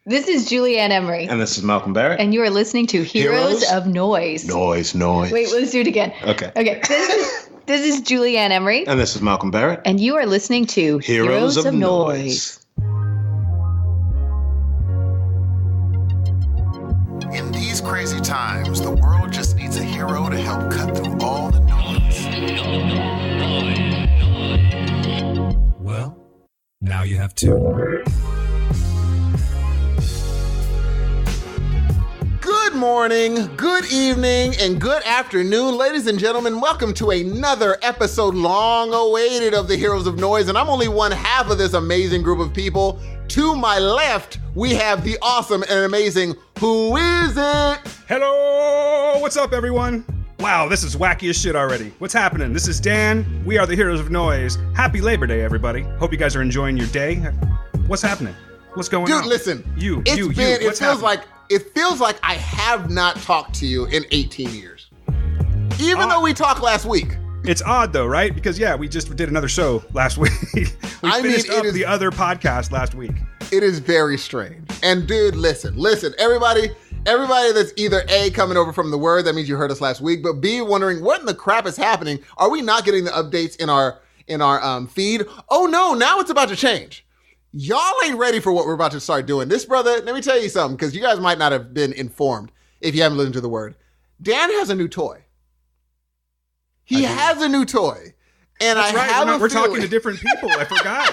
This is Julianne Emery. And this is Malcolm Barrett. And you are listening to Heroes of Noise. Noise. Wait, let's do it again. Okay. This is Julianne Emery. And this is Malcolm Barrett. And you are listening to Heroes of Noise. In these crazy times, the world just needs a hero to help cut through all the noise. Well, now you have two. Good morning, good evening, and good afternoon, ladies and gentlemen. Welcome to another episode long awaited of the Heroes of Noise, and I'm only one half of this amazing group of people. To my left, we have the awesome and amazing Who Is It? Hello! What's up, everyone? Wow, this is wacky as shit already. What's happening? This is Dan. We are the Heroes of Noise. Happy Labor Day, everybody. Hope you guys are enjoying your day. What's happening? What's going on? Dude, listen. It feels like I have not talked to you in 18 years. Even though we talked last week. It's odd though, right? Because we just did another show last week. We finished up the other podcast last week. It is very strange. And dude, listen, everybody that's either A, coming over from the Word, that means you heard us last week, but B, wondering what in the crap is happening. Are we not getting the updates in our feed? Oh no, now it's about to change. Y'all ain't ready for what we're about to start doing. This brother, let me tell you something, because you guys might not have been informed if you haven't listened to the Word. Dan has a new toy. He has a new toy. And That's right. We're talking to different people. I forgot.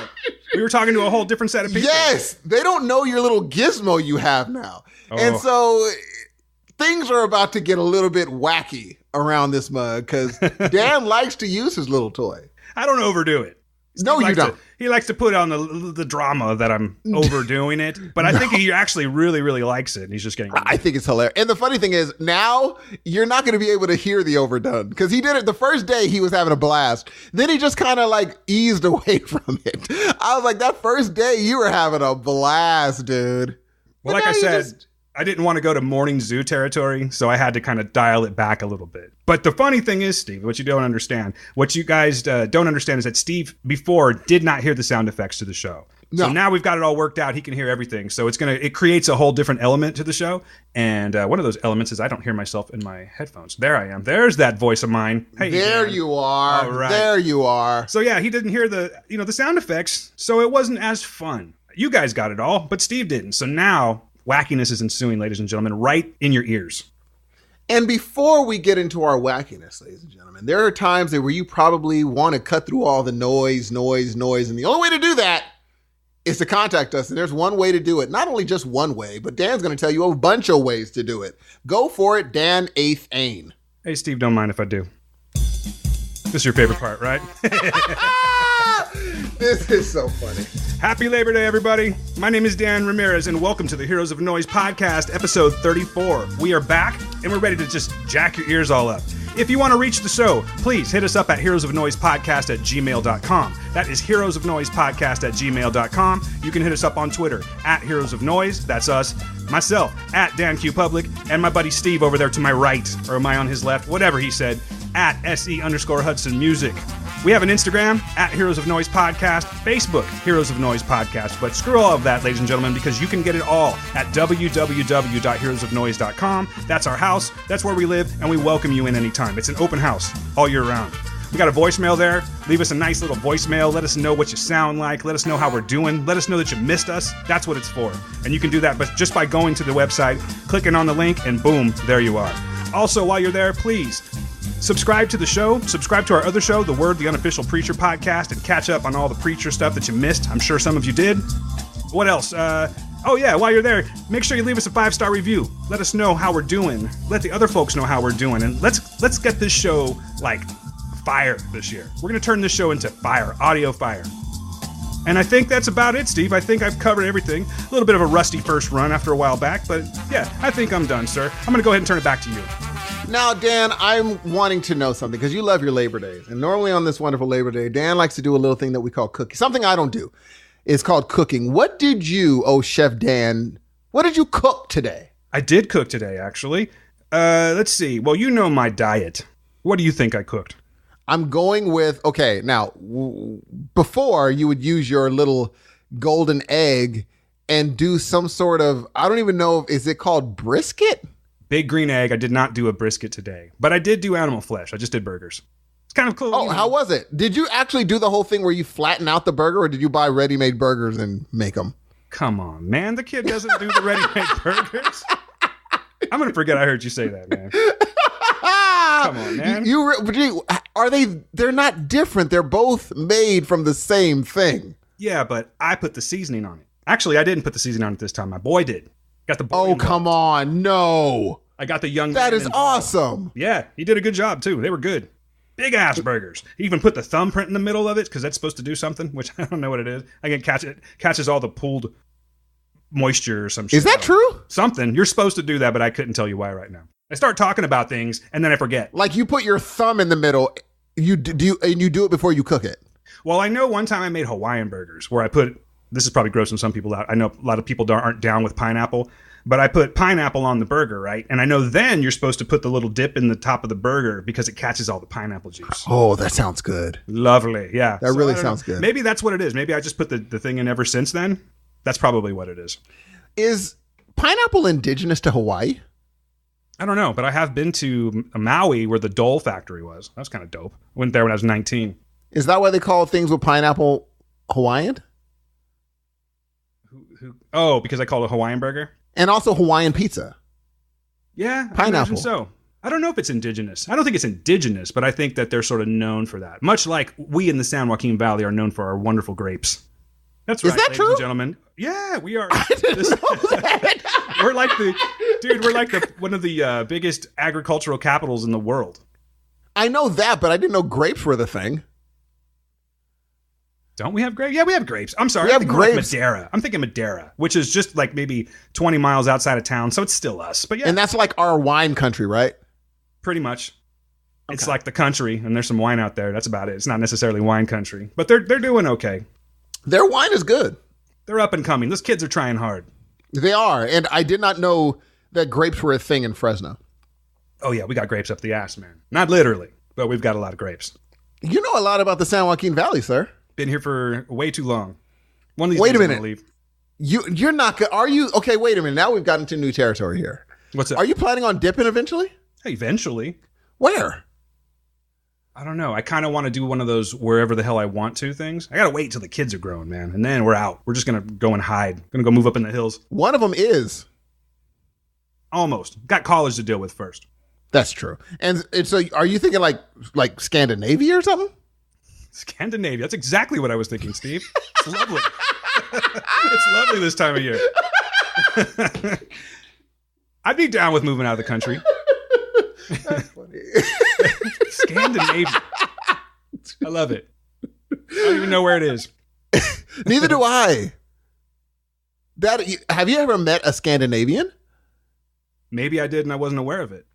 We were talking to a whole different set of people. Yes. They don't know your little gizmo you have now. Oh. And so things are about to get a little bit wacky around this mug because Dan likes to use his little toy. I don't overdo it. No, you don't. He likes to put on the drama that I'm overdoing it, but I think he actually really, really likes it, and he's just getting I think it's hilarious. And the funny thing is, now you're not going to be able to hear the overdone, because he did it the first day he was having a blast. Then he just kind of eased away from it. I was like, that first day you were having a blast, dude. Well, like I said, I didn't want to go to morning zoo territory, so I had to kind of dial it back a little bit. But the funny thing is, Steve, what you don't understand, what you guys don't understand is that Steve before did not hear the sound effects to the show. No. So now we've got it all worked out. He can hear everything. So it creates a whole different element to the show. And one of those elements is I don't hear myself in my headphones. There I am. There's that voice of mine. Hey, there Dan. You are. All right. There you are. So he didn't hear the sound effects. So it wasn't as fun. You guys got it all, but Steve didn't. So now wackiness is ensuing, ladies and gentlemen, right in your ears. And before we get into our wackiness, ladies and gentlemen, there are times where you probably want to cut through all the noise. And the only way to do that is to contact us. And there's one way to do it. Not only just one way, but Dan's going to tell you a bunch of ways to do it. Go for it, Dan 8th Ain. Hey, Steve, don't mind if I do. This is your favorite part, right? This is so funny. Happy Labor Day, everybody. My name is Dan Ramirez, and welcome to the Heroes of Noise podcast, episode 34. We are back, and we're ready to just jack your ears all up. If you want to reach the show, please hit us up at heroesofnoisepodcast@gmail.com. That is heroesofnoisepodcast@gmail.com. You can hit us up on Twitter, at Heroes of Noise. That's us. Myself, at DanQPublic, and my buddy Steve over there to my right, or am I on his left? Whatever he said, at SE_Hudson Music. We have an Instagram, at Heroes of Noise Podcast, Facebook, Heroes of Noise Podcast. But screw all of that, ladies and gentlemen, because you can get it all at www.heroesofnoise.com. That's our house, that's where we live, and we welcome you in anytime. It's an open house all year round. We got a voicemail there. Leave us a nice little voicemail. Let us know what you sound like. Let us know how we're doing. Let us know that you missed us. That's what it's for. And you can do that just by going to the website, clicking on the link, and boom, there you are. Also, while you're there, please subscribe to the show. Subscribe to our other show, The Word, the Unofficial Preacher Podcast, and catch up on all the preacher stuff that you missed. I'm sure some of you did. What else? While you're there, make sure you leave us a 5-star review. Let us know how we're doing. Let the other folks know how we're doing. And let's get this show fire this year. We're going to turn this show into fire, audio fire. And I think that's about it, Steve. I think I've covered everything. A little bit of a rusty first run after a while back, but I think I'm done, sir. I'm going to go ahead and turn it back to you. Now, Dan, I'm wanting to know something because you love your Labor Days. And normally on this wonderful Labor Day, Dan likes to do a little thing that we call cooking. Something I don't do. It's called cooking. What did you, Chef Dan, what did you cook today? I did cook today, actually. Let's see. Well, you know my diet. What do you think I cooked? I'm going with, okay, now, before you would use your little golden egg and do some sort of, I don't even know, is it called brisket? Big green egg. I did not do a brisket today, but I did do animal flesh. I just did burgers. It's kind of cool. Oh, how was it? Did you actually do the whole thing where you flatten out the burger, or did you buy ready-made burgers and make them? Come on, man. The kid doesn't do the ready-made burgers. I'm going to forget I heard you say that, man. Come on, man. They're not different. They're both made from the same thing. Yeah, but I put the seasoning on it. Actually, I didn't put the seasoning on it this time. My boy did. Got the boy Oh, involved. come on. No. I got the young man That is involved. awesome. Yeah, he did a good job, too. They were good. Big ass burgers. He even put the thumbprint in the middle of it because that's supposed to do something, which I don't know what it is. I can catch it. Catches all the pooled moisture or some shit. Is that true? Something. You're supposed to do that, but I couldn't tell you why right now. I start talking about things and then I forget. Like you put your thumb in the middle, you do it before you cook it. Well, I know one time I made Hawaiian burgers where I put, this is probably grossing some people out. I know a lot of people aren't down with pineapple, but I put pineapple on the burger, right? And I know then you're supposed to put the little dip in the top of the burger because it catches all the pineapple juice. Oh, that sounds good. Lovely. Yeah. That really sounds good. Maybe that's what it is. Maybe I just put the thing in ever since then. That's probably what it is. Is pineapple indigenous to Hawaii? I don't know, but I have been to Maui where the Dole factory was. That was kind of dope. Went there when I was 19. Is that why they call things with pineapple Hawaiian? Oh, because I call it a Hawaiian burger? And also Hawaiian pizza. Yeah, pineapple. I imagine so. I don't know if it's indigenous. I don't think it's indigenous, but I think that they're sort of known for that. Much like we in the San Joaquin Valley are known for our wonderful grapes. That's right, ladies and gentlemen. Yeah, we are. I didn't know that. We're like one of the biggest agricultural capitals in the world. I know that, but I didn't know grapes were the thing. Don't we have grapes? Yeah, we have grapes. I'm sorry. We have thinking grapes. Like Madeira. I'm thinking Madeira, which is just like maybe 20 miles outside of town, so it's still us. But yeah, and that's like our wine country, right? Pretty much. Okay. It's like the country, and there's some wine out there. That's about it. It's not necessarily wine country, but they're doing okay. Their wine is good. They're up and coming. Those kids are trying hard. They are, and I did not know that grapes were a thing in Fresno. Oh yeah, we got grapes up the ass, man. Not literally, but we've got a lot of grapes. You know a lot about the San Joaquin Valley, sir. Been here for way too long. One of these wait days a minute. I'm gonna leave. You're not good. Are you? Okay, wait a minute. Now we've gotten into new territory here. What's up? Are you planning on dipping eventually? Eventually. Where? I don't know. I kind of want to do one of those wherever the hell I want to things. I got to wait till the kids are grown, man. And then we're out. We're just going to go and hide. Going to go move up in the hills. One of them is. Almost. Got college to deal with first. That's true. And so are you thinking like Scandinavia or something? Scandinavia. That's exactly what I was thinking, Steve. It's lovely. It's lovely this time of year. I'd be down with moving out of the country. That's funny. Scandinavia. I love it. I don't even know where it is. Neither do I. Have you ever met a Scandinavian? Maybe I did and I wasn't aware of it.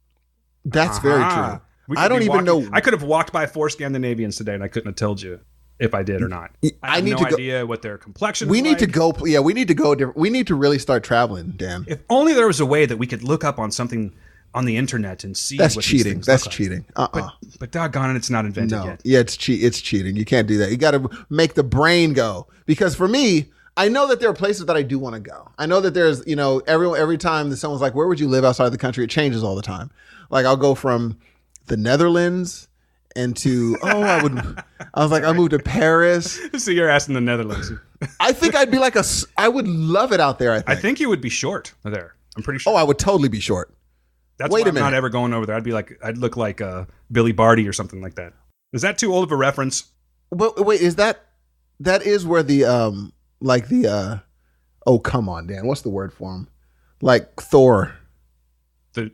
That's very true. I don't even know. I could have walked by 4 Scandinavians today and I couldn't have told you if I did or not. I have no idea what their complexion was. We need to go. Yeah, we need to go. We need to really start traveling, Dan. If only there was a way that we could look up on something on the internet and see. That's what cheating. These That's look cheating. Like. But doggone it, it's not invented yet. Yeah, it's cheating. You can't do that. You got to make the brain go. Because for me, I know that there are places that I do want to go. I know that there's, every time that someone's like, where would you live outside of the country? It changes all the time. Like I'll go from the Netherlands and to, I moved to Paris. So you're asking the Netherlands. I think I'd be I would love it out there. I think you would be short there. I'm pretty sure. Oh, I would totally be short. That's why I'm not ever going over there. I'd look like Billy Barty or something like that. Is that too old of a reference? But wait, is that is where the oh, come on, Dan. What's the word for him? Like Thor. What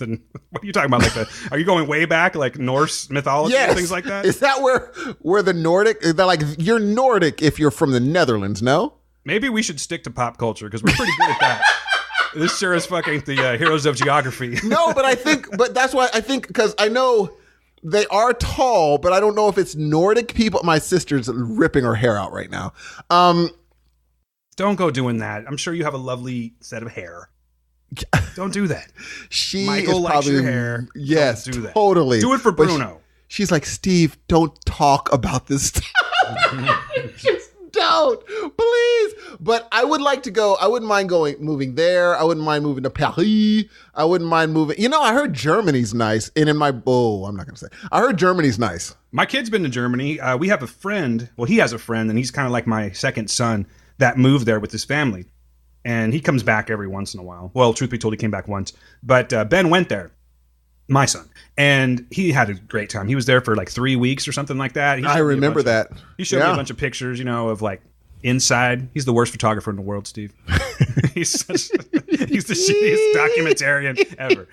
are you talking about? Are you going way back, like Norse mythology and things like that? Is that where the Nordic? Is that like you're Nordic if you're from the Netherlands? No. Maybe we should stick to pop culture because we're pretty good at that. This sure as fuck ain't the heroes of geography. No, but that's why I think, because I know they are tall, but I don't know if it's Nordic people. My sister's ripping her hair out right now. Don't go doing that. I'm sure you have a lovely set of hair. Don't do that. Michael likes your hair. Yes, don't do that. Totally. Do it for Bruno. She's like, Steve, don't talk about this stuff. Just don't. Please. But I would like to go. I wouldn't mind moving there. I wouldn't mind moving to Paris. I wouldn't mind moving. You know, I heard Germany's nice. And I'm not going to say. I heard Germany's nice. My kid's been to Germany. We have a friend. Well, he has a friend, and he's kind of like my second son that moved there with his family. And he comes back every once in a while. Well, truth be told, he came back once. But Ben went there. My son. And he had a great time. He was there for like 3 weeks or something like that. I remember that. He showed me a bunch of pictures, of like inside. He's the worst photographer in the world, Steve. he's the shittiest documentarian ever.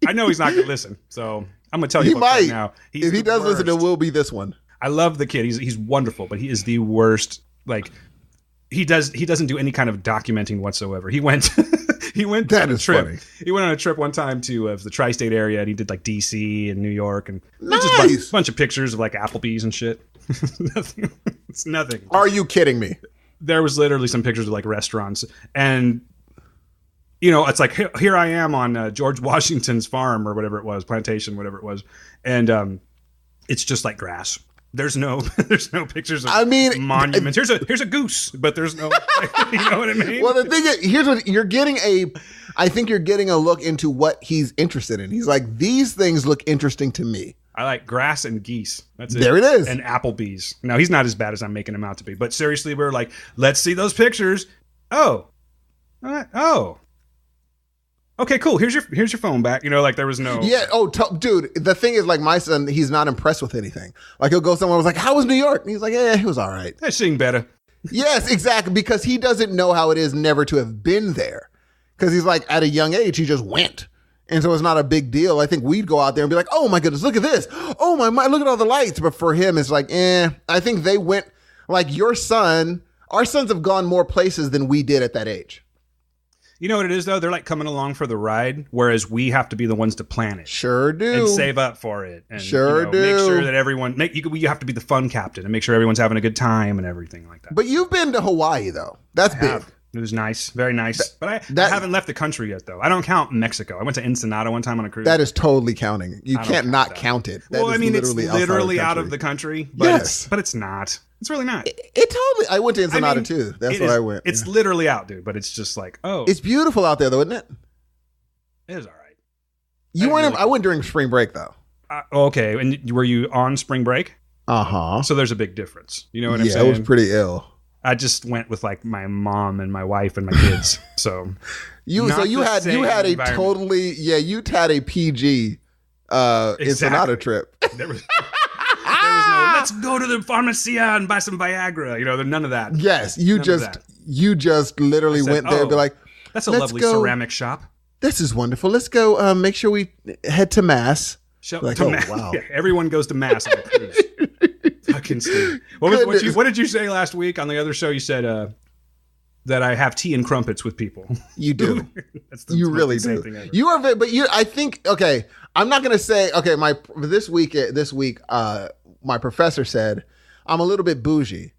I know he's not going to listen. So I'm going to tell you about that now. If he does listen, it will be this one. I love the kid. He's wonderful, but he is the worst. Like he doesn't do any kind of documenting whatsoever. He went that is funny. He went on a trip one time to the tri-state area, and he did like DC and New York, and nice. Just a bunch of pictures of like Applebee's and shit. It's nothing. Are you kidding me? There was literally some pictures of like restaurants, and it's like here I am on George Washington's farm or whatever it was, plantation, whatever it was, and it's just like grass. There's no pictures of monuments. Here's a goose, but there's no, you know what I mean? Well, the thing is, here's what you're getting I think you're getting a look into what he's interested in. He's like, these things look interesting to me. I like grass and geese. That's it. There it is. And Applebee's. Now, he's not as bad as I'm making him out to be, but seriously, we're like, let's see those pictures. Oh. Okay, cool. Here's your phone back. Like there was no. Yeah. Oh, dude. The thing is, like my son, he's not impressed with anything. Like he'll go somewhere. I was like, "How was New York?" And he's like, "Yeah, it was all right." That's seeing better. Yes, exactly. Because he doesn't know how it is never to have been there. Because he's like at a young age, he just went, and so it's not a big deal. I think we'd go out there and be like, "Oh my goodness, look at this! Oh my, look at all the lights." But for him, it's like, I think they went like your son. Our sons have gone more places than we did at that age. You know what it is, though? They're like coming along for the ride, whereas we have to be the ones to plan it. Sure do. And save up for it. And, do. Make sure that everyone... You have to be the fun captain and make sure everyone's having a good time and everything like that. But you've been to Hawaii, though. That's big. It was nice. Very nice. But I haven't left the country yet, though. I don't count Mexico. I went to Ensenada one time on a cruise. That is totally counting. You can't not count it. That it's literally out of the country. But yes. But it's not. It's really not. It totally. I went to Ensenada too. That's where I went. It's literally out, dude. But it's just like, it's beautiful out there, though, isn't it? It is all right. I went during spring break though. Okay, and were you on spring break? So there's a big difference. You know what I'm saying? Yeah, it was pretty ill. I just went with like my mom and my wife and my kids. So you had a totally you had a PG Ensenada trip. There was no, let's go to the pharmacia and buy some Viagra. There's none of that. Yes, you just literally went there and be like, that's a lovely ceramic shop. This is wonderful. Let's go make sure we head to Mass. Wow. Yeah, everyone goes to Mass on the cruise. Fucking Steve. What did you say last week on the other show? You said that I have tea and crumpets with people. You do. You really do. You are, but I think, okay, I'm not going to say, okay, this week, my professor said I'm a little bit bougie.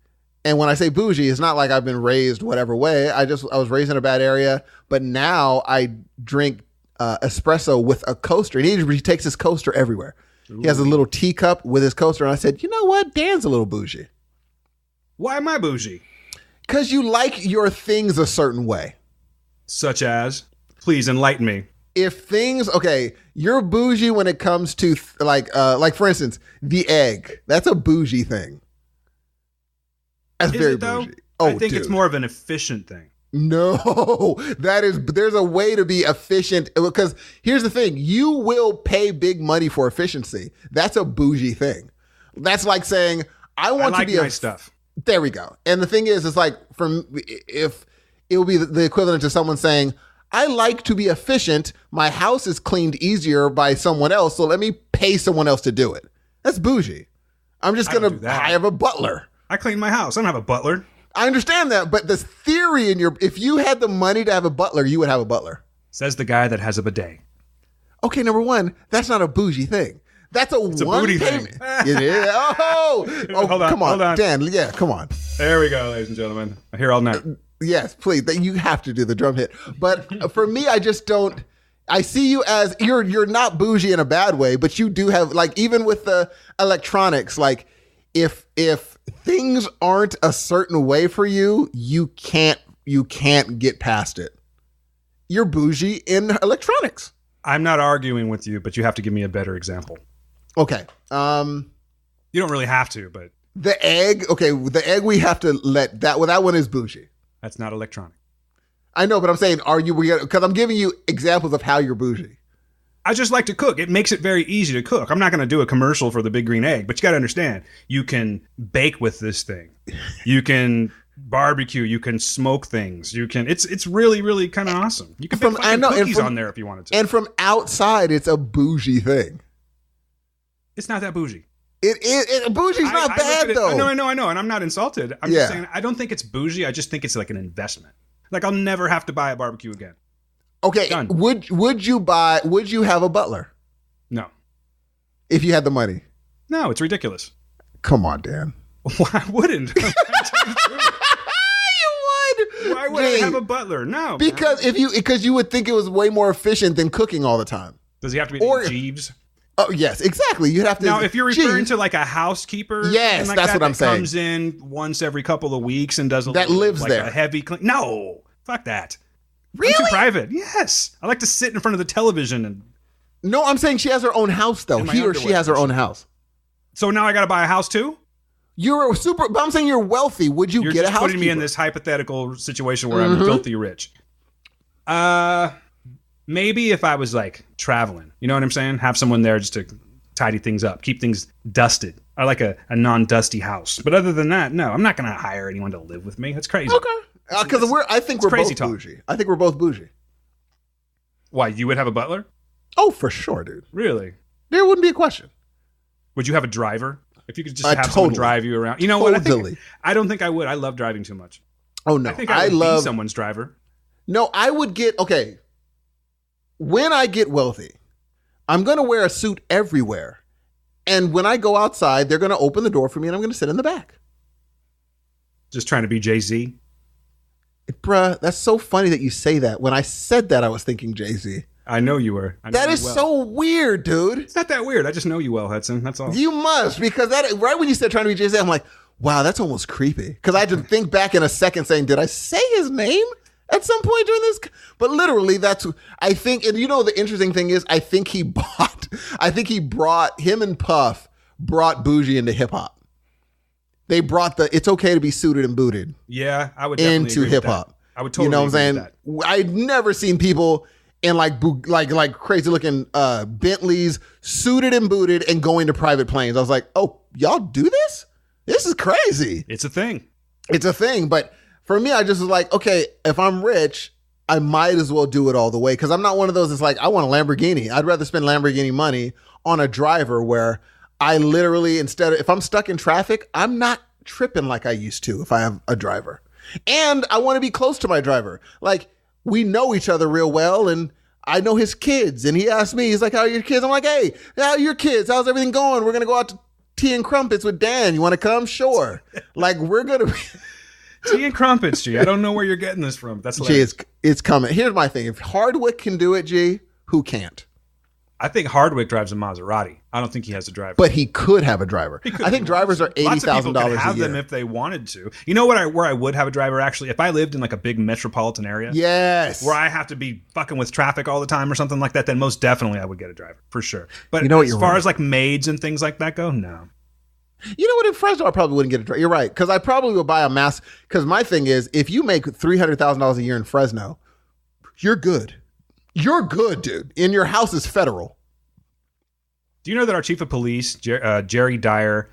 And when I say bougie, it's not like I've been raised whatever way. I was raised in a bad area, but now I drink espresso with a coaster. And he takes his coaster everywhere. Ooh. He has a little teacup with his coaster. And I said, you know what? Dan's a little bougie. Why am I bougie? Because you like your things a certain way. Such as? Please enlighten me. You're bougie when it comes to like for instance, the egg. That's a bougie thing. That's very bougie. I think it's more of an efficient thing. No, there's a way to be efficient, because here's the thing. You will pay big money for efficiency. That's a bougie thing. That's like saying, I want to be nice stuff. There we go. And the thing is, it's like, if it will be the equivalent to someone saying, I like to be efficient. My house is cleaned easier by someone else, so let me pay someone else to do it. That's bougie. I'm just going to hire a butler. I clean my house. I don't have a butler. I understand that, but the theory if you had the money to have a butler, you would have a butler. Says the guy that has a bidet. Okay, number one, that's not a bougie thing. That's a booty thing. It is. Oh, come on, Dan. Yeah, come on. There we go, ladies and gentlemen. I'm here all night. Yes, please. You have to do the drum hit. But for me, I just don't. I see you as you're not bougie in a bad way, but you do have, like, even with the electronics, like if things aren't a certain way for you, you can't get past it. You're bougie in electronics. I'm not arguing with you, but you have to give me a better example. Okay. You don't really have to, but the egg. Okay, the egg we have to let that. Well, that one is bougie. That's not electronic. I know, but I'm saying, are you? Because I'm giving you examples of how you're bougie. I just like to cook. It makes it very easy to cook. I'm not going to do a commercial for the Big Green Egg, but you got to understand, you can bake with this thing. You can barbecue. You can smoke things. You can. It's really, really kind of awesome. You can put cookies on there if you wanted to. And from outside, it's a bougie thing. It's not that bougie. Bougie's not bad, though. I know, and I'm not insulted. I'm just saying, I don't think it's bougie. I just think it's like an investment. Like, I'll never have to buy a barbecue again. Okay, done. Would you have a butler? No. If you had the money? No, it's ridiculous. Come on, Dan. Why wouldn't? You would. Why would I have a butler? No. Because you would think it was way more efficient than cooking all the time. Does he have to be named Jeeves? Oh, yes, exactly. You'd have to. Now, if you're referring to like a housekeeper, yes, like that's what I'm saying. Comes in once every couple of weeks and does there. A heavy clean. No, fuck that. Really? I'm too private. Yes, I like to sit in front of the television and. No, I'm saying she has her own house though. He or she has her own house. So now I got to buy a house too. But I'm saying you're wealthy. Would you get a house? You're putting me in this hypothetical situation where I'm filthy rich. Maybe if I was like traveling, you know what I'm saying? Have someone there just to tidy things up, keep things dusted. I like a non-dusty house. But other than that, no, I'm not going to hire anyone to live with me. That's crazy. Okay. Because I think we're both bougie. I think we're both bougie. Why? You would have a butler? Oh, for sure, dude. Really? There wouldn't be a question. Would you have a driver? If you could just have someone drive you around. You know what? I don't think I would. I love driving too much. Oh, no. I think I would be someone's driver. No, I would get... Okay. When I get wealthy, I'm going to wear a suit everywhere. And when I go outside, they're going to open the door for me and I'm going to sit in the back. Just trying to be Jay-Z? Bruh, that's so funny that you say that. When I said that, I was thinking Jay-Z. I know you were. That is so weird, dude. It's not that weird. I just know you well, Hudson. That's all. You must, because right when you said trying to be Jay-Z, I'm like, wow, that's almost creepy. Because I had to think back in a second saying, did I say his name at some point during this? But literally, I think, and you know, the interesting thing is, I think him and Puff brought bougie into hip hop. They brought it's okay to be suited and booted. Yeah, I would definitely into hip hop. I would totally agree with that. I'd never seen people in like crazy looking Bentleys, suited and booted, and going to private planes. I was like, oh, y'all do this? This is crazy. It's a thing. It's a thing. But for me, I just was like, okay, if I'm rich, I might as well do it all the way. Because I'm not one of those that's like, I want a Lamborghini. I'd rather spend Lamborghini money on a driver where I literally, if I'm stuck in traffic, I'm not tripping like I used to if I have a driver. And I want to be close to my driver. Like, we know each other real well, and I know his kids. And he asked me, he's like, how are your kids? I'm like, hey, how are your kids? How's everything going? We're going to go out to Tea and Crumpets with Dan. You want to come? Sure. Like, we're going to be... Tea and Crumpets, G. I don't know where you're getting this from. That's hilarious. G, it's coming. Here's my thing. If Hardwick can do it, G, who can't? I think Hardwick drives a Maserati. I don't think he has a driver. But he could have a driver. I think drivers are $80,000 a year. Lots of people could have them if they wanted to. You know where I would have a driver, actually? If I lived in like a big metropolitan area. Yes. Where I have to be fucking with traffic all the time or something like that, then most definitely I would get a driver, for sure. But as far as like maids and things like that go, no. You know what? In Fresno, I probably wouldn't get a driver. You're right. Because I probably would buy a mass. Because my thing is, if you make $300,000 a year in Fresno, you're good. You're good, dude. And your house is federal. Do you know that our chief of police, Jerry Dyer,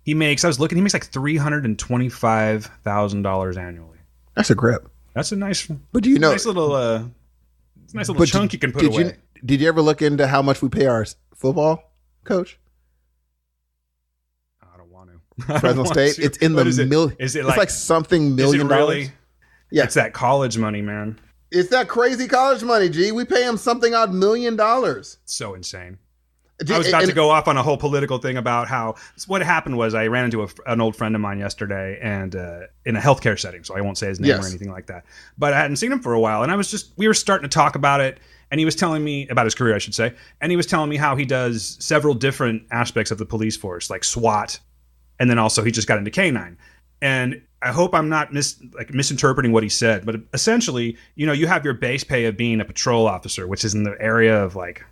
he makes like $325,000 annually. That's a grip. That's a nice, but do you know, nice little chunk you can put away. Did you ever look into how much we pay our football coach? I don't want to. Fresno State. It's in the million. Is it it's like something $1 million? Really? Yeah. It's that college money, man. It's that crazy college money, G. We pay him something odd $1 million. So insane. I was about to go off on a whole political thing about how what happened was I ran into an old friend of mine yesterday and in a healthcare setting, so I won't say his name or anything like that. But I hadn't seen him for a while, and we were starting to talk about it, and he was telling me about his career, I should say, and he was telling me how he does several different aspects of the police force, like SWAT, And then also he just got into K9. And I hope I'm not misinterpreting what he said, but essentially, you have your base pay of being a patrol officer, which is in the area of like,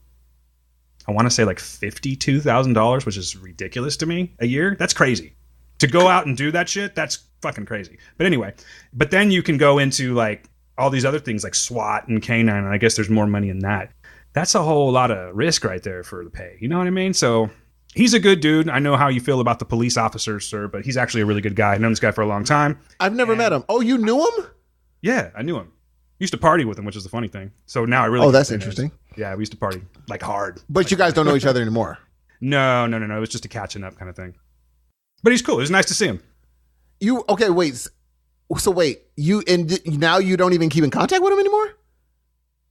I want to say like $52,000, which is ridiculous to me a year. That's crazy. To go out and do that shit, that's fucking crazy. But anyway, but then you can go into like all these other things like SWAT and K9, and I guess there's more money in that. That's a whole lot of risk right there for the pay. You know what I mean? So he's a good dude. I know how you feel about the police officers, sir, but he's actually a really good guy. I've known this guy for a long time. I've never met him. Oh, you knew him? Yeah, I knew him. Used to party with him, which is the funny thing. So now I really... Oh, that's interesting. Yeah, we used to party like hard. But like, you guys don't know each other anymore? No. It was just a catching up kind of thing. But he's cool. It was nice to see him. Okay, wait. So wait, now you don't even keep in contact with him anymore?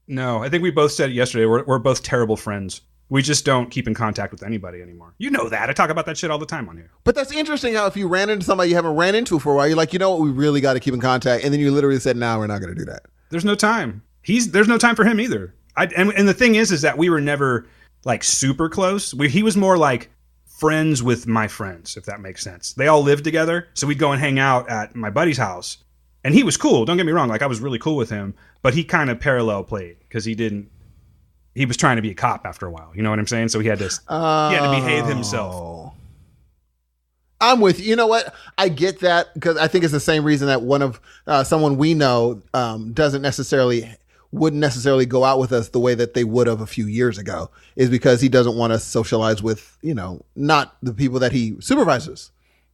No, I think we both said it yesterday. We're both terrible friends. We just don't keep in contact with anybody anymore. You know that. I talk about that shit all the time on here. But that's interesting how if you ran into somebody you haven't ran into for a while, you're like, you know what, we really got to keep in contact. And then you literally said, no, we're not going to do that. There's no time. There's no time for him either. And the thing is that we were never like super close. He was more like friends with my friends, if that makes sense. They all lived together. So we'd go and hang out at my buddy's house. And he was cool. Don't get me wrong. Like I was really cool with him, but he kind of parallel played because he was trying to be a cop after a while. You know what I'm saying? So he had to behave himself. I'm with you. You know what? I get that because I think it's the same reason that one of someone we know wouldn't necessarily go out with us the way that they would have a few years ago is because he doesn't want to socialize with, not the people that he supervises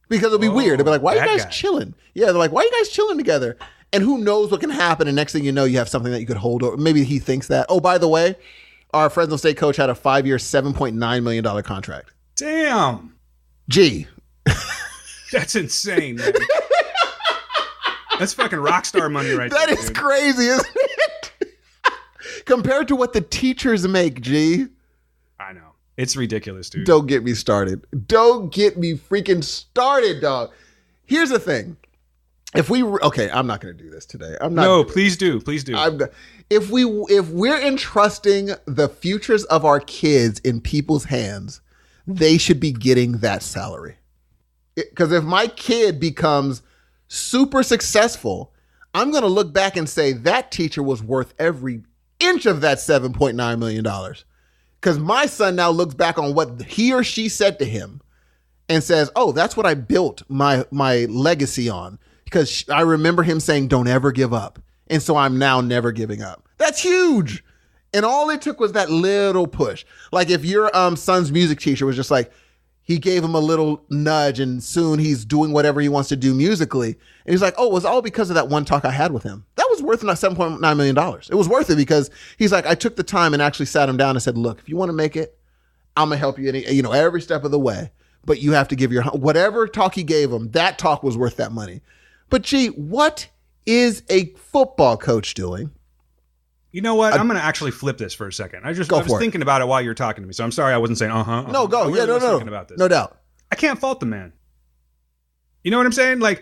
because it'll be weird. They'll be like, why are you guys chilling? Yeah. They're like, why are you guys chilling together? And who knows what can happen. And next thing you know, you have something that you could hold over. Maybe he thinks that. Oh, by the way, our Fresno State coach had a 5-year, $7.9 million contract. Damn. Gee. That's insane, man. That's fucking rock star money right there. That is crazy, isn't it? Compared to what the teachers make, G. I know. It's ridiculous, dude. Don't get me started. Don't get me freaking started, dog. Here's the thing. I'm not going to do this today. Please do. If we're entrusting the futures of our kids in people's hands, they should be getting that salary. Because if my kid becomes super successful, I'm going to look back and say that teacher was worth every inch of that $7.9 million. Because my son now looks back on what he or she said to him and says, oh, that's what I built my legacy on. Because I remember him saying, don't ever give up. And so I'm now never giving up. That's huge. And all it took was that little push. Like if your son's music teacher was just like, he gave him a little nudge and soon he's doing whatever he wants to do musically. And he's like, oh, it was all because of that one talk I had with him. That was worth $7.9 million. It was worth it because he's like, I took the time and actually sat him down and said, look, if you want to make it, I'm going to help you every step of the way. But you have to give whatever talk he gave him, that talk was worth that money. But gee, what is a football coach doing? You know what? I'm going to actually flip this for a second. I was thinking about it while you were talking to me. So I'm sorry I wasn't saying, No, go. I was thinking about this. No doubt. I can't fault the man. You know what I'm saying? Like,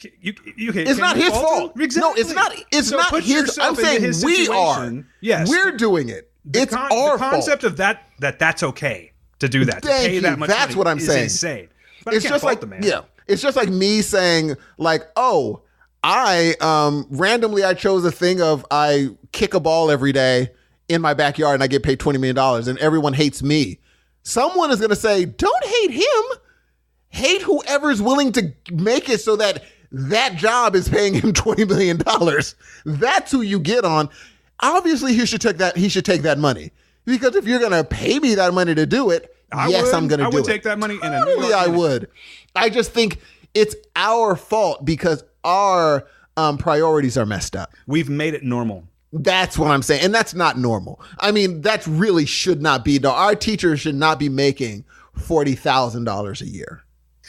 it's not his fault. Exactly. No, it's not. It's not his. I'm saying we are. Yes. We're doing it. It's our fault. The concept of that's okay to do that. Thank to pay you. That much That's money what I'm saying. Insane. But It's just like, the man. Yeah. It's just like me saying like, oh, I randomly I chose a thing of I kick a ball every day in my backyard and I get paid $20 million and everyone hates me. Someone is going to say, don't hate him. Hate whoever's willing to make it so that job is paying him $20 million. That's who you get on. Obviously, he should take that money because if you're going to pay me that money to do it, I'm going to do it. I would take that money in a Totally, I would. I just think it's our fault because our priorities are messed up. We've made it normal. That's what I'm saying. And that's not normal. I mean, that really should not be. No, our teachers should not be making $40,000 a year.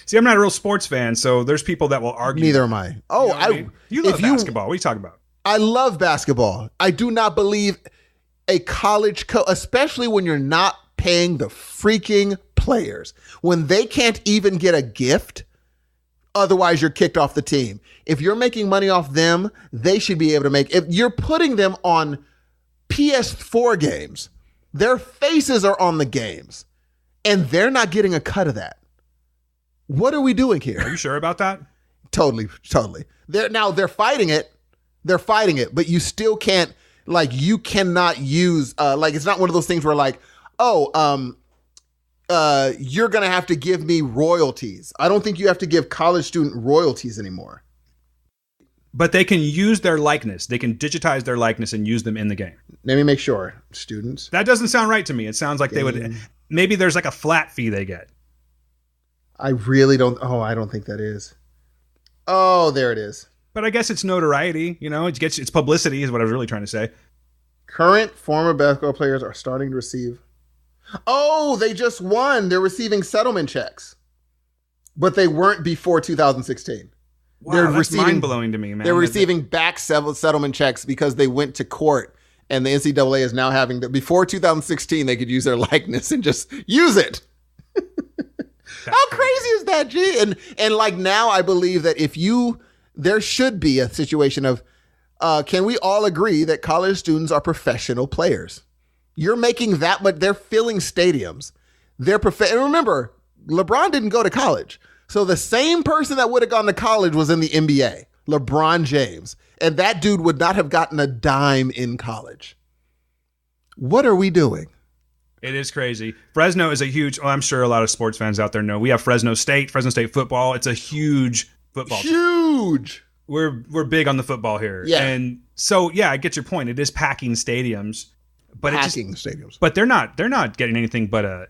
See, I'm not a real sports fan, so there's people that will argue. Neither am I. Oh, you love basketball. What are you talking about? I love basketball. I do not believe a college coach, especially when you're not paying the freaking players, when they can't even get a gift. Otherwise, you're kicked off the team. If you're making money off them, they should be able to make. If you're putting them on PS4 games, their faces are on the games, and they're not getting a cut of that. What are we doing here? Are you sure about that? Totally. They're fighting it. They're fighting it, but you still can't, like, you cannot use, it's not one of those things where like, you're going to have to give me royalties. I don't think you have to give college student royalties anymore. But they can use their likeness. They can digitize their likeness and use them in the game. Let me make sure. Students. That doesn't sound right to me. It sounds like they would, maybe there's like a flat fee they get. I really don't, I don't think that is. Oh, there it is. But I guess it's notoriety, it's publicity is what I was really trying to say. Current former basketball players are starting to receive. Oh, they just won. They're receiving settlement checks. But they weren't before 2016. Wow, that's mind-blowing to me, man. They're receiving back settlement checks because they went to court. And the NCAA is now having to, before 2016, they could use their likeness and just use it. How crazy is that, G? And like now I believe that there should be a situation of, can we all agree that college students are professional players? You're making that much, they're filling stadiums. And remember, LeBron didn't go to college. So the same person that would have gone to college was in the NBA, LeBron James. And that dude would not have gotten a dime in college. What are we doing? It is crazy. Fresno is a huge, I'm sure a lot of sports fans out there know. We have Fresno State football. It's a huge football. Huge. We're big on the football here. Yeah. And so, yeah, I get your point. It is packing stadiums. But stadiums. But they're not getting anything but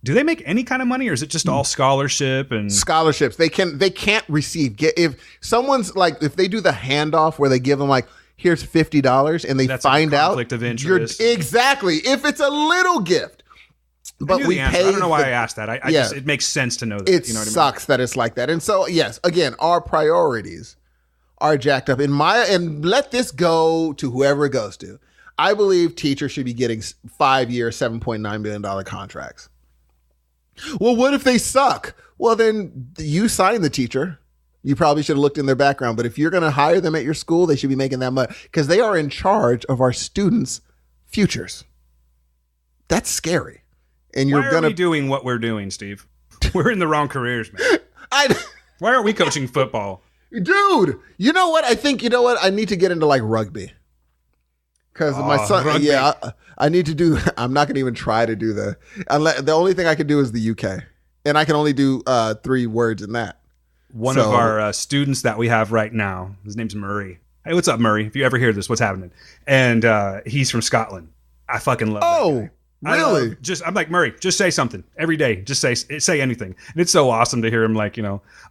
do they make any kind of money or is it just all scholarship and scholarships? They can't receive. If someone's like, if they do the handoff where they give them like, here's $50 and that's find out conflict of interest. Exactly. If it's a little gift, but we pay. I don't know why I asked that. It makes sense to know that. It sucks that it's like that. And so, yes, again, our priorities are jacked up. And let this go to whoever it goes to. I believe teachers should be getting 5-year, $7.9 million contracts. Well, what if they suck? Well, then you sign the teacher. You probably should have looked in their background. But if you're going to hire them at your school, they should be making that much because they are in charge of our students' futures. That's scary. And why are we doing what we're doing, Steve? We're in the wrong careers, man. Why aren't we coaching football? Dude, you know what? I think, I need to get into like rugby. Because my son, rugby. I need to do, I'm not going to even try to do the only thing I can do is the UK. And I can only do 3 words in that. One of our students that we have right now, his name's Murray. Hey, what's up, Murray? If you ever hear this, what's happening? And he's from Scotland. I fucking love that guy. Really? I'm like, Murray, just say something every day. Just say anything. And it's so awesome to hear him like,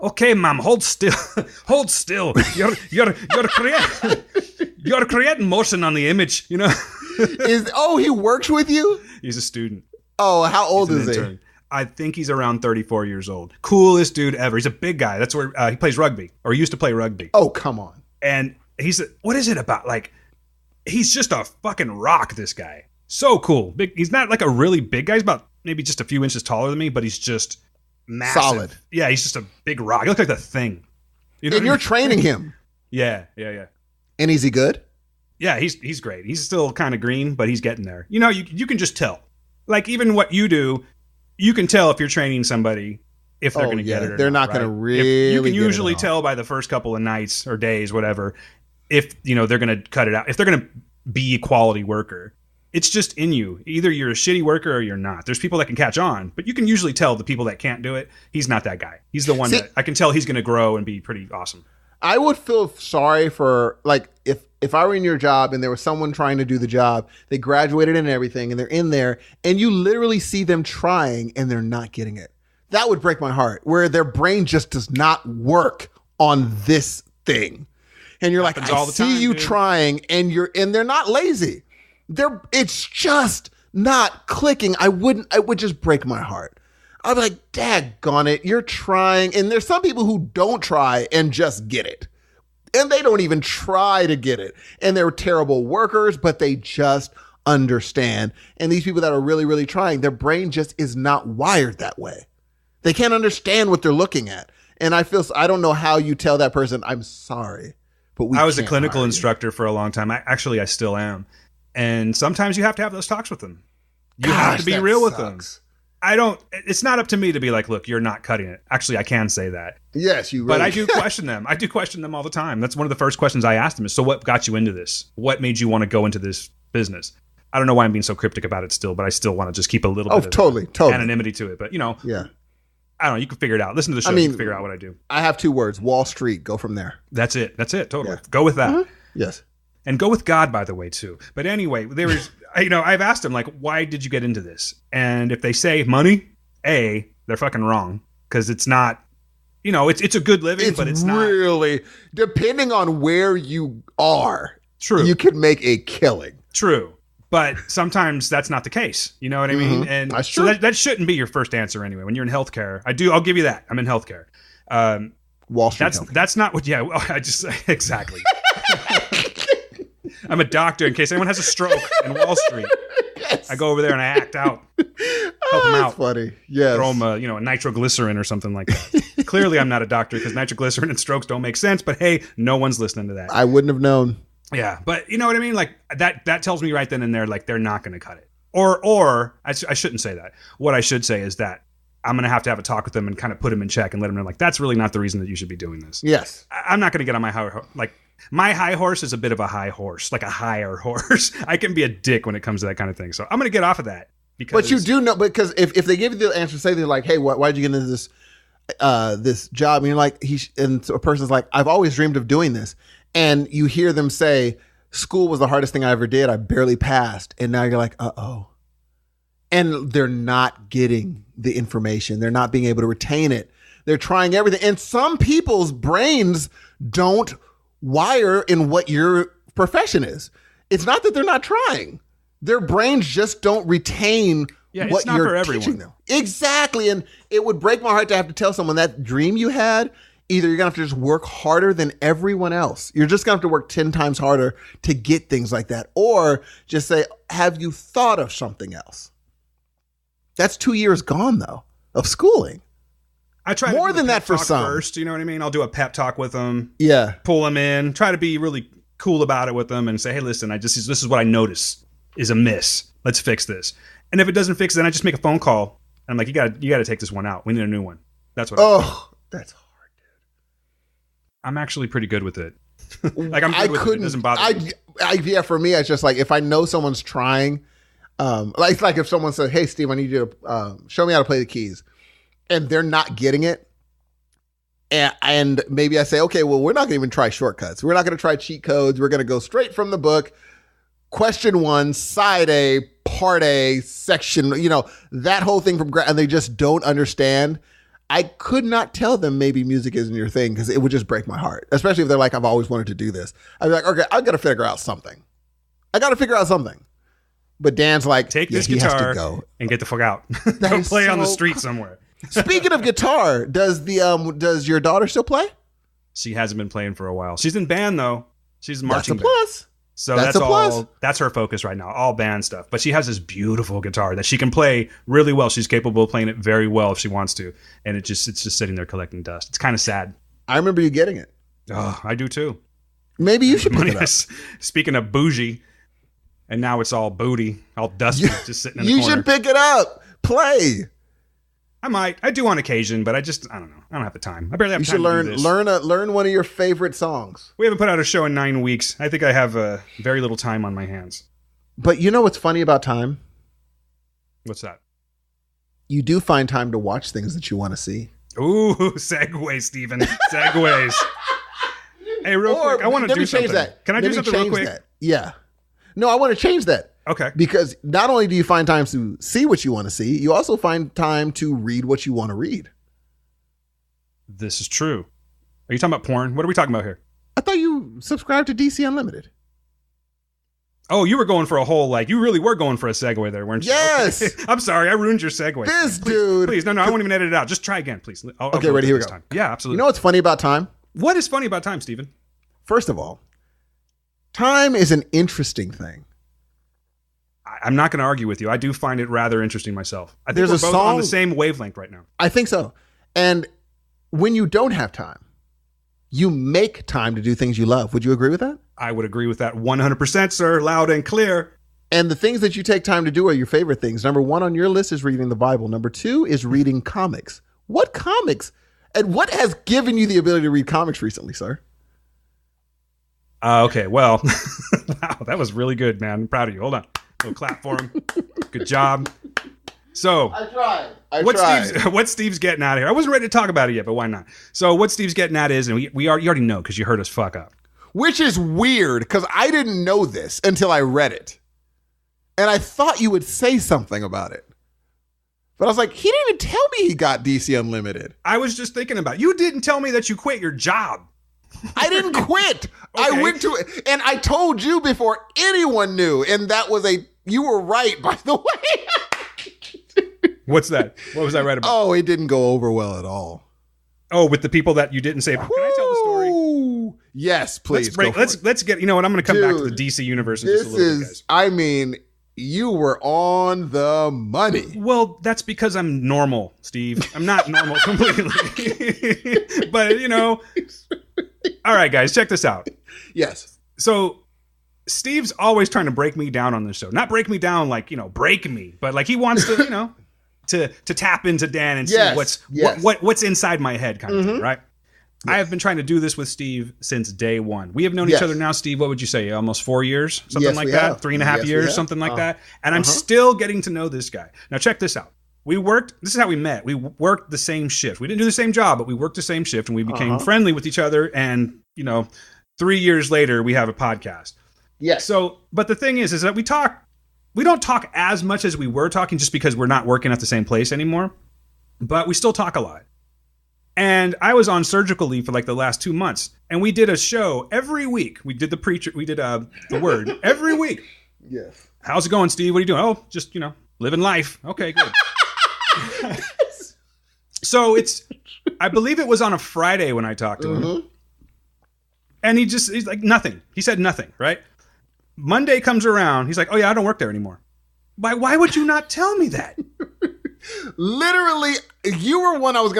okay, ma'am, hold still. Hold still. You're creating motion on the image, He works with you? He's a student. Oh, how old is he? I think he's around 34 years old. Coolest dude ever. He's a big guy. That's where he plays rugby, or he used to play rugby. Oh, come on. And what is it about? Like, he's just a fucking rock, this guy. So cool. Big. He's not like a really big guy. He's about maybe just a few inches taller than me, but he's just massive. Solid. Yeah, he's just a big rock. He looks like the Thing. And you're training him. Yeah. And is he good? Yeah, he's great. He's still kind of green, but he's getting there. You can just tell. Like, even what you do, you can tell if you're training somebody if they're going to get it or they're not going to really you can usually tell by the first couple of nights or days, whatever, if, they're going to cut it out. If they're going to be a quality worker. It's just in you. Either you're a shitty worker or you're not. There's people that can catch on, but you can usually tell the people that can't do it. He's not that guy. He's the one that I can tell he's going to grow and be pretty awesome. I would feel sorry for, like, if I were in your job and there was someone trying to do the job, they graduated and everything, and they're in there, and you literally see them trying and they're not getting it. That would break my heart, where their brain just does not work on this thing. And you're like, I see you trying, and they're not lazy. It's just not clicking. It would just break my heart. I'd be like, daggone it, you're trying. And there's some people who don't try and just get it. And they don't even try to get it. And they're terrible workers, but they just understand. And these people that are really, really trying, their brain just is not wired that way. They can't understand what they're looking at. And I don't know how you tell that person, I'm sorry, but I was a clinical instructor for a long time. I still am. And sometimes you have to have those talks with them. You have to be real with them. it's not up to me to be like, look, you're not cutting it. Actually, I can say that. Yes, you really But I do question them. I do question them all the time. That's one of the first questions I ask them is, so what got you into this? What made you want to go into this business? I don't know why I'm being so cryptic about it still, but I still want to just keep a little bit of anonymity to it. But, yeah. I don't know. You can figure it out. Listen to the show. You can figure out what I do. I have 2 words, Wall Street. Go from there. That's it. Totally. Yeah. Go with that. Mm-hmm. Yes. And go with God, by the way, too. But anyway, there was, I've asked them, like, why did you get into this? And if they say money, they're fucking wrong. Because it's not, it's a good living, but it's not. Really, depending on where you are, true, you could make a killing. True. But sometimes that's not the case. You know what I mean? And that's so that shouldn't be your first answer anyway. When you're in healthcare, I'll give you that. I'm in healthcare. Wall Street. That's not what. Yeah, exactly. I'm a doctor in case anyone has a stroke in Wall Street. Yes. I go over there and I act out, help them out. Funny, yes. Throw them a nitroglycerin or something like that. Clearly, I'm not a doctor because nitroglycerin and strokes don't make sense. But hey, no one's listening to that. I wouldn't have known. Yeah, but you know what I mean? Like that tells me right then and there, like they're not going to cut it. Or I shouldn't say that. What I should say is that I'm going to have a talk with them and kind of put them in check and let them know, like, that's really not the reason that you should be doing this. Yes. I'm not going to get on my high, like, my high horse is a bit of a high horse, like a higher horse. I can be a dick when it comes to that kind of thing. So I'm going to get off of that. But you do know, because if they give you the answer, say they're like, hey, why'd you get into this job? And you're like, and a person's like, I've always dreamed of doing this. And you hear them say, school was the hardest thing I ever did. I barely passed. And now you're like, uh-oh. And they're not getting the information. They're not being able to retain it. They're trying everything. And some people's brains don't wire in what your profession is. It's not that they're not trying. Their brains just don't retain what you're teaching them. Exactly. And it would break my heart to have to tell someone that dream you had, either you're going to have to just work harder than everyone else. You're just going to have to work 10 times harder to get things like that. Or just say, have you thought of something else? That's 2 years gone, though, of schooling. I try more than that for some. First, you know what I mean? I'll do a pep talk with them. Yeah. Pull them in. Try to be really cool about it with them and say, hey, listen, this is what I notice is amiss. Let's fix this. And if it doesn't fix it, then I just make a phone call. And I'm like, you got to take this one out. We need a new one. That's what that's hard, dude. I'm actually pretty good with it. Like, I'm good with it. It doesn't bother me. Yeah, for me, it's just like, if I know someone's trying, like if someone said, hey, Steve, I need you to show me how to play the keys, and they're not getting it. And maybe I say, okay, well, we're not going to even try shortcuts. We're not going to try cheat codes. We're going to go straight from the book. Question 1, side A, part A, section, that whole thing from and they just don't understand. I could not tell them maybe music isn't your thing, because it would just break my heart, especially if they're like, I've always wanted to do this. I'd be like, okay, I've got to figure out something. But Dan's like, take this guitar and get the fuck out. Go play on the street somewhere. Speaking of guitar, does your daughter still play? She hasn't been playing for a while. She's in band though. She's marching band. That's a plus. So that's a plus. That's her focus right now, all band stuff. But she has this beautiful guitar that she can play really well. She's capable of playing it very well if she wants to. And it's just sitting there collecting dust. It's kind of sad. I remember you getting it. Oh, I do too. Maybe you should pick it up. Speaking of bougie, and now it's all booty, all dusty, just sitting in the corner. You should pick it up. Play. I might. I do on occasion, but I don't know. I don't have the time. I barely have time to do this. Learn one of your favorite songs. We haven't put out a show in 9 weeks. I think I have very little time on my hands. But you know what's funny about time? What's that? You do find time to watch things that you want to see. Ooh, segue, Steven. Segues. Hey, real quick, I want to do something. Can I do something real quick? Yeah. No, I want to change that. Okay. Because not only do you find time to see what you want to see, you also find time to read what you want to read. This is true. Are you talking about porn? What are we talking about here? I thought you subscribed to DC Unlimited. Oh, you were going for a whole, you really were going for a segue there, weren't you? Yes. Okay. I'm sorry, I ruined your segue. Please, no, I won't even edit it out. Just try again, please. Okay, ready, here we go. Time. Yeah, absolutely. You know what's funny about time? What is funny about time, Steven? First of all, time is an interesting thing. I'm not going to argue with you. I do find it rather interesting myself. I think we're both on the same wavelength right now. I think so. And when you don't have time, you make time to do things you love. Would you agree with that? I would agree with that 100%, sir. Loud and clear. And the things that you take time to do are your favorite things. Number 1 on your list is reading the Bible. Number 2 is reading comics. What comics? And what has given you the ability to read comics recently, sir? Okay, well, wow, that was really good, man. I'm proud of you. Hold on. A little clap for him. Good job. So, I tried. What Steve's getting at here. I wasn't ready to talk about it yet, but why not? So what Steve's getting at is, and you already know because you heard us fuck up. Which is weird because I didn't know this until I read it. And I thought you would say something about it. But I was like, he didn't even tell me he got DC Unlimited. I was just thinking about it. You didn't tell me that you quit your job. I didn't quit. Okay. I went to it. And I told you before anyone knew. And that was you were right, by the way. What's that? What was I right about? Oh, it didn't go over well at all. Oh, with the people that you didn't say. Can I tell the story? Yes, please. Let's get, you know what? I'm going to come back to the DC universe in just a little bit, guys. I mean, you were on the money. Well, that's because I'm normal, Steve. I'm not normal completely. But, you know. All right, guys, check this out. Yes. So Steve's always trying to break me down on this show. Not break me down like, break me. But like he wants to, to tap into Dan and see what's inside my head kind of thing, right? Yes. I have been trying to do this with Steve since day one. We have known each other now, Steve, what would you say? Almost 4 years? Something like that? Have. 3.5 years? Something like that? And I'm still getting to know this guy. Now, check this out. This is how we met. We worked the same shift. We didn't do the same job, but we worked the same shift and we became friendly with each other. And, 3 years later, we have a podcast. Yes. So, but the thing is that we don't talk as much as we were talking just because we're not working at the same place anymore, but we still talk a lot. And I was on surgical leave for like the last 2 months, and we did a show every week. We did the word every week. Yes. How's it going, Steve? What are you doing? Oh, just, living life. Okay, good. So I believe it was on a Friday when I talked to him. And he's like, nothing. He said nothing, right? Monday comes around. He's like, oh yeah, I don't work there anymore. Why would you not tell me that? Literally, you were one I was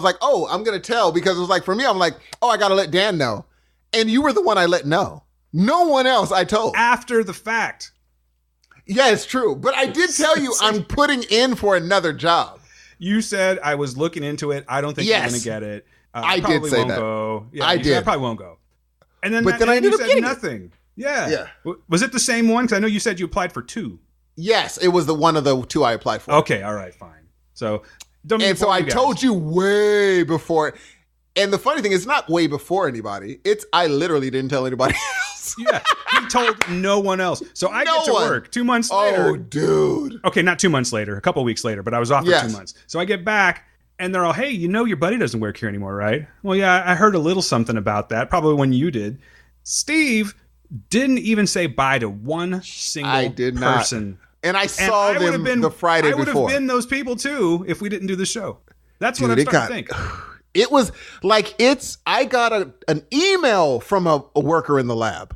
like, oh, I'm going to tell, because it was like, for me, I'm like, oh, I got to let Dan know. And you were the one I let know. No one else I told. After the fact. Yeah, it's true. But I did tell you I'm putting in for another job. You said I was looking into it. I don't think you're going to get it. I did say that. Go. Yeah, I did. I probably won't go. And then, I ended up getting nothing. Yeah. Was it the same one? Because I know you said you applied for 2. Yes, it was the one of the 2 I applied for. Okay, all right, fine. So, I told you way before. And the funny thing is, it's not way before anybody. I literally didn't tell anybody else. Yeah, he told no one else. So I get to work 2 months later. Oh, dude. Okay, not 2 months later, a couple of weeks later, but I was off for 2 months. So I get back, and they're all, hey, your buddy doesn't work here anymore, right? Well, yeah, I heard a little something about that, probably when you did. Steve didn't even say bye to one single person. And I saw them the Friday before. I would have been those people too if we didn't do the show. That's what I'm starting to think. It was like I got an email from a worker in the lab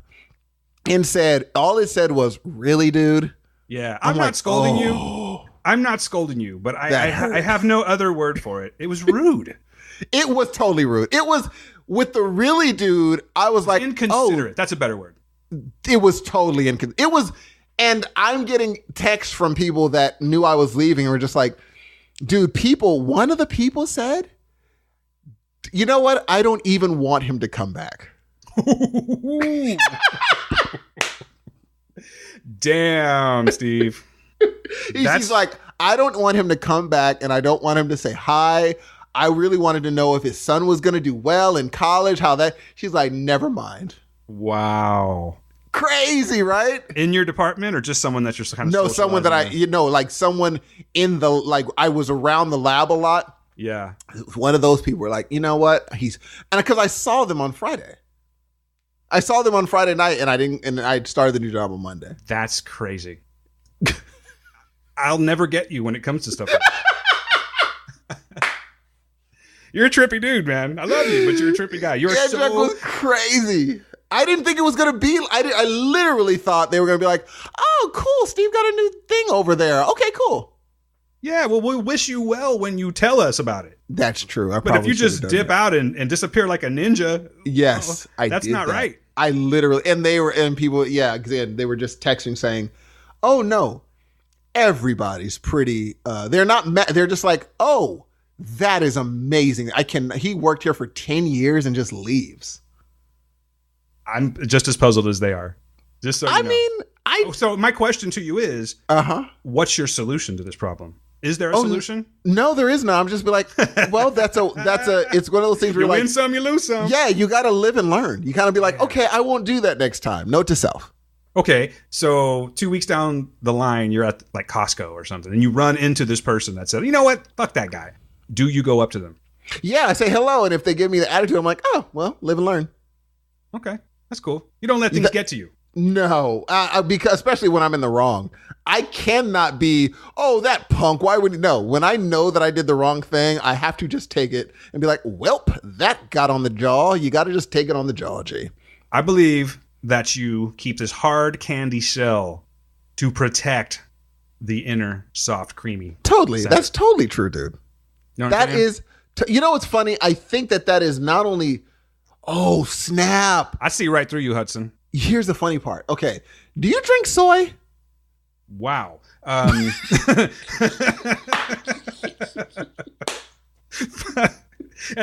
and all it said was, really, dude? Yeah, I'm not scolding you. I'm not scolding you, but I have no other word for it. It was rude. It was totally rude. It was with the really, dude. I was like, inconsiderate. That's a better word. It was totally inconsiderate. It was. And I'm getting texts from people that knew I was leaving and were just like, dude, one of the people said, you know what? I don't even want him to come back. Damn, Steve. He's like, I don't want him to come back and I don't want him to say hi. I really wanted to know if his son was going to do well in college, she's like, never mind. Wow. Crazy, right? In your department, or just someone that's just kind of no, someone that like someone in the I was around the lab a lot. Yeah, one of those people were like, you know what? Because I saw them on Friday. I saw them on Friday night, and I started the new job on Monday. That's crazy. I'll never get you when it comes to stuff like that. You're a trippy dude, man. I love you, but you're a trippy guy. That was crazy. I didn't think it was going to be, I literally thought they were going to be like, oh, cool, Steve got a new thing over there. Okay, cool. Yeah, well, we'll wish you well when you tell us about it. That's true. But if you just dip out and disappear like a ninja, yes, that's not right. I literally, and people, again, they were just texting saying, oh no, everybody's pretty, they're just like, oh, that is amazing. He worked here for 10 years and just leaves. I'm just as puzzled as they are. Just so you know. So my question to you is, what's your solution to this problem? Is there a solution? No, there is not. I'm just be like, well, it's one of those things where you win some, you lose some. Yeah, you got to live and learn. You kind of be like, okay, I won't do that next time. Note to self. Okay, so 2 weeks down the line, you're at like Costco or something, and you run into this person that said, you know what? Fuck that guy. Do you go up to them? Yeah, I say hello, and if they give me the attitude, I'm like, oh, well, live and learn. Okay, that's cool. You don't let things get to you. No, because especially when I'm in the wrong. I cannot be, oh, that punk, why would he? No, when I know that I did the wrong thing, I have to just take it and be like, welp, that got on the jaw. You got to just take it on the jaw, G. I believe that you keep this hard candy shell to protect the inner soft, creamy. Totally. Center. That's totally true, dude. You know that is, you know what's funny? I think that is not only, oh, snap. I see right through you, Hudson. Here's the funny part. Okay. Do you drink soy? Wow. And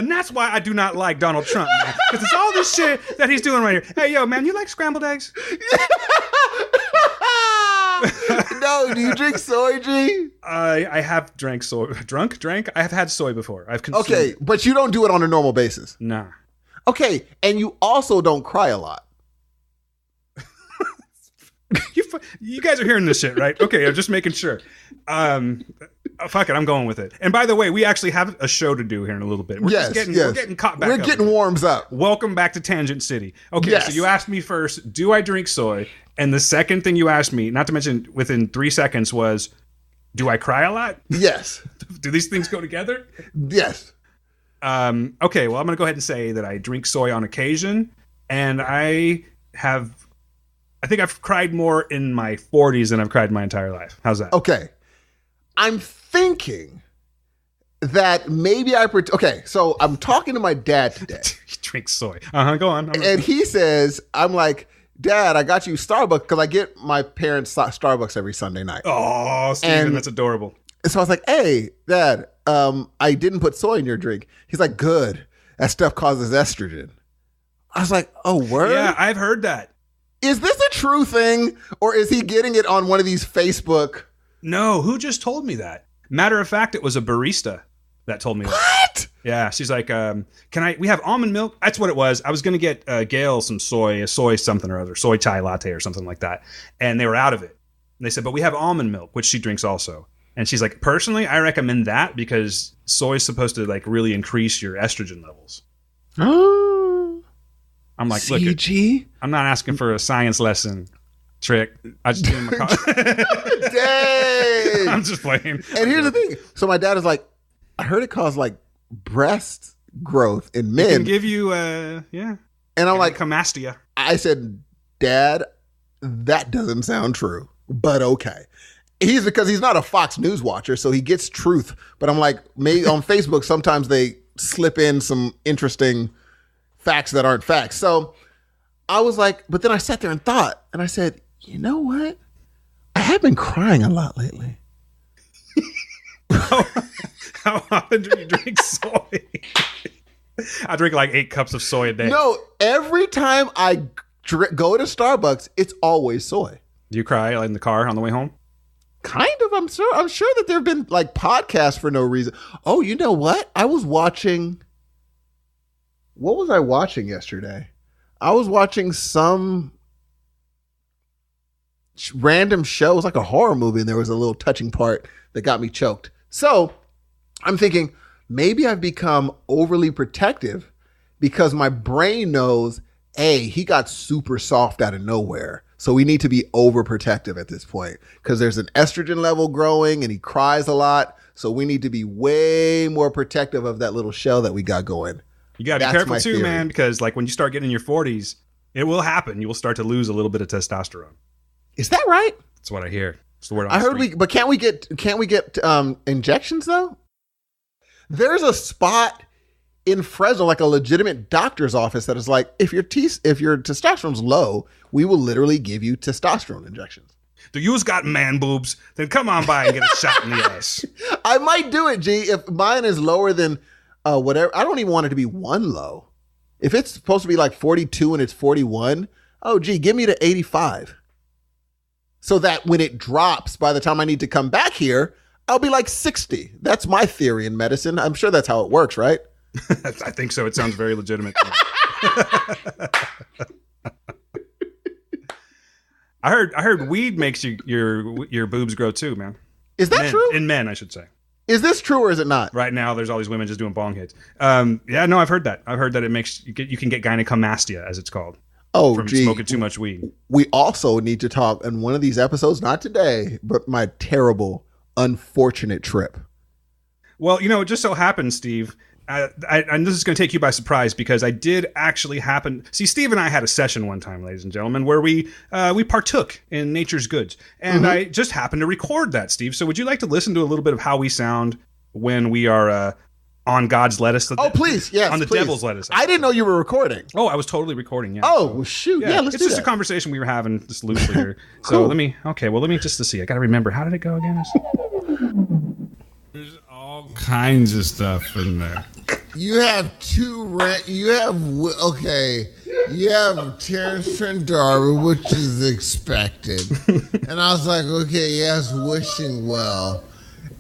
that's why I do not like Donald Trump, man. Because it's all this shit that he's doing right here. Hey, yo, man, you like scrambled eggs? No, do you drink soy, G? I have drank soy. Drank? I have had soy before. I've consumed. Okay, but you don't do it on a normal basis. Nah. Okay, and you also don't cry a lot. You guys are hearing this shit, right? Okay, I'm just making sure. Fuck it, I'm going with it. And by the way, we actually have a show to do here in a little bit. We're getting caught back up. We're getting warms up. Welcome back to Tangent City. Okay, So you asked me first, do I drink soy? And the second thing you asked me, not to mention within 3 seconds, was, do I cry a lot? Yes. Do these things go together? Yes. Okay, well, I'm going to go ahead and say that I drink soy on occasion, and I think I've cried more in my 40s than I've cried my entire life. How's that? Okay. I'm thinking that maybe okay, so I'm talking to my dad today. He drinks soy. Go on. And he says, I'm like, Dad, I got you Starbucks because I get my parents Starbucks every Sunday night. Oh, Steven, that's adorable. So I was like, hey, Dad, I didn't put soy in your drink. He's like, good. That stuff causes estrogen. I was like, oh, word? Yeah, I've heard that. Is this a true thing, or is he getting it on one of these Facebook? No, who just told me that? Matter of fact, it was a barista that told me that. What? Yeah, she's like, we have almond milk? That's what it was. I was going to get Gail some soy something or other, soy chai latte or something like that. And they were out of it. And they said, but we have almond milk, which she drinks also. And she's like, personally, I recommend that because soy is supposed to like really increase your estrogen levels. Oh. I'm like, CG? look, I'm not asking for a science lesson trick. I just give him a call. Dang. I'm just playing. And here's the thing. So my dad is like, I heard it caused like breast growth in men. It can give you, yeah. And I'm like, camastia. I said, Dad, that doesn't sound true, but okay. Because he's not a Fox News watcher, so he gets truth. But I'm like, maybe on Facebook, sometimes they slip in some interesting facts that aren't facts. So I was like, but then I sat there and thought, and I said, you know what? I have been crying a lot lately. How often do you drink soy? I drink like 8 cups of soy a day. No, every time I go to Starbucks, it's always soy. Do you cry in the car on the way home? Kind of. I'm sure that there have been like podcasts for no reason. Oh, you know what? I was watching. What was I watching yesterday? I was watching some random show. It was like a horror movie, and there was a little touching part that got me choked. So I'm thinking maybe I've become overly protective because my brain knows, hey, he got super soft out of nowhere. So we need to be overprotective at this point because there's an estrogen level growing and he cries a lot. So we need to be way more protective of that little shell that we got going. You got to be careful too, man, because like when you start getting in your 40s, it will happen. You will start to lose a little bit of testosterone. Is that right? That's what I hear. It's the word on I the heard street. but can't we get injections though? There's a spot in Fresno, like a legitimate doctor's office that is like, if your testosterone's low, we will literally give you testosterone injections. Do you's got man boobs? Then come on by and get a shot in the ass. I might do it, G, if mine is lower than whatever. I don't even want it to be one low. If it's supposed to be like 42 and it's 41, oh, gee, give me the 85. So that when it drops, by the time I need to come back here, I'll be like 60. That's my theory in medicine. I'm sure that's how it works, right? I think so. It sounds very legitimate to me. I heard weed makes your boobs grow too, man. Is that true? In men, I should say. Is this true or is it not? Right now, there's all these women just doing bong hits. Yeah, no, I've heard that. I've heard that it makes you can get gynecomastia, as it's called. Oh, from gee. Smoking too much weed. We also need to talk in one of these episodes, not today, but my terrible, unfortunate trip. Well, it just so happens, Steve, and this is going to take you by surprise because I did actually happen. See, Steve and I had a session one time, ladies and gentlemen, where we partook in nature's goods, and I just happened to record that, Steve. So, would you like to listen to a little bit of how we sound when we are on God's lettuce? Oh, please, yes, on the please. devil's lettuce. I didn't know you were recording. Oh, I was totally recording. Yeah. Oh, well, shoot, yeah, let's do that. It's just a conversation we were having just loosely here. So Cool. let me just to see. I got to remember. How did it go again? There's all kinds of stuff in there. You have you have Terrence Trent D'Arby, which is expected. And I was like, okay, yes, wishing well.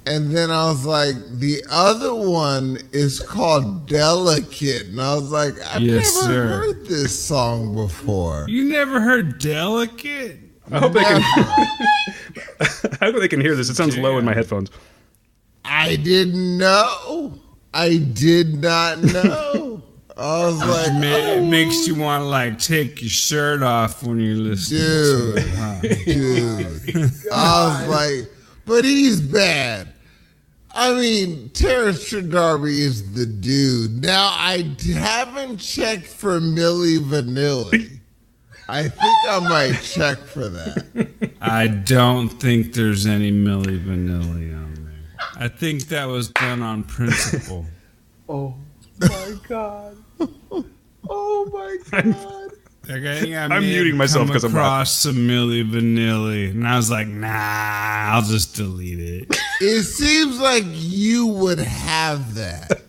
And then I was like, the other one is called Delicate. And I was like, I've never heard this song before. You never heard Delicate? I hope they can. I hope they can hear this. It sounds low in my headphones. I didn't know. I did not know. I was like, It makes you want to like take your shirt off when you listen to it. Huh? Dude. I was like, but he's bad. I mean, Terrence Trent D'Arby is the dude. Now, I haven't checked for Milli Vanilli. I think I might check for that. I don't think there's any Milli Vanilli on there. I think that was done on principle. Oh, my God. Oh, my God. I'm muting myself because I'm across some Milli Vanilli, and I was like, nah, I'll just delete it. It seems like you would have that.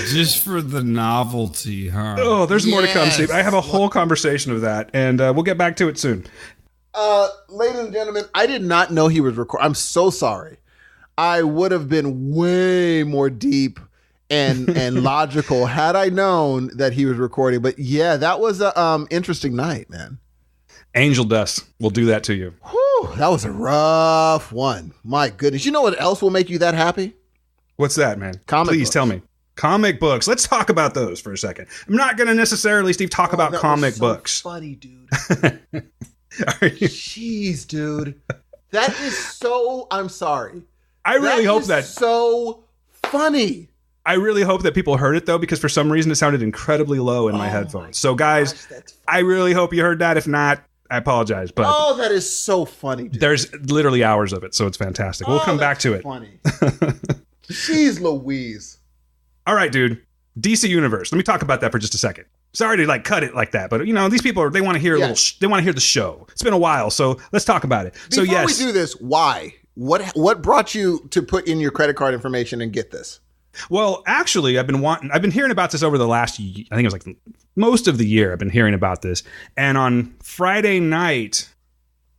Just for the novelty, huh? Oh, there's more to come, Steve. I have a whole conversation of that, and we'll get back to it soon. Ladies and gentlemen, I did not know he was recording. I'm so sorry. I would have been way more deep and logical had I known that he was recording. But yeah, that was a interesting night, man. Angel dust will do that to you. Whew, that was a rough one. My goodness. You know what else will make you that happy? What's that, man? Comic Please books. tell me. Comic books. Let's talk about those for a second. I'm not going to necessarily, Steve, talk about comic books. Funny, dude. Are you? Jeez, dude. That is so. I'm sorry. I really hope is that. So funny. I really hope that people heard it, though, because for some reason it sounded incredibly low in my headphones. So, guys, I really hope you heard that. If not, I apologize. But that is so funny, dude. there's literally hours of it, so it's fantastic. We'll come back to it. Funny. Jeez Louise. All right, dude. DC Universe. Let me talk about that for just a second. Sorry to cut it like that, but these people they want to hear they want to hear the show. It's been a while, so let's talk about it. Before we do this, why? What brought you to put in your credit card information and get this? Well, actually, I've been hearing about this over the last, I think it was like most of the year. I've been hearing about this, and on Friday night,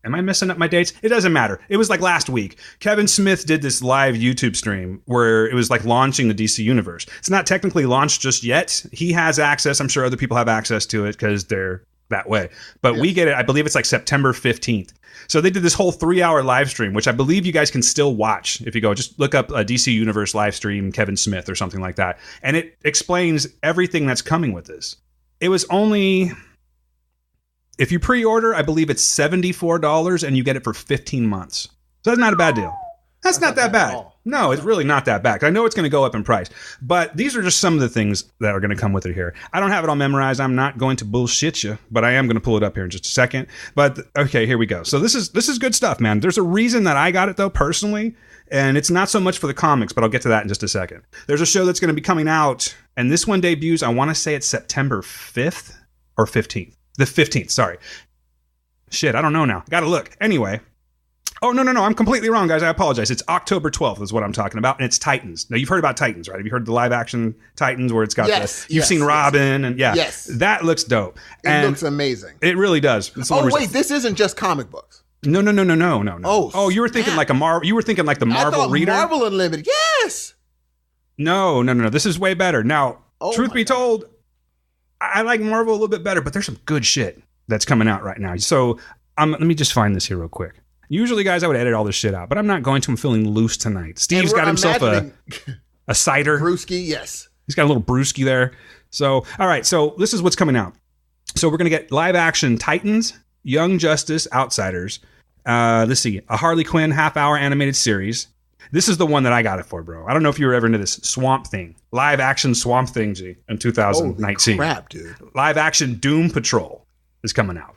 am I messing up my dates? It doesn't matter. It was like last week. Kevin Smith did this live YouTube stream where it was like launching the DC Universe. It's not technically launched just yet. He has access. I'm sure other people have access to it because they're that way. But we get it. I believe it's like September 15th. So they did this whole 3-hour live stream, which I believe you guys can still watch. If you go, just look up a DC Universe live stream, Kevin Smith or something like that. And it explains everything that's coming with this. It was only, if you pre-order, I believe it's $74 and you get it for 15 months. So that's not a bad deal. That's not that bad. No, it's really not that bad. I know it's going to go up in price, but these are just some of the things that are going to come with it here. I don't have it all memorized. I'm not going to bullshit you, but I am going to pull it up here in just a second. But okay, here we go. So this is good stuff, man. There's a reason that I got it though, personally, and it's not so much for the comics, but I'll get to that in just a second. There's a show that's going to be coming out, and this one debuts, I want to say it's September 5th or 15th. The 15th, sorry. Shit, I don't know now. Gotta look. Anyway. Oh, no. I'm completely wrong, guys. I apologize. It's October 12th is what I'm talking about, and it's Titans. Now, you've heard about Titans, right? Have you heard the live-action Titans where it's got you've seen Robin, and Yes. That looks dope. It looks amazing. It really does. Wait, this isn't just comic books. No. Oh, you were thinking like you were thinking like the Marvel reader? Marvel Unlimited, yes! No. This is way better. Now, truth be told, I like Marvel a little bit better, but there's some good shit that's coming out right now. So let me just find this here real quick. Usually, guys, I would edit all this shit out, but I'm not going to. I'm feeling loose tonight. Steve's got himself a cider. Brewski, yes. He's got a little brewski there. So, all right. So this is what's coming out. So we're going to get live action Titans, Young Justice, Outsiders. Let's see. A Harley Quinn half-hour animated series. This is the one that I got it for, bro. I don't know if you were ever into this. Swamp Thing. Live action Swamp Thing, G, in 2019. Holy crap, dude. Live action Doom Patrol is coming out.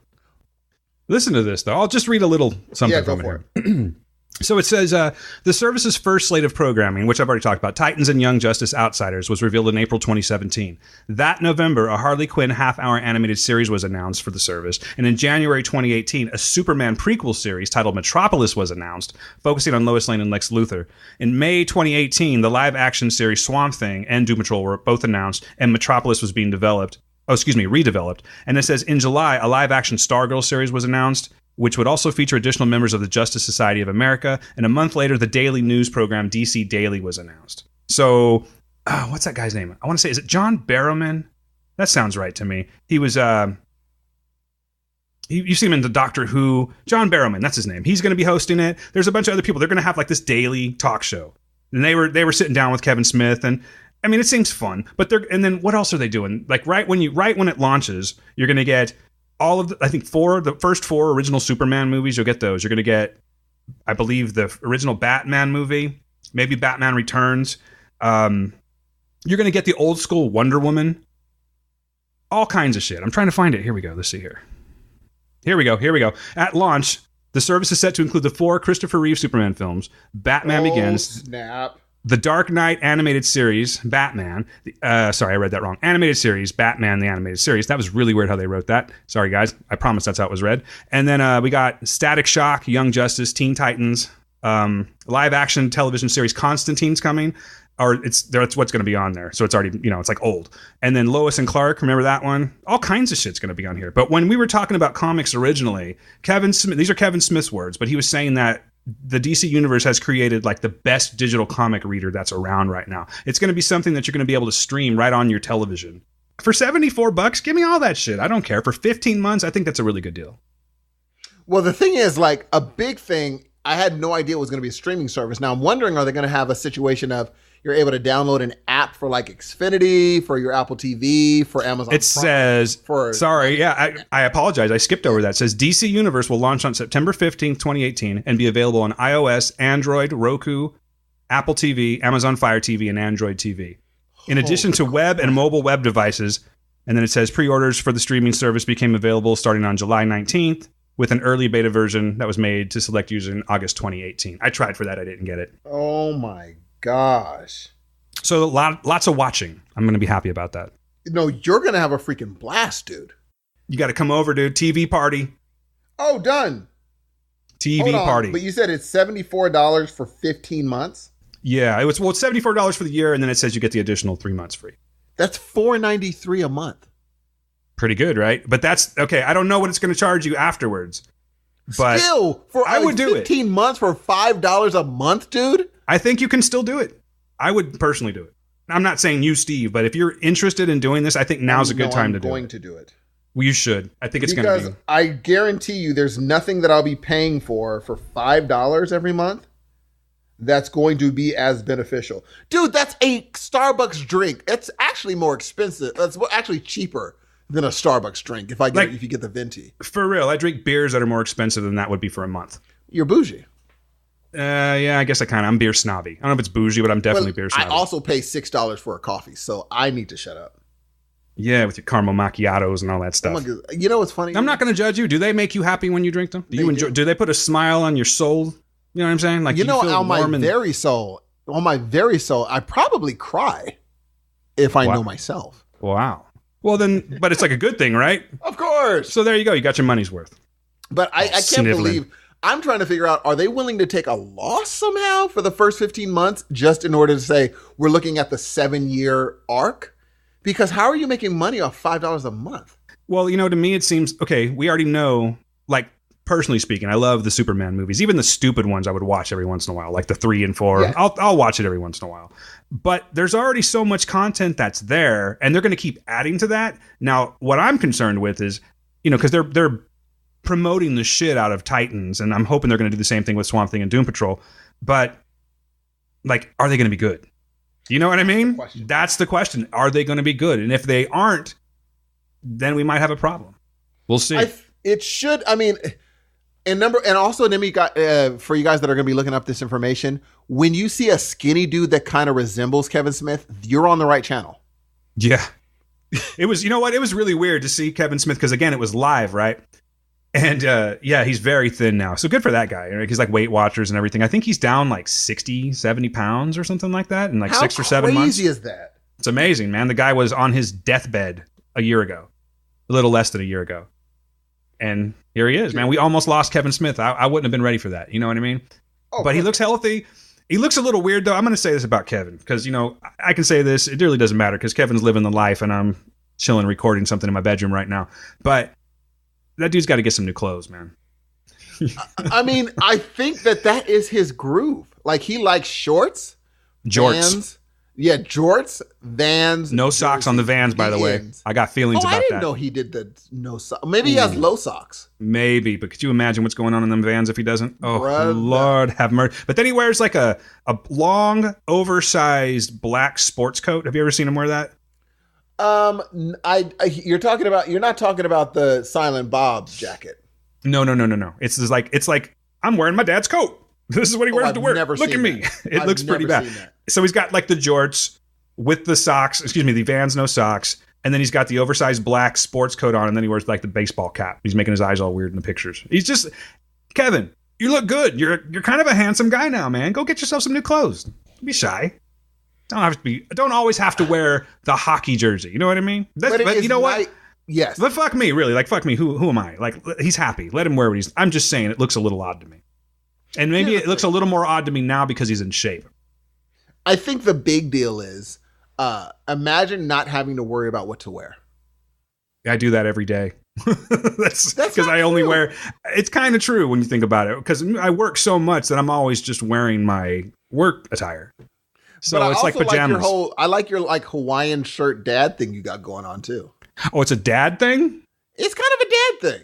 Listen to this, though. I'll just read a little something from it here. So it says, the service's first slate of programming, which I've already talked about, Titans and Young Justice Outsiders, was revealed in April 2017. That November, a Harley Quinn half-hour animated series was announced for the service. And in January 2018, a Superman prequel series titled Metropolis was announced, focusing on Lois Lane and Lex Luthor. In May 2018, the live-action series Swamp Thing and Doom Patrol were both announced, and Metropolis was being redeveloped. And it says, in July, a live-action Stargirl series was announced, which would also feature additional members of the Justice Society of America. And a month later, the daily news program DC Daily was announced. So, what's that guy's name? I want to say, is it John Barrowman? That sounds right to me. He was, you see him in the Doctor Who. John Barrowman, that's his name. He's going to be hosting it. There's a bunch of other people. They're going to have like this daily talk show. And they were sitting down with Kevin Smith, and I mean, it seems fun. But and then what else are they doing? Like right when it launches, you're going to get all of the first four original Superman movies. You'll get those. You're going to get, I believe, the original Batman movie, maybe Batman Returns. You're going to get the old school Wonder Woman. All kinds of shit. I'm trying to find it. Here we go. Let's see here. Here we go. At launch, the service is set to include the 4 Christopher Reeve Superman films: Batman Begins, snap. The Dark Knight animated series, Batman. Sorry, I read that wrong. Animated series, Batman, the animated series. That was really weird how they wrote that. Sorry, guys. I promise that's how it was read. And then we got Static Shock, Young Justice, Teen Titans, live action television series Constantine's coming. Or that's what's going to be on there. So it's already, it's like old. And then Lois and Clark, remember that one? All kinds of shit's going to be on here. But when we were talking about comics originally, Kevin Smith, these are Kevin Smith's words, but he was saying that the DC Universe has created like the best digital comic reader that's around right now. It's going to be something that you're going to be able to stream right on your television. For $74, give me all that shit. I don't care. For 15 months, I think that's a really good deal. Well, the thing is, like, a big thing, I had no idea it was going to be a streaming service. Now I'm wondering, are they going to have a situation of you're able to download an app for like Xfinity, for your Apple TV, for Amazon It says, I apologize. I skipped over that. It says DC Universe will launch on September 15th, 2018 and be available on iOS, Android, Roku, Apple TV, Amazon Fire TV, and Android TV. In addition to web and mobile web devices. And then it says pre-orders for the streaming service became available starting on July 19th with an early beta version that was made to select users in August 2018. I tried for that. I didn't get it. Oh my gosh. So lots of watching. I'm going to be happy about that. No, you're going to have a freaking blast, dude. You got to come over, dude. TV party. Oh, done. TV party. But you said it's $74 for 15 months? Yeah, it's $74 for the year, and then it says you get the additional 3 months free. That's $4.93 a month. Pretty good, right? But that's okay. I don't know what it's going to charge you afterwards. But still, I would do 15 months for $5 a month, dude. I think you can still do it. I would personally do it. I'm not saying you, Steve, but if you're interested in doing this, I think now's a good time to do it. I'm going to do it. Well, you should. I think it's going to be. Because I guarantee you there's nothing that I'll be paying for $5 every month that's going to be as beneficial. Dude, that's a Starbucks drink. It's actually more expensive. That's actually cheaper than a Starbucks drink if you get the venti. For real, I drink beers that are more expensive than that would be for a month. You're bougie. Yeah, I guess I'm beer snobby. I don't know if it's bougie, but I'm definitely beer snobby. I also pay $6 for a coffee, so I need to shut up. Yeah, with your caramel macchiatos and all that stuff. You know what's funny? I'm not going to judge you. Do they make you happy when you drink them? Do they put a smile on your soul? You know what I'm saying? Like on my very soul, I probably cry if I know myself. Wow. Well then, but it's like a good thing, right? Of course. So there you go. You got your money's worth. But I can't believe, I'm trying to figure out, are they willing to take a loss somehow for the first 15 months just in order to say, we're looking at the 7-year arc? Because how are you making money off $5 a month? Well, to me, it seems, okay, we already know, like, personally speaking, I love the Superman movies. Even the stupid ones I would watch every once in a while, like the 3 and 4. Yeah. I'll watch it every once in a while. But there's already so much content that's there, and they're going to keep adding to that. Now, what I'm concerned with is, because they're promoting the shit out of Titans, and I'm hoping they're going to do the same thing with Swamp Thing and Doom Patrol. But, like, are they going to be good? You know what I mean? That's the question. Are they going to be good? And if they aren't, then we might have a problem. We'll see. It should. I mean, and also, then we got for you guys that are going to be looking up this information. When you see a skinny dude that kind of resembles Kevin Smith, you're on the right channel. Yeah, it was. You know what? It was really weird to see Kevin Smith because again, it was live, right? And yeah, he's very thin now. So good for that guy. Right? He's like Weight Watchers and everything. I think he's down like 60, 70 pounds or something like that in like 6 or 7 months. How crazy is that? It's amazing, man. The guy was on his deathbed a year ago, a little less than a year ago. And here he is, man. We almost lost Kevin Smith. I wouldn't have been ready for that. You know what I mean? Oh, but he looks healthy. He looks a little weird, though. I'm going to say this about Kevin because, I can say this. It really doesn't matter because Kevin's living the life and I'm chilling recording something in my bedroom right now. But that dude's got to get some new clothes, man. I mean, I think that is his groove. Like, he likes shorts. Jorts. Vans. Yeah, jorts, Vans. No socks on the Vans, by the way. I got feelings about that. I didn't know he did the no socks. Maybe he has low socks. Maybe, but could you imagine what's going on in them Vans if he doesn't? Oh, brother. Lord have mercy. But then he wears like a long, oversized black sports coat. Have you ever seen him wear that? You're not talking about the Silent Bob jacket. No. It's like I'm wearing my dad's coat. This is what he wears to work. Look at me. It looks pretty bad. So he's got like the jorts with the socks, the Vans, no socks. And then he's got the oversized black sports coat on. And then he wears like the baseball cap. He's making his eyes all weird in the pictures. He's just, Kevin, you look good. You're kind of a handsome guy now, man. Go get yourself some new clothes. Don't be shy. Don't always have to wear the hockey jersey. You know what I mean? But you know what? Yes. But fuck me, really. Like, fuck me. Who am I? Like, he's happy. Let him wear what I'm just saying it looks a little odd to me. And maybe it looks a little more odd to me now because he's in shape. I think the big deal is imagine not having to worry about what to wear. I do that every day. That's because I only wear. It's kind of true when you think about it because I work so much that I'm always just wearing my work attire. So it's like pajamas. I like your like Hawaiian shirt dad thing you got going on too. Oh, it's a dad thing? It's kind of a dad thing.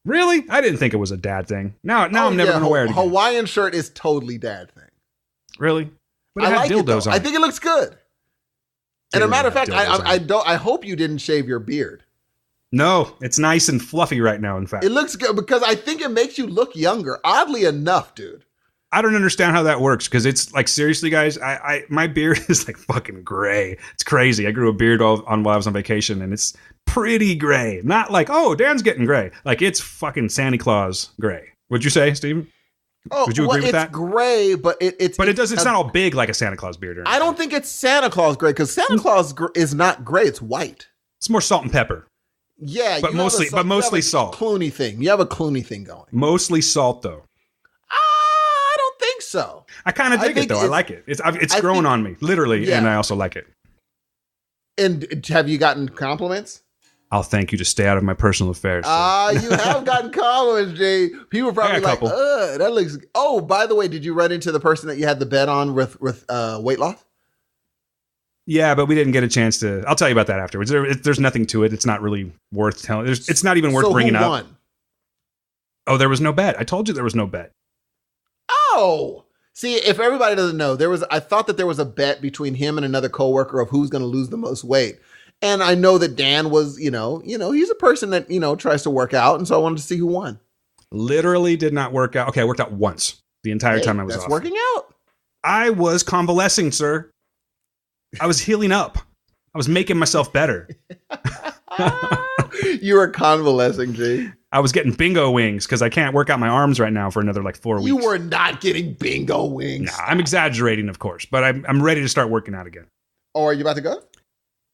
Really? I didn't think it was a dad thing. Now I'm never going to wear it again. Hawaiian shirt is totally dad thing. Really? But I like dildos it, on. I think it looks good. And a matter of fact, I hope you didn't shave your beard. No, it's nice and fluffy right now, in fact. It looks good because I think it makes you look younger. Oddly enough, dude. I don't understand how that works because it's like, seriously, guys, my beard is like fucking gray. It's crazy. I grew a beard while I was on vacation and it's pretty gray. Not like, oh, Dan's getting gray. Like it's fucking Santa Claus gray. Would you say, Steven? Oh, would you agree with that? It's gray, but it's not all big like a Santa Claus beard. Or I don't think it's Santa Claus gray because Santa Claus is not gray. It's white. It's more salt and pepper. Yeah, but mostly salt. Clooney thing. You have a Clooney thing going. Mostly salt, though. I don't think so. I kind of dig it though. I like it. It's grown on me, literally, yeah. And I also like it. And have you gotten compliments? I'll thank you to stay out of my personal affairs. You have gotten compliments, Jay. People probably like, that looks. Oh, by the way, did you run into the person that you had the bet on with weight loss? Yeah, but we didn't get a chance to. I'll tell you about that afterwards. There's nothing to it. It's not really worth telling. It's not even worth bringing up. Won? Oh, there was no bet. I told you there was no bet. Oh, see, if everybody doesn't know, I thought that there was a bet between him and another coworker of who's going to lose the most weight. And I know that Dan was, he's a person that, tries to work out. And so I wanted to see who won. Literally did not work out. Okay, I worked out once the entire time I was off. That's working out. I was convalescing, sir. I was healing up. I was making myself better. You were convalescing, G. I was getting bingo wings because I can't work out my arms right now for another 4 weeks. You were not getting bingo wings. Nah, I'm exaggerating, of course, but I'm ready to start working out again. Oh, are you about to go?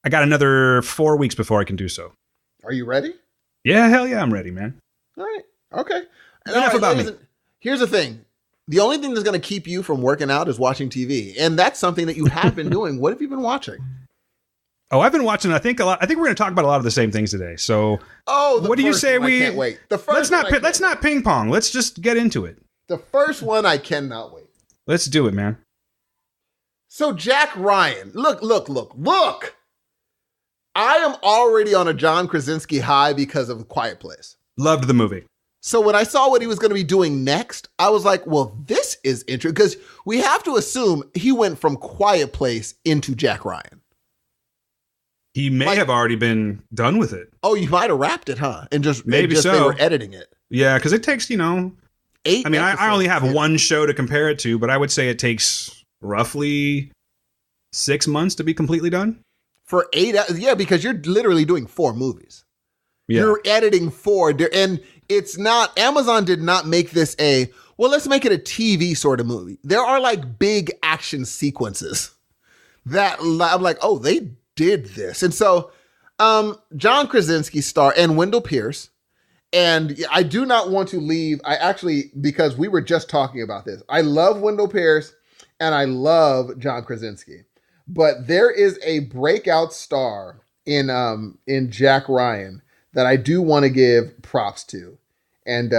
I got another 4 weeks before I can do so. Are you ready? Yeah, hell yeah, I'm ready, man. All right. Okay. Enough about me. Here's the thing. The only thing that's going to keep you from working out is watching TV. And that's something that you have been doing. What have you been watching? Oh, I've been watching, I think we're going to talk about a lot of the same things today. So what do you say I can't wait. The first let's not ping pong. Let's just get into it. The first one, I cannot wait. Let's do it, man. So Jack Ryan, look. I am already on a John Krasinski high because of Quiet Place. Loved the movie. So when I saw what he was going to be doing next, I was like, well, this is interesting, because we have to assume he went from Quiet Place into Jack Ryan. He may have already been done with it. Oh, you might have wrapped it, huh? And just maybe so. They were editing it. Yeah, because it takes, 8 I mean, I only have one show to compare it to, but I would say it takes roughly 6 months to be completely done. For 8 hours, yeah, because you're literally doing 4 movies. Yeah. You're editing 4, and it's not, Amazon did not make this let's make it a TV sort of movie. There are like big action sequences that I'm like, oh, they did this. And so John Krasinski star and Wendell Pierce, and I do not want to leave, because we were just talking about this. I love Wendell Pierce and I love John Krasinski, but there is a breakout star in Jack Ryan that I do want to give props to. And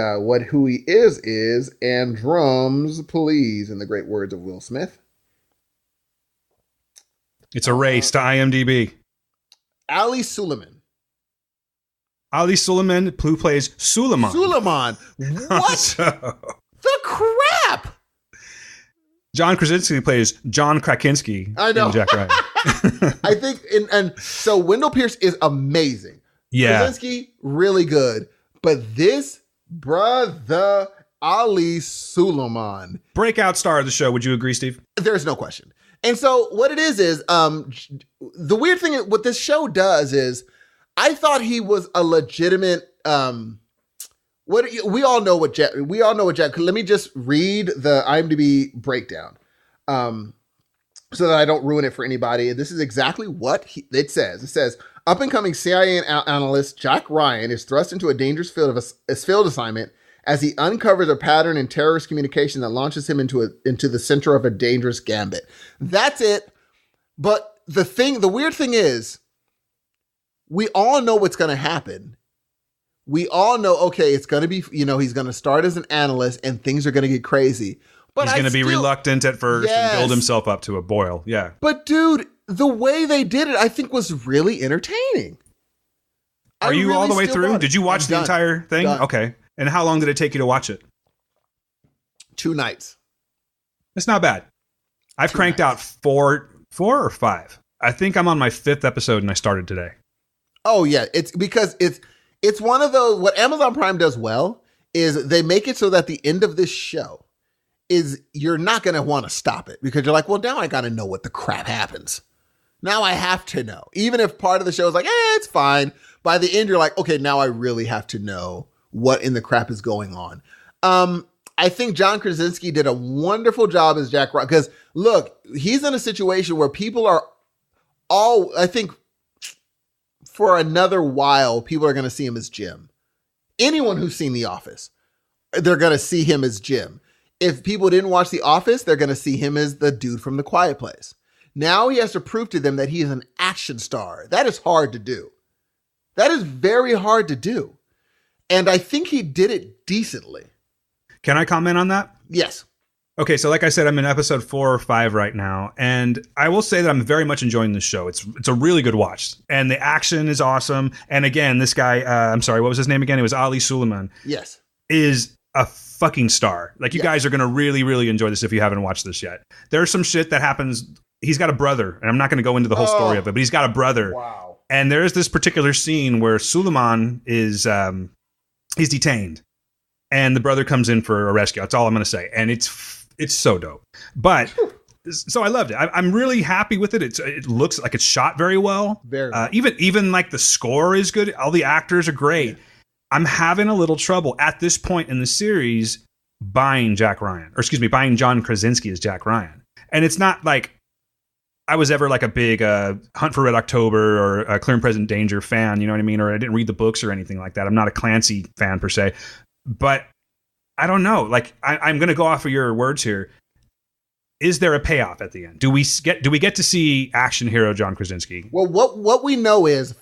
who he is, and drums, please, in the great words of Will Smith. It's a race to IMDb. Ali Suleiman. Ali Suleiman, who plays Suleiman. Suleiman. What the crap? John Krasinski plays John Krasinski. I know. In Jack Ryan. I think, and so Wendell Pierce is amazing. Yeah. Krasinski, really good. But this brother, Ali Suleiman. Breakout star of the show. Would you agree, Steve? There's no question. And so what it is the weird thing, what this show does is, I thought he was a legitimate, we all know what Jack, let me just read the IMDb breakdown, so that I don't ruin it for anybody. This is exactly what it says. It says, up-and-coming CIA analyst Jack Ryan is thrust into a dangerous field assignment as he uncovers a pattern in terrorist communication that launches him into the center of a dangerous gambit. That's it. But the weird thing is, we all know what's going to happen. We all know, okay, it's going to be, he's going to start as an analyst and things are going to get crazy. But he's going to be reluctant at first and build himself up to a boil. Yeah. But dude, the way they did it, I think was really entertaining. Are you all the way through? Did you watch the entire thing? Done. Okay. And how long did it take you to watch it? 2 nights. It's not bad. I've cranked out 4 or 5. I think I'm on my 5th episode and I started today. Oh yeah. It's because it's one of those, what Amazon Prime does well is they make it so that the end of this show is you're not going to want to stop it, because you're like, well, now I got to know what the crap happens. Now I have to know. Even if part of the show is like, it's fine. By the end, you're like, okay, now I really have to know what in the crap is going on. I think John Krasinski did a wonderful job as Jack Ryan, because look, he's in a situation where people are I think for another while, people are going to see him as Jim. Anyone who's seen The Office, they're going to see him as Jim. If people didn't watch The Office, they're going to see him as the dude from The Quiet Place. Now he has to prove to them that he is an action star. That is hard to do. That is very hard to do. And I think he did it decently. Can I comment on that? Yes. Okay, so like I said, I'm in episode 4 or 5 right now, and I will say that I'm very much enjoying this show. It's a really good watch, and the action is awesome. And again, this guy, I'm sorry, what was his name again? It was Ali Suleiman. Yes. Is a fucking star. Like, you guys are going to really, really enjoy this if you haven't watched this yet. There's some shit that happens. He's got a brother, and I'm not going to go into the whole story of it, but he's got a brother. Wow. And there's this particular scene where Suleiman is, he's detained, and the brother comes in for a rescue. That's all I'm going to say. And it's so dope. But so I loved it. I'm really happy with it. It looks like it's shot very well. Very. Even like the score is good. All the actors are great. Yeah. I'm having a little trouble at this point in the series buying John Krasinski as Jack Ryan. And it's not like I was ever like a big Hunt for Red October or a Clear and Present Danger fan, you know what I mean? Or I didn't read the books or anything like that. I'm not a Clancy fan per se. But I don't know. Like, I'm going to go off of your words here. Is there a payoff at the end? Do we get to see action hero John Krasinski? Well, what we know is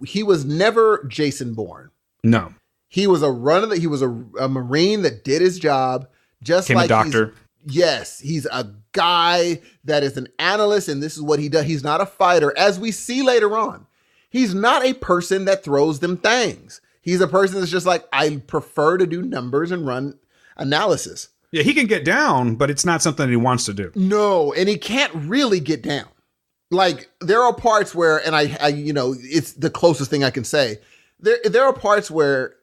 he was never Jason Bourne. No. He was a Marine that did his job, just Became like a doctor. He's a guy that is an analyst, and this is what he does. He's not a fighter, as we see later on. He's not a person that throws them things. He's a person that's just like, I prefer to do numbers and run analysis. Yeah, he can get down, but it's not something that he wants to do. No, and he can't really get down. Like, there are parts where, and I it's the closest thing I can say. There are parts where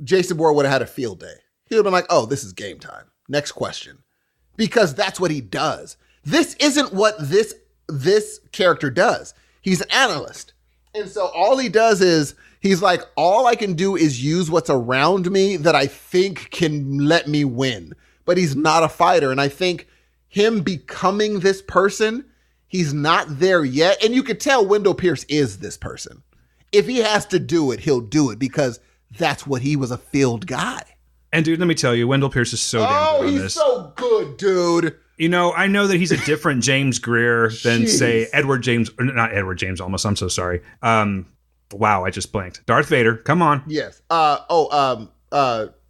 Jason Bourne would have had a field day. He would have been like, oh, this is game time. Next question. Because that's what he does. This isn't what this character does. He's an analyst. And so all he does is, he's like, all I can do is use what's around me that I think can let me win. But he's not a fighter. And I think him becoming this person, he's not there yet. And you could tell Wendell Pierce is this person. If he has to do it, he'll do it because that's what he was, a field guy. And dude, let me tell you, Wendell Pierce is so damn good on this. Oh, he's so good, dude. You know, I know that he's a different James Greer than, say, Edward James, or not Edward James almost. I'm so sorry. Wow, I just blanked. Darth Vader, come on. Yes.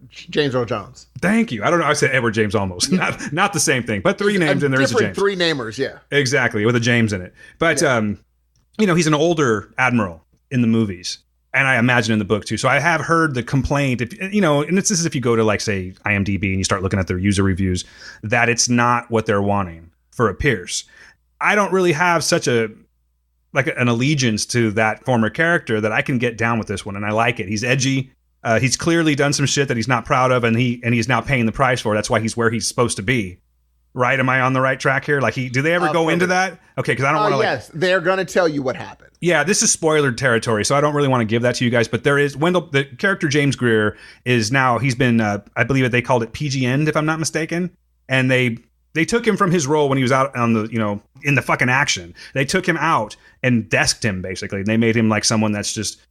James Earl Jones. Thank you. I don't know. I said Edward James almost. Not the same thing, but three names and there is a James. Three namers, yeah. Exactly, with a James in it. But, he's an older admiral in the movies. And I imagine in the book too. So I have heard the complaint, and this is if you go to, like, say, IMDb and you start looking at their user reviews, that it's not what they're wanting for a Pierce. I don't really have such an allegiance to that former character that I can get down with this one, and I like it. He's edgy. He's clearly done some shit that he's not proud of, and he's now paying the price for it. That's why he's where he's supposed to be. Right? Am I on the right track here? Like, do they ever go into that? Okay, because I don't want to. Yes, they're going to tell you what happened. Yeah, this is spoiler territory, so I don't really want to give that to you guys. But there is the character James Greer is now, he's been, I believe they called it PG-End, if I'm not mistaken, and they took him from his role when he was out on the, in the fucking action. They took him out and desked him, basically. They made him like someone that's just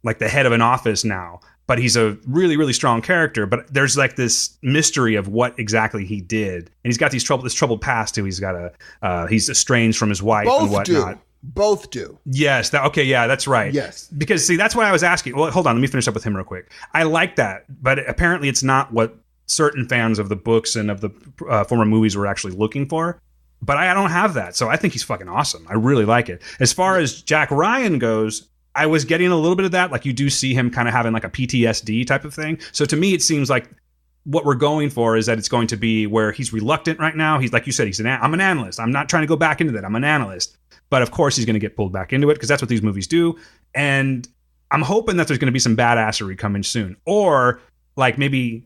like the head of an office now. But he's a really, really strong character. But there's like this mystery of what exactly he did. And he's got this troubled past too. He's got he's estranged from his wife and whatnot. Both do. Yes. That's right. Yes. Because, see, that's what I was asking. Well, hold on. Let me finish up with him real quick. I like that. But apparently it's not what certain fans of the books and of the former movies were actually looking for. But I don't have that. So I think he's fucking awesome. I really like it. As far as Jack Ryan goes, I was getting a little bit of that. Like, you do see him kind of having like a PTSD type of thing. So to me, it seems like what we're going for is that it's going to be where he's reluctant right now. He's, like you said, I'm an analyst. I'm not trying to go back into that. I'm an analyst. But of course, he's going to get pulled back into it because that's what these movies do. And I'm hoping that there's going to be some badassery coming soon. Or like maybe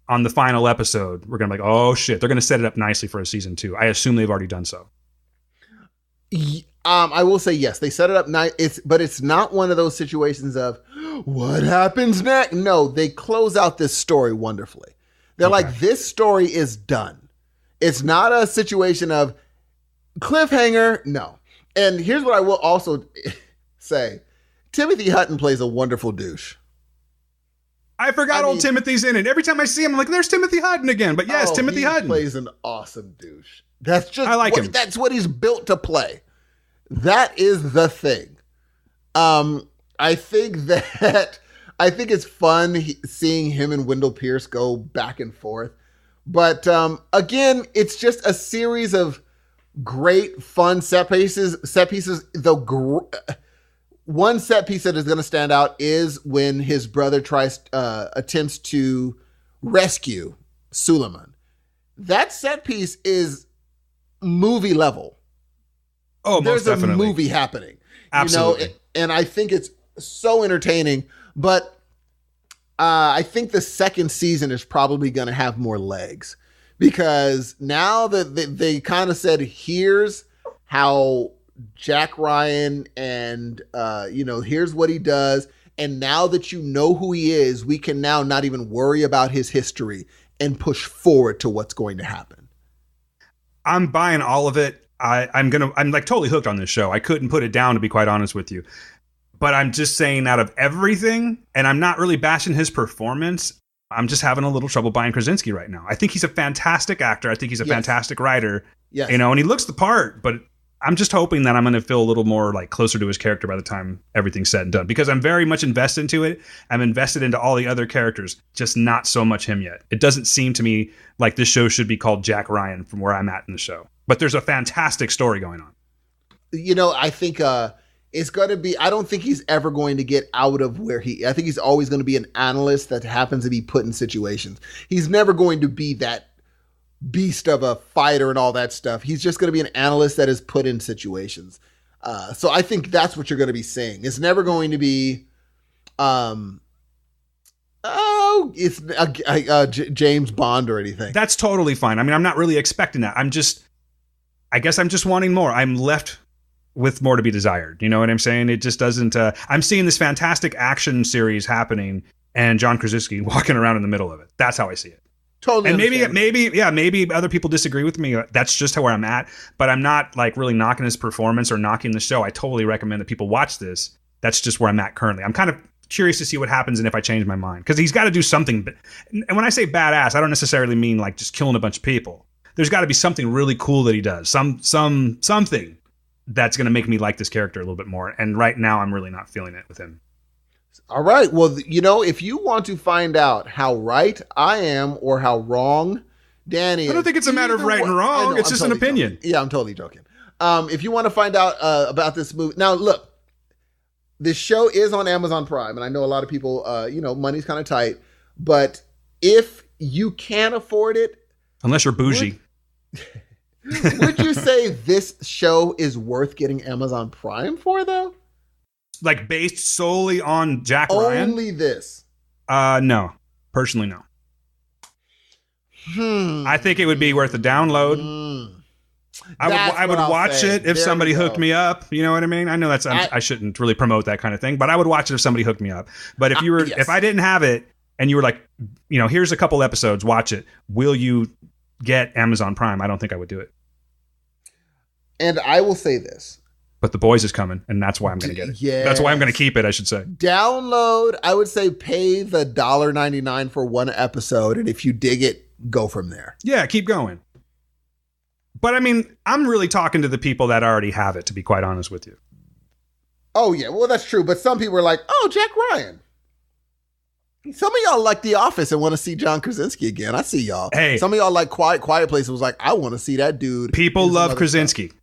on the final episode, we're going to be like, oh shit, they're going to set it up nicely for a season 2. I assume they've already done so. I will say yes, they set it up nice. But it's not one of those situations of what happens next. No, they close out this story wonderfully. They're like, this story is done. It's not a situation of cliffhanger. No. And here's what I will also say: Timothy Hutton plays a wonderful douche. I forgot old Timothy's in it. Every time I see him, I'm like, there's Timothy Hutton again. But yes, Timothy Hutton plays an awesome douche. That's just I like him. That's what he's built to play. That is the thing. I think it's fun seeing him and Wendell Pierce go back and forth. But again, it's just a series of great, fun set pieces. One set piece that is going to stand out is when his brother attempts to rescue Suleiman. That set piece is movie level. Oh, most definitely. There's a movie happening. Absolutely. And I think it's so entertaining. But I think the second season is probably going to have more legs. Because now that they kind of said, here's how Jack Ryan and, here's what he does. And now that you know who he is, we can now not even worry about his history and push forward to what's going to happen. I'm buying all of it. I'm like totally hooked on this show. I couldn't put it down, to be quite honest with you. But I'm just saying out of everything, and I'm not really bashing his performance, I'm just having a little trouble buying Krasinski right now. I think he's a fantastic actor. I think he's a fantastic writer. Yes. You know, and he looks the part, but I'm just hoping that I'm going to feel a little more like closer to his character by the time everything's said and done, because I'm very much invested into it. I'm invested into all the other characters, just not so much him yet. It doesn't seem to me like this show should be called Jack Ryan from where I'm at in the show, but there's a fantastic story going on. You know, I think it's going to be, I don't think he's ever going to get out of I think he's always going to be an analyst that happens to be put in situations. He's never going to be that beast of a fighter and all that stuff. He's just going to be an analyst that is put in situations. So I think that's what you're going to be seeing. It's never going to be, James Bond or anything. That's totally fine. I mean, I'm not really expecting that. I guess I'm just wanting more. I'm left with more to be desired. You know what I'm saying? It just doesn't, I'm seeing this fantastic action series happening and John Krasinski walking around in the middle of it. That's how I see it. Totally. And maybe other people disagree with me. That's just where I'm at. But I'm not like really knocking his performance or knocking the show. I totally recommend that people watch this. That's just where I'm at currently. I'm kind of curious to see what happens and if I change my mind, because he's got to do something. And when I say badass, I don't necessarily mean like just killing a bunch of people. There's got to be something really cool that he does. Something that's going to make me like this character a little bit more. And right now, I'm really not feeling it with him. All right. Well, you know, if you want to find out how right I am or how wrong Danny is. I don't think it's a matter of right and wrong. It's just an opinion. Joking. Yeah, I'm totally joking. If you want to find out about this movie. Now, look, this show is on Amazon Prime. And I know a lot of people, money's kind of tight. But if you can't afford it. Unless you're bougie. Would you say this show is worth getting Amazon Prime for, though? Like based solely on Jack Ryan? Only this. No. Personally, no. I think it would be worth a download. I would watch it if somebody hooked me up. You know what I mean? I know I shouldn't really promote that kind of thing, but I would watch it if somebody hooked me up. But if if I didn't have it and you were like, here's a couple episodes, watch it. Will you get Amazon Prime? I don't think I would do it. And I will say this. But The Boys is coming, and that's why I'm going to get it. Yes. That's why I'm going to keep it, I should say. Download, I would say pay the $1.99 for one episode, and if you dig it, go from there. Yeah, keep going. But I mean, I'm really talking to the people that already have it, to be quite honest with you. Oh, yeah, well, that's true. But some people are like, oh, Jack Ryan. Some of y'all like The Office and want to see John Krasinski again. I see y'all. Hey. Some of y'all like Quiet Place and was like, I want to see that dude. People love Krasinski. Stuff.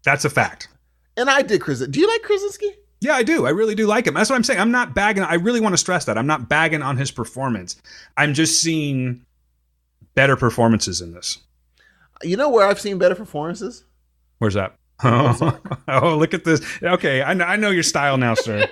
That's a fact. And I did Krasinski. Do you like Krasinski? Yeah, I do. I really do like him. That's what I'm saying. I'm not bagging. I really want to stress that. I'm not bagging on his performance. I'm just seeing better performances in this. You know where I've seen better performances? Where's that? Oh, look at this. Okay, I know your style now, sir.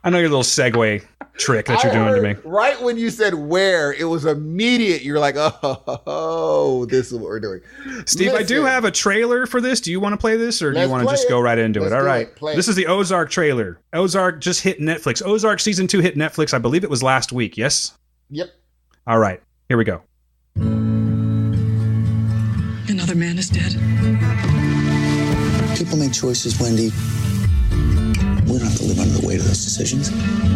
I know your little segue trick that you're doing to me. Right when you said where, it was immediate. You're like, oh, this is what we're doing. Steve, listen, I do have a trailer for this. Do you want to play this or do you want to just go right into it? All right. This is the Ozark trailer. Ozark just hit Netflix. Ozark season 2 hit Netflix. I believe it was last week. Yes? Yep. All right. Here we go. Another man is dead. People make choices, Wendy. We don't have to live under the weight of those decisions.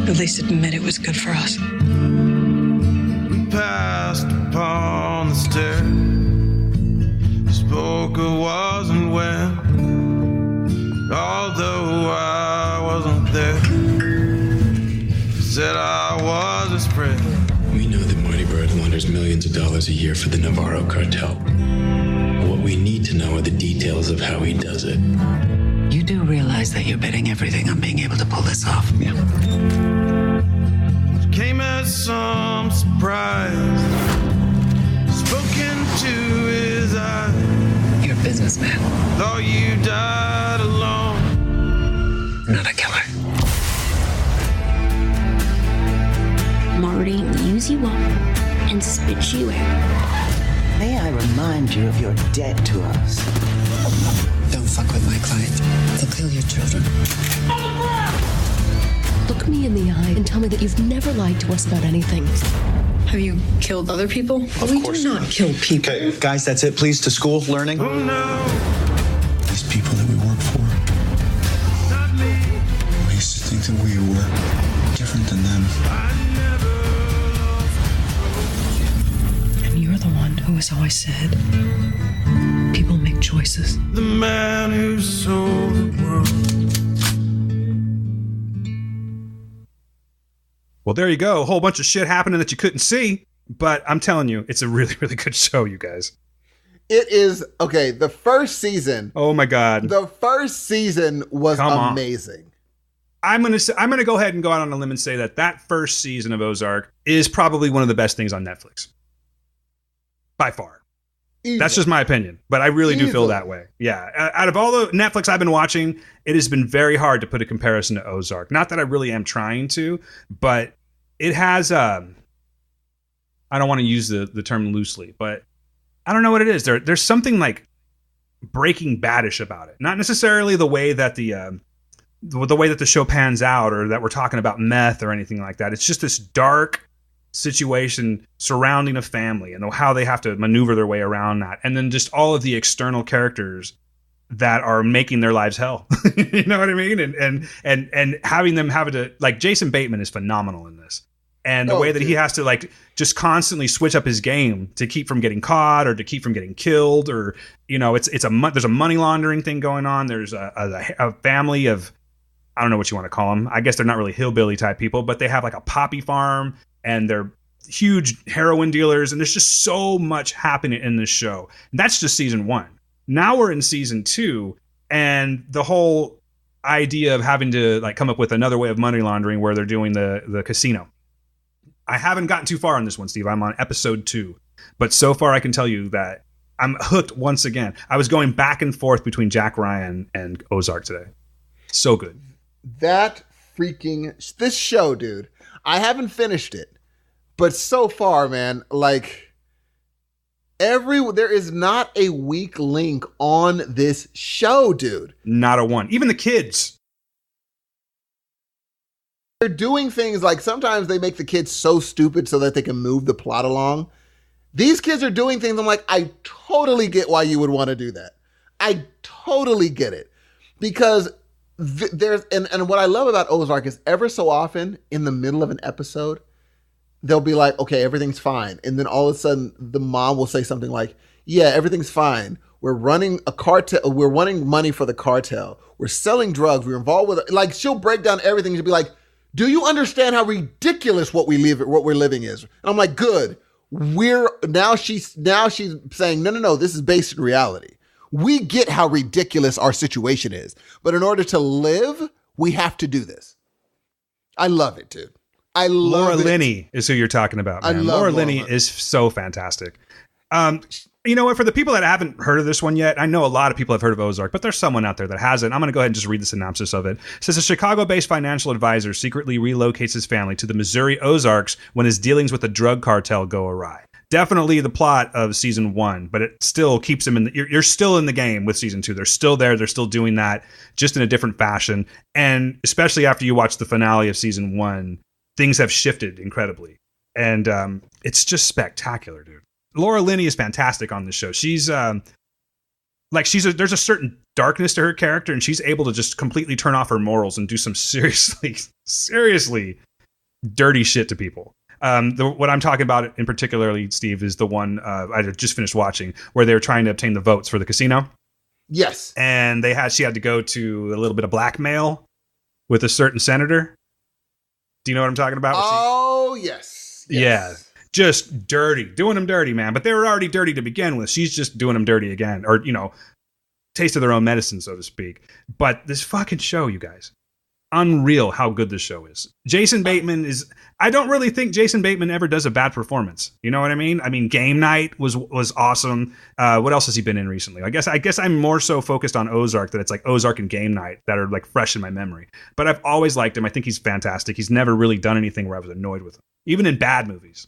At least admit it was good for us. We passed upon the stair. Spoke of wasn't when. Although I wasn't there. Said I was a spread. We know that Marty Bird launders millions of dollars a year for the Navarro cartel. What we need to know are the details of how he does it. You do realize that you're betting everything on being able to pull this off. Yeah. Came as some surprise. Spoken to his eyes. You're a businessman. Thought you died alone. Not a killer. Marty will use you up and spit you out. May I remind you of your debt to us? Don't fuck with my client. They'll kill your children. Look me in the eye and tell me that you've never lied to us about anything. Have you killed other people? Of course do not kill people. Okay, guys, that's it. Please, to school, learning. Oh no. These people that we work for, Not me. that we were different than them. And you're the one who has always said, people make choices. The man who sold the world. Well, there you go. A whole bunch of shit happening that you couldn't see. But I'm telling you, it's a really, really good show, you guys. It is, okay, the first season. Oh, my God. The first season was amazing. I'm gonna go ahead and go out on a limb and say that first season of Ozark is probably one of the best things on Netflix. By far. Easily. That's just my opinion, but I really do feel that way. Yeah. Out of all the Netflix I've been watching, it has been very hard to put a comparison to Ozark. Not that I really am trying to, but it has, I don't want to use the term loosely, but I don't know what it is. There's something like Breaking Badish about it. Not necessarily the way that the way that the show pans out, or that we're talking about meth or anything like that. It's just this dark situation surrounding a family and how they have to maneuver their way around that. And then just all of the external characters that are making their lives hell. You know what I mean? And having them have to, like, Jason Bateman is phenomenal in this. And the way that he has to, like, just constantly switch up his game to keep from getting caught or to keep from getting killed, or, you know, there's a money laundering thing going on. There's a family of, I don't know what you want to call them. I guess they're not really hillbilly type people, but they have like a poppy farm and they're huge heroin dealers. And there's just so much happening in this show. And that's just season 1. Now we're in season 2, and the whole idea of having to, like, come up with another way of money laundering where they're doing the casino. I haven't gotten too far on this one, Steve. I'm on episode 2, but so far I can tell you that I'm hooked once again. I was going back and forth between Jack Ryan and Ozark today. So good. This show, dude, I haven't finished it, but so far, man, like, there is not a weak link on this show, dude. Not a one. Even the kids. They're doing things like, sometimes they make the kids so stupid so that they can move the plot along. These kids are doing things I'm like, I totally get why you would want to do that. I totally get it. Because there's, and what I love about Ozark is ever so often in the middle of an episode, they'll be like, okay, everything's fine. And then all of a sudden the mom will say something like, yeah, everything's fine. We're running a cartel. We're running money for the cartel. We're selling drugs. We're involved with, like, she'll break down everything. She'll be like, do you understand how ridiculous what we're living is? And I'm like, good. Now she's saying, no, this is based in reality. We get how ridiculous our situation is, but in order to live, we have to do this. I love it, dude. I love Laura it. Linney is who you're talking about, man. Laura Linney is so fantastic. You know what? For the people that haven't heard of this one yet, I know a lot of people have heard of Ozark, but there's someone out there that hasn't. I'm going to go ahead and just read the synopsis of it. It says, a Chicago-based financial advisor secretly relocates his family to the Missouri Ozarks when his dealings with the drug cartel go awry. Definitely the plot of season 1, but it still keeps him you're still in the game with season 2. They're still there. They're still doing that, just in a different fashion. And especially after you watch the finale of season 1, things have shifted incredibly. And it's just spectacular, dude. Laura Linney is fantastic on this show. She's there's a certain darkness to her character, and she's able to just completely turn off her morals and do some seriously dirty shit to people. What I'm talking about in particularly, Steve, is the one I just finished watching where they were trying to obtain the votes for the casino. Yes. And she had to go to a little bit of blackmail with a certain senator. Do you know what I'm talking about? Oh, yes. Yeah. Just dirty, doing them dirty, man. But they were already dirty to begin with. She's just doing them dirty again, or, you know, taste of their own medicine, so to speak. But this fucking show, you guys, unreal how good this show is. Jason Bateman I don't really think Jason Bateman ever does a bad performance. You know what I mean? I mean, Game Night was awesome. What else has he been in recently? I guess I'm more so focused on Ozark, that it's like Ozark and Game Night that are like fresh in my memory. But I've always liked him. I think he's fantastic. He's never really done anything where I was annoyed with him, even in bad movies.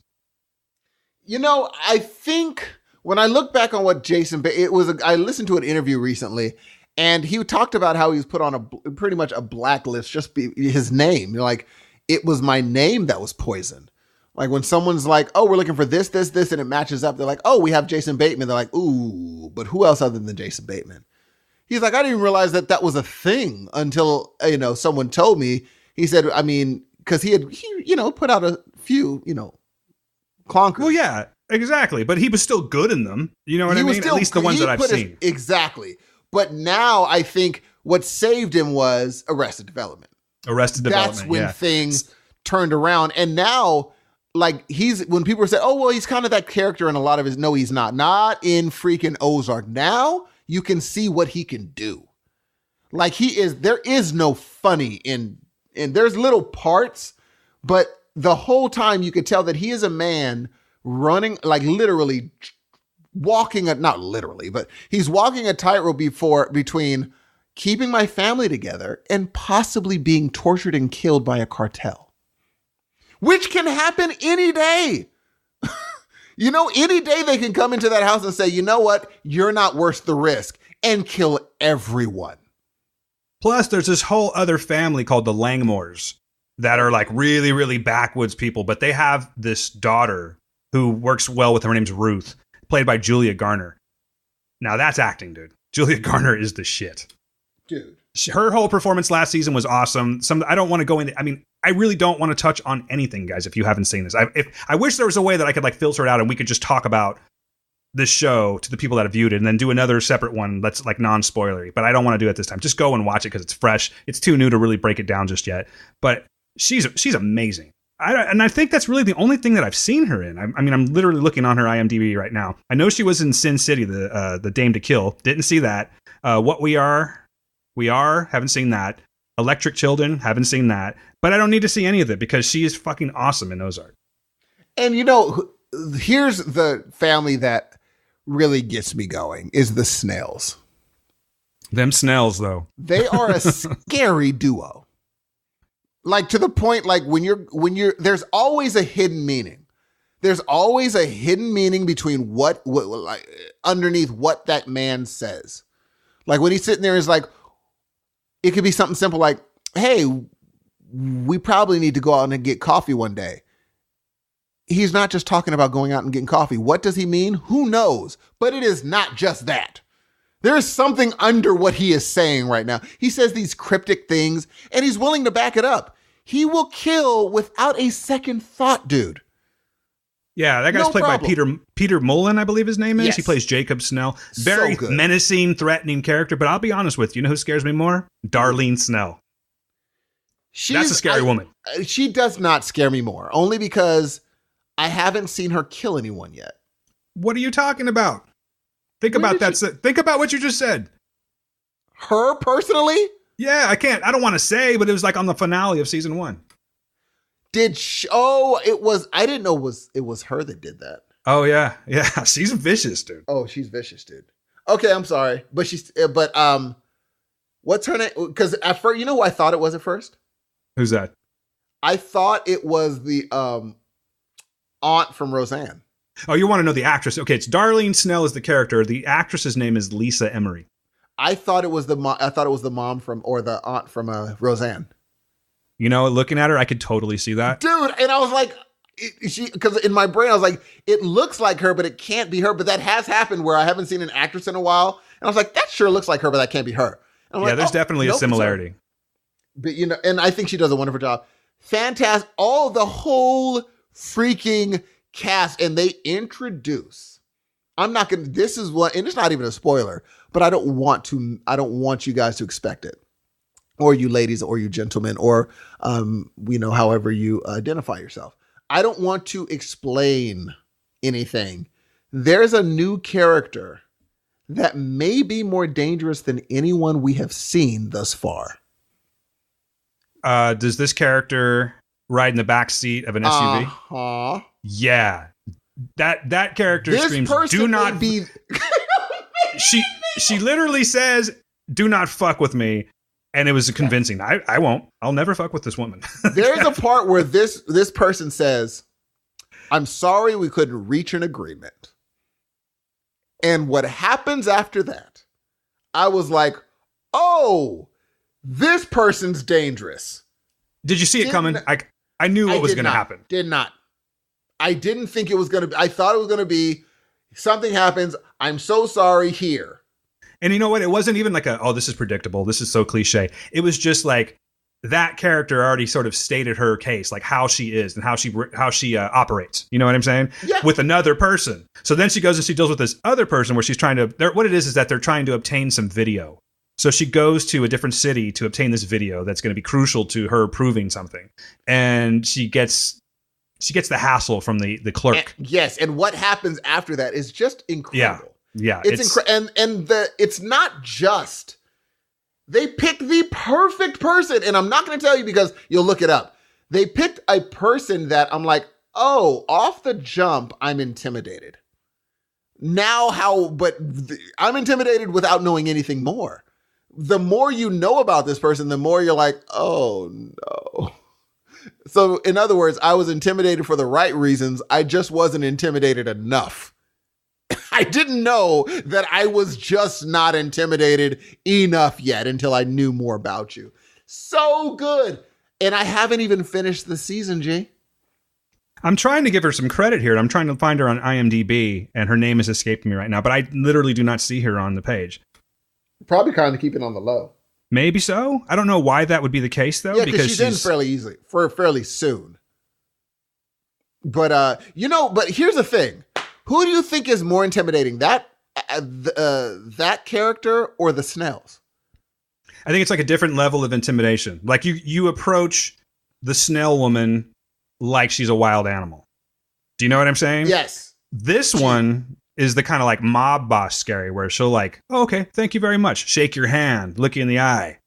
You know, I think when I look back on what I listened to an interview recently, and he talked about how he was put on pretty much a blacklist, just his name. You're like, it was my name that was poisoned. Like when someone's like, oh, we're looking for this, and it matches up. They're like, oh, we have Jason Bateman. They're like, ooh, but who else other than Jason Bateman? He's like, I didn't even realize that was a thing until, someone told me. He said, I mean, because he put out a few, clunkers. Well, yeah, exactly. But he was still good in them. You know what I mean? At least the ones that I've seen. Exactly. But now I think what saved him was Arrested Development. That's when things turned around. And now, like, when people say, oh, well, he's kind of that character in a lot of his, no, he's not. Not in freaking Ozark. Now you can see what he can do. Like, there is no funny in there's little parts, but the whole time you could tell that he is a man running, like literally walking not literally, but he's walking a tightrope between keeping my family together and possibly being tortured and killed by a cartel, which can happen any day. Any day they can come into that house and say, you know what? You're not worth the risk, and kill everyone. Plus, there's this whole other family called the Langmores that are like really, really backwoods people, but they have this daughter who works well with her. Her name's Ruth, played by Julia Garner. Now that's acting, dude. Julia Garner is the shit. Dude. Her whole performance last season was awesome. I don't want to go into, I really don't want to touch on anything, guys, if you haven't seen this. I wish there was a way that I could like filter it out and we could just talk about this show to the people that have viewed it and then do another separate one that's like non-spoilery, but I don't want to do it this time. Just go and watch it because it's fresh. It's too new to really break it down just yet, but she's amazing. I think that's really the only thing that I've seen her in. I'm literally looking on her IMDb right now. I know she was in Sin City, the Dame to Kill. Didn't see that. What We Are, haven't seen that. Electric Children, haven't seen that. But I don't need to see any of it because she is fucking awesome in Ozark. And here's the family that really gets me going is the Snells. Them Snells, though. They are a scary duo. Like, to the point, like, when you're, there's always a hidden meaning. There's always a hidden meaning between what like, underneath what that man says. Like, when he's sitting there, it's like, it could be something simple like, hey, we probably need to go out and get coffee one day. He's not just talking about going out and getting coffee. What does he mean? Who knows? But it is not just that. There is something under what he is saying right now. He says these cryptic things, and he's willing to back it up. He will kill without a second thought, dude. Yeah, that guy's played by Peter Mullen, I believe his name is. Yes. He plays Jacob Snell. Very menacing, threatening character. But I'll be honest with you, you know who scares me more? Darlene Snell. That's a scary woman. She does not scare me more, only because I haven't seen her kill anyone yet. What are you talking about? Think about that. Think about what you just said. Her personally? Yeah, I don't want to say, but it was like on the finale of season 1. It was, I didn't know it was her that did that. Oh yeah. Yeah. She's vicious, dude. Oh, she's vicious, dude. Okay. I'm sorry. But what's her name? Cause at first, you know who I thought it was at first? Who's that? I thought it was the, aunt from Roseanne. Oh, you want to know the actress? Okay. It's Darlene Snell is the character. The actress's name is Lisa Emery. I thought it was the mom from, or the aunt from, Roseanne. You know, looking at her, I could totally see that. Dude, and I was like, because in my brain, I was like, it looks like her, but it can't be her. But that has happened where I haven't seen an actress in a while. And I was like, that sure looks like her, but that can't be her. Yeah, there's definitely a similarity. But, and I think she does a wonderful job. Fantastic. The whole freaking cast. And they introduce, this is what, and it's not even a spoiler, but I don't want you guys to expect it. Or you ladies, or you gentlemen, or, however you identify yourself. I don't want to explain anything. There's a new character that may be more dangerous than anyone we have seen thus far. Does this character ride in the back seat of an SUV? Uh-huh. Yeah. That character screams, do not be. She literally says, do not fuck with me. And it was convincing. I won't. I'll never fuck with this woman. There's a part where this person says, I'm sorry we couldn't reach an agreement. And what happens after that, I was like, oh, this person's dangerous. Did you see it coming? I knew what was going to happen. Did not. I didn't think it was going to be. I thought it was going to be something happens. I'm so sorry here. And you know what? It wasn't even like this is predictable. This is so cliche. It was just like, that character already sort of stated her case, like how she is and how she operates. You know what I'm saying? Yeah. With another person. So then she goes and she deals with this other person where she's trying to. What it is that they're trying to obtain some video. So she goes to a different city to obtain this video that's going to be crucial to her proving something, and she gets the hassle from the clerk. And what happens after that is just incredible. Yeah, it's it's not just. They picked the perfect person. And I'm not going to tell you because you'll look it up. They picked a person that I'm like, oh, off the jump, I'm intimidated. I'm intimidated without knowing anything more. The more you know about this person, the more you're like, oh no. So in other words, I was intimidated for the right reasons. I just wasn't intimidated enough. I didn't know that I was just not intimidated enough yet until I knew more about you. So good. And I haven't even finished the season, G. I'm trying to give her some credit here. I'm trying to find her on IMDb, and her name is escaping me right now, but I literally do not see her on the page. Probably kind of keep it on the low. Maybe so. I don't know why that would be the case, though. Yeah, because she's in fairly soon. But, but here's the thing. Who do you think is more intimidating, that character or the Snells? I think it's like a different level of intimidation. Like you approach the Snell woman like she's a wild animal. Do you know what I'm saying? Yes. This one is the kind of like mob boss scary where she'll like, oh, okay, thank you very much. Shake your hand, look you in the eye,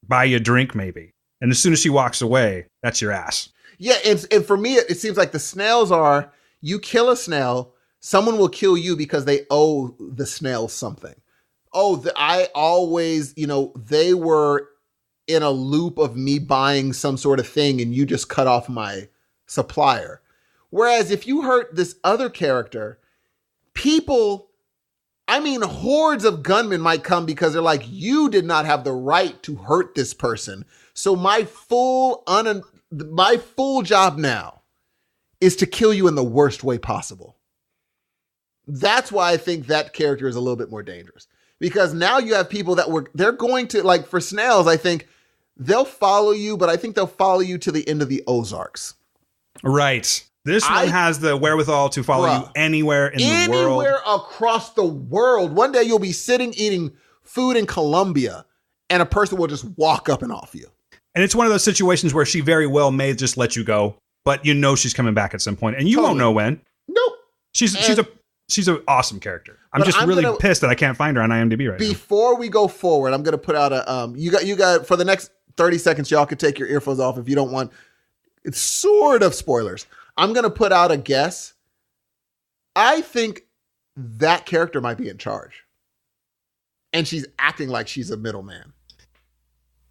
buy you a drink maybe. And as soon as she walks away, that's your ass. Yeah, and for me, it seems like the Snells are, you kill a Snell, someone will kill you because they owe the Snells something. I always, they were in a loop of me buying some sort of thing and you just cut off my supplier. Whereas if you hurt this other character, hordes of gunmen might come because they're like, you did not have the right to hurt this person. So my full job now is to kill you in the worst way possible. That's why I think that character is a little bit more dangerous. Because now you have people they're going to, like for Snells, I think they'll follow you, but I think they'll follow you to the end of the Ozarks. Right. This one has the wherewithal to follow you anywhere in the world. Anywhere across the world. One day you'll be sitting eating food in Colombia and a person will just walk up and off you. And it's one of those situations where she very well may just let you go, but she's coming back at some point and you won't know when. Nope. She's an awesome character. I'm just really pissed that I can't find her on IMDb right now. Before we go forward, I'm going to put out a, you got for the next 30 seconds, y'all could take your earphones off if you don't want, it's sort of spoilers. I'm going to put out a guess. I think that character might be in charge. And she's acting like she's a middleman.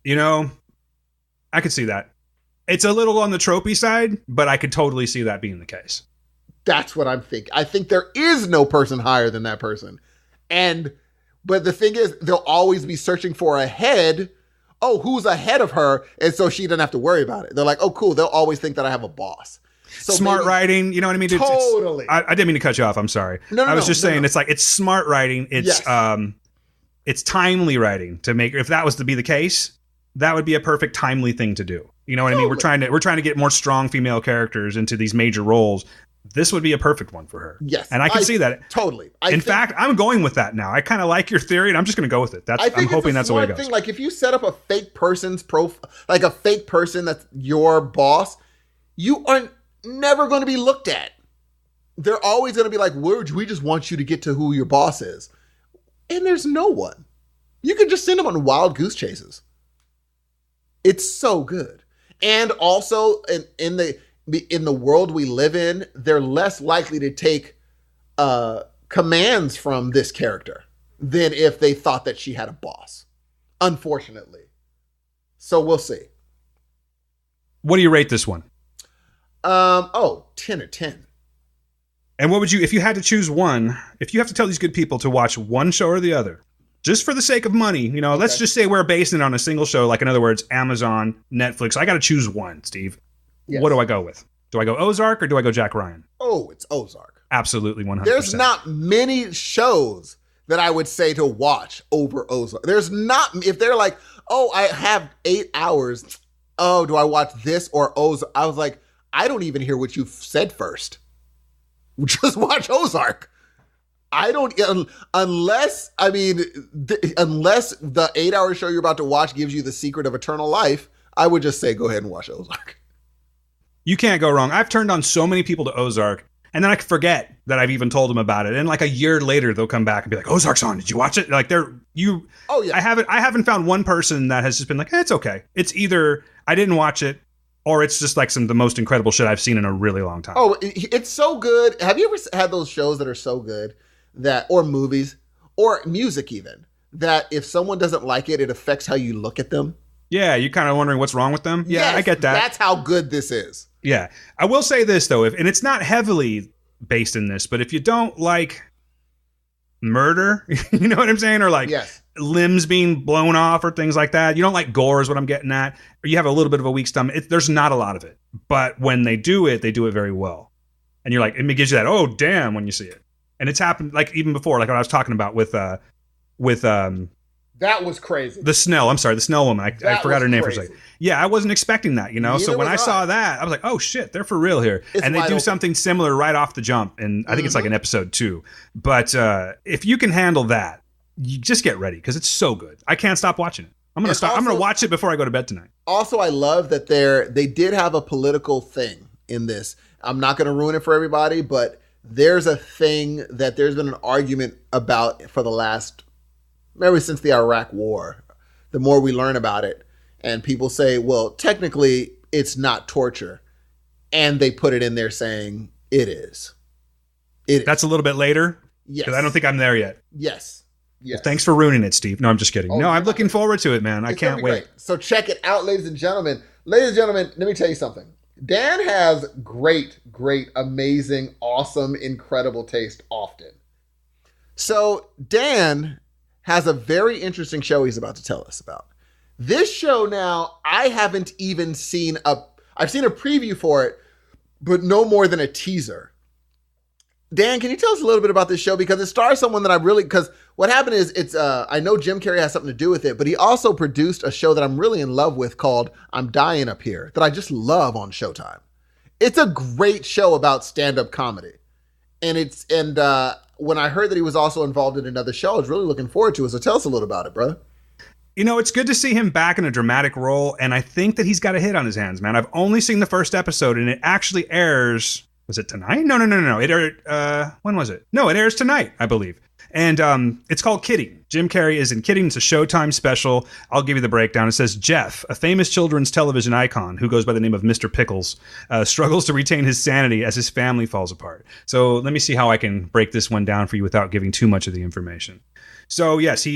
I could see that. It's a little on the tropey side, but I could totally see that being the case. That's what I'm thinking. I think there is no person higher than that person. But the thing is, they'll always be searching for a head. Oh, who's ahead of her? And so she doesn't have to worry about it. They're like, oh, cool. They'll always think that I have a boss. So smart writing, you know what I mean? Totally. I didn't mean to cut you off. I'm sorry. I was just saying, it's like, it's smart writing. It's, it's timely writing to make, if that was to be the case, that would be a perfect timely thing to do. You know what I mean? We're trying to get more strong female characters into these major roles. This would be a perfect one for her. Yes. And I can see that. Totally. In fact, I'm going with that now. I kind of like your theory and I'm just going to go with it. I'm hoping that's the way it goes. Thing. Like if you set up a fake person's profile, like a fake person that's your boss, you are never going to be looked at. They're always going to be like, we just want you to get to who your boss is. And there's no one. You can just send them on wild goose chases. It's so good. And also in the world we live in, they're less likely to take commands from this character than if they thought that she had a boss, unfortunately. So we'll see. What do you rate this one? 10 out of 10. And what would you, if you had to choose one, if you have to tell these good people to watch one show or the other, just for the sake of money, let's just say we're basing it on a single show, like in other words, Amazon, Netflix. I got to choose one, Steve. Yes. What do I go with? Do I go Ozark or do I go Jack Ryan? Oh, it's Ozark. Absolutely, 100%. There's not many shows that I would say to watch over Ozark. There's not, if they're like, oh, I have 8 hours, oh, do I watch this or Ozark? I was like, I don't even hear what you said first. Just watch Ozark. I don't, unless the 8-hour show you're about to watch gives you the secret of eternal life, I would just say, go ahead and watch Ozark. You can't go wrong. I've turned on so many people to Ozark, and then I forget that I've even told them about it. And like a year later, they'll come back and be like, Ozark's on. Did you watch it? Like oh yeah. I haven't found one person that has just been like, it's okay. It's either I didn't watch it, or it's just like the most incredible shit I've seen in a really long time. Oh, it's so good. Have you ever had those shows that are so good or movies or music even, that if someone doesn't like it, it affects how you look at them? Yeah, you're kind of wondering what's wrong with them. Yeah, yes, I get that. That's how good this is. Yeah. I will say this, though, and it's not heavily based in this, but if you don't like murder, you know what I'm saying? Or like limbs being blown off or things like that. You don't like gore is what I'm getting at. Or you have a little bit of a weak stomach. There's not a lot of it. But when they do it very well. And you're like, it gives you that, oh, damn, when you see it. And it's happened like even before, like what I was talking about with that was crazy. The Snell woman. I forgot her name for a second. Yeah, I wasn't expecting that, you know? Neither so when I saw that, I was like, oh shit, they're for real here. And they do something similar right off the jump. And I think it's like in episode 2. But if you can handle that, you just get ready because it's so good. I can't stop watching it. I'm going to watch it before I go to bed tonight. Also, I love that they did have a political thing in this. I'm not going to ruin it for everybody, but there's a thing that there's been an argument about for the last, maybe since the Iraq War. The more we learn about it, and people say, well, technically it's not torture. And they put it in there saying it is. That's a little bit later? Yes. Because I don't think I'm there yet. Yes. Well, thanks for ruining it, Steve. No, I'm just kidding. No, I'm looking forward to it, man. I can't wait. Great. So check it out, ladies and gentlemen. Ladies and gentlemen, let me tell you something. Dan has great, amazing, awesome, incredible taste often. So Dan has a very interesting show he's about to tell us about. This show now, I haven't even seen I've seen a preview for it, but no more than a teaser. Dan, can you tell us a little bit about this show? Because it stars someone that because what happened is I know Jim Carrey has something to do with it, but he also produced a show that I'm really in love with called I'm Dying Up Here that I just love on Showtime. It's a great show about stand-up comedy. And when I heard that he was also involved in another show, I was really looking forward to it. So tell us a little about it, brother. You know, it's good to see him back in a dramatic role, and I think that he's got a hit on his hands, man. I've only seen the first episode, and it actually airs... Was it tonight? No. It aired, when was it? No, it airs tonight, I believe. And it's called Kidding. Jim Carrey is in Kidding. It's a Showtime special. I'll give you the breakdown. It says, Jeff, a famous children's television icon who goes by the name of Mr. Pickles, struggles to retain his sanity as his family falls apart. So let me see how I can break this one down for you without giving too much of the information. So yes,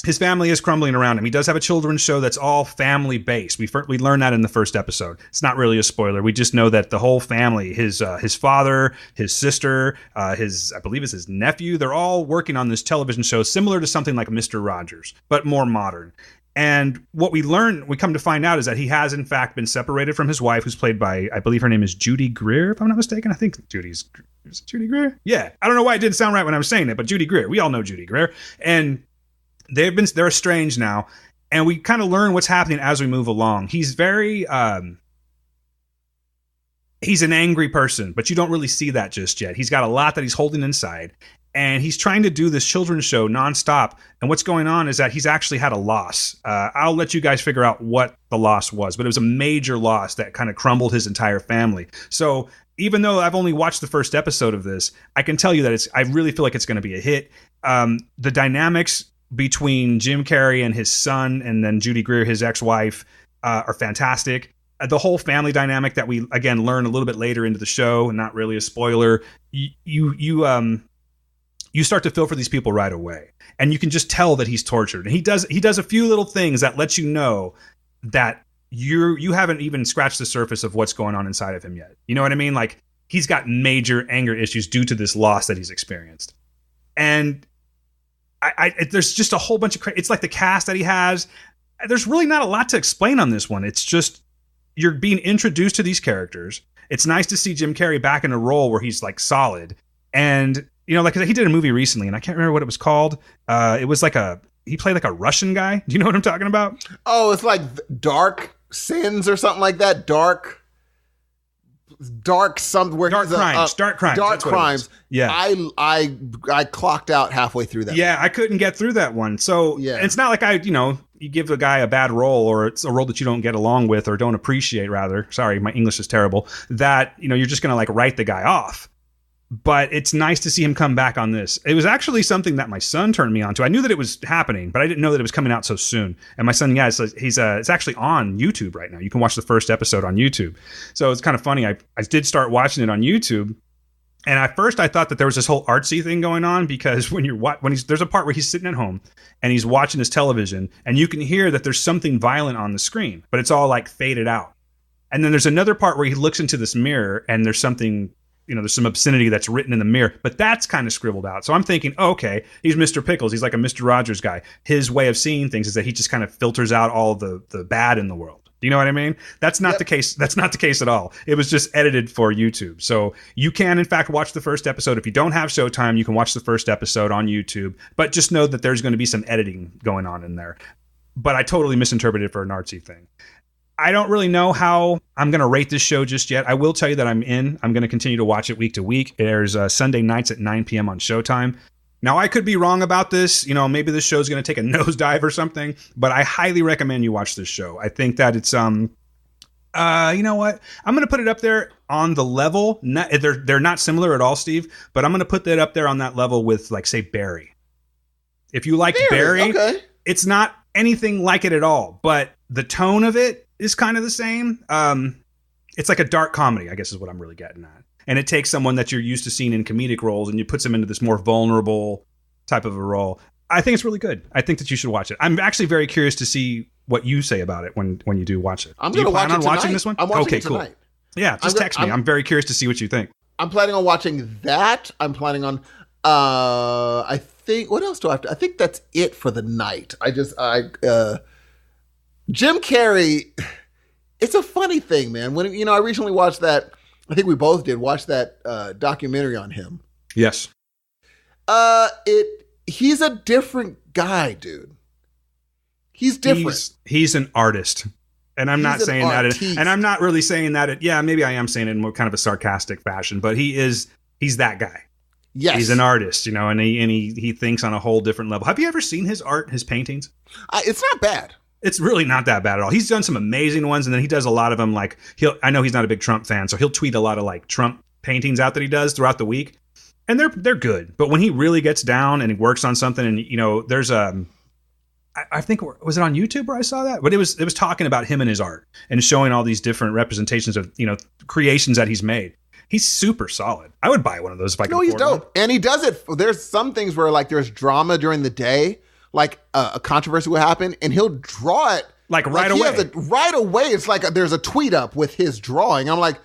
his family is crumbling around him. He does have a children's show that's all family-based. We learned that in the first episode. It's not really a spoiler. We just know that the whole family, his father, his sister, I believe it's his nephew, they're all working on this television show similar to something like Mr. Rogers, but more modern. And what we come to find out is that he has, in fact, been separated from his wife, who's played by, I believe her name is Judy Greer, if I'm not mistaken. I think is it Judy Greer? Yeah. I don't know why it didn't sound right when I was saying it, but Judy Greer. We all know Judy Greer. And they're estranged now, and we kind of learn what's happening as we move along. He's very he's an angry person, but you don't really see that just yet. He's got a lot that he's holding inside, and he's trying to do this children's show nonstop. And what's going on is that he's actually had a loss. I'll let you guys figure out what the loss was, but it was a major loss that kind of crumbled his entire family. So even though I've only watched the first episode of this, I can tell you that I really feel like it's going to be a hit. The dynamics between Jim Carrey and his son, and then Judy Greer, his ex-wife, are fantastic. The whole family dynamic that we, again, learn a little bit later into the show, and not really a spoiler, you start to feel for these people right away. And you can just tell that he's tortured. And he does a few little things that let you know that you haven't even scratched the surface of what's going on inside of him yet. You know what I mean? Like, he's got major anger issues due to this loss that he's experienced. And there's just a whole bunch of it's like the cast that he has. There's really not a lot to explain on this one. It's just you're being introduced to these characters. It's nice to see Jim Carrey back in a role where he's like solid. And you know, like he did a movie recently, and I can't remember what it was called. It was like he played like a Russian guy. Do you know what I'm talking about? Oh, it's like dark sins or something like that. Dark crimes. Yeah. I clocked out halfway through that. Yeah, I couldn't get through that one. So it's not like you give a guy a bad role, or it's a role that you don't get along with or don't appreciate, rather. Sorry, my English is terrible. That, you're just going to like write the guy off. But it's nice to see him come back on this. It was actually something that my son turned me on to. I knew that it was happening, but I didn't know that it was coming out so soon. And my son, it's actually on YouTube right now. You can watch the first episode on YouTube. So it's kind of funny. I did start watching it on YouTube. And at first I thought that there was this whole artsy thing going on, because there's a part where he's sitting at home and he's watching his television, and you can hear that there's something violent on the screen, but it's all like faded out. And then there's another part where he looks into this mirror and there's something, there's some obscenity that's written in the mirror, but that's kind of scribbled out. So I'm thinking, okay, he's Mr. Pickles. He's like a Mr. Rogers guy. His way of seeing things is that he just kind of filters out all the bad in the world. Do you know what I mean? That's not the case. That's not the case at all. It was just edited for YouTube. So you can, in fact, watch the first episode. If you don't have Showtime, you can watch the first episode on YouTube. But just know that there's going to be some editing going on in there. But I totally misinterpreted it for an artsy thing. I don't really know how I'm going to rate this show just yet. I will tell you that I'm going to continue to watch it week to week. It airs Sunday nights at 9 p.m. on Showtime. Now, I could be wrong about this. Maybe this show's going to take a nosedive or something, but I highly recommend you watch this show. I think that it's, you know what? I'm going to put it up there on the level. They're not similar at all, Steve, but I'm going to put that up there on that level with, like, say, Barry. If you like Barry, okay. It's not anything like it at all, but the tone of it is kind of the same. It's like a dark comedy, I guess is what I'm really getting at. And it takes someone that you're used to seeing in comedic roles and you puts them into this more vulnerable type of a role. I think it's really good. I think that you should watch it. I'm actually very curious to see what you say about it when you do watch it. I'm going to watch it tonight. Watching this one? I'm watching it tonight. Cool. Yeah, just text me. I'm very curious to see what you think. I'm planning on watching that. I'm planning on, I think, what else do I have to? I think that's it for the night. Jim Carrey, it's a funny thing, man. When, I recently watched that, I think we both did watch that documentary on him. Yes. He's a different guy, dude. He's different. He's an artist. And I'm not saying that. And I'm not really saying that. Maybe I am saying it in more kind of a sarcastic fashion, but he's that guy. Yes. He's an artist, and he thinks on a whole different level. Have you ever seen his art, his paintings? It's not bad. It's really not that bad at all. He's done some amazing ones, and then he does a lot of them. Like I know he's not a big Trump fan, so he'll tweet a lot of like Trump paintings out that he does throughout the week, and they're good. But when he really gets down and he works on something, and there's I think, was it on YouTube where I saw that? But it was talking about him and his art and showing all these different representations of creations that he's made. He's super solid. I would buy one of those if I could. No, he's dope, and he does it. There's some things where like there's drama during the day. Like a controversy will happen, and he'll draw it like right away. Right away, it's like there's a tweet up with his drawing. I'm like,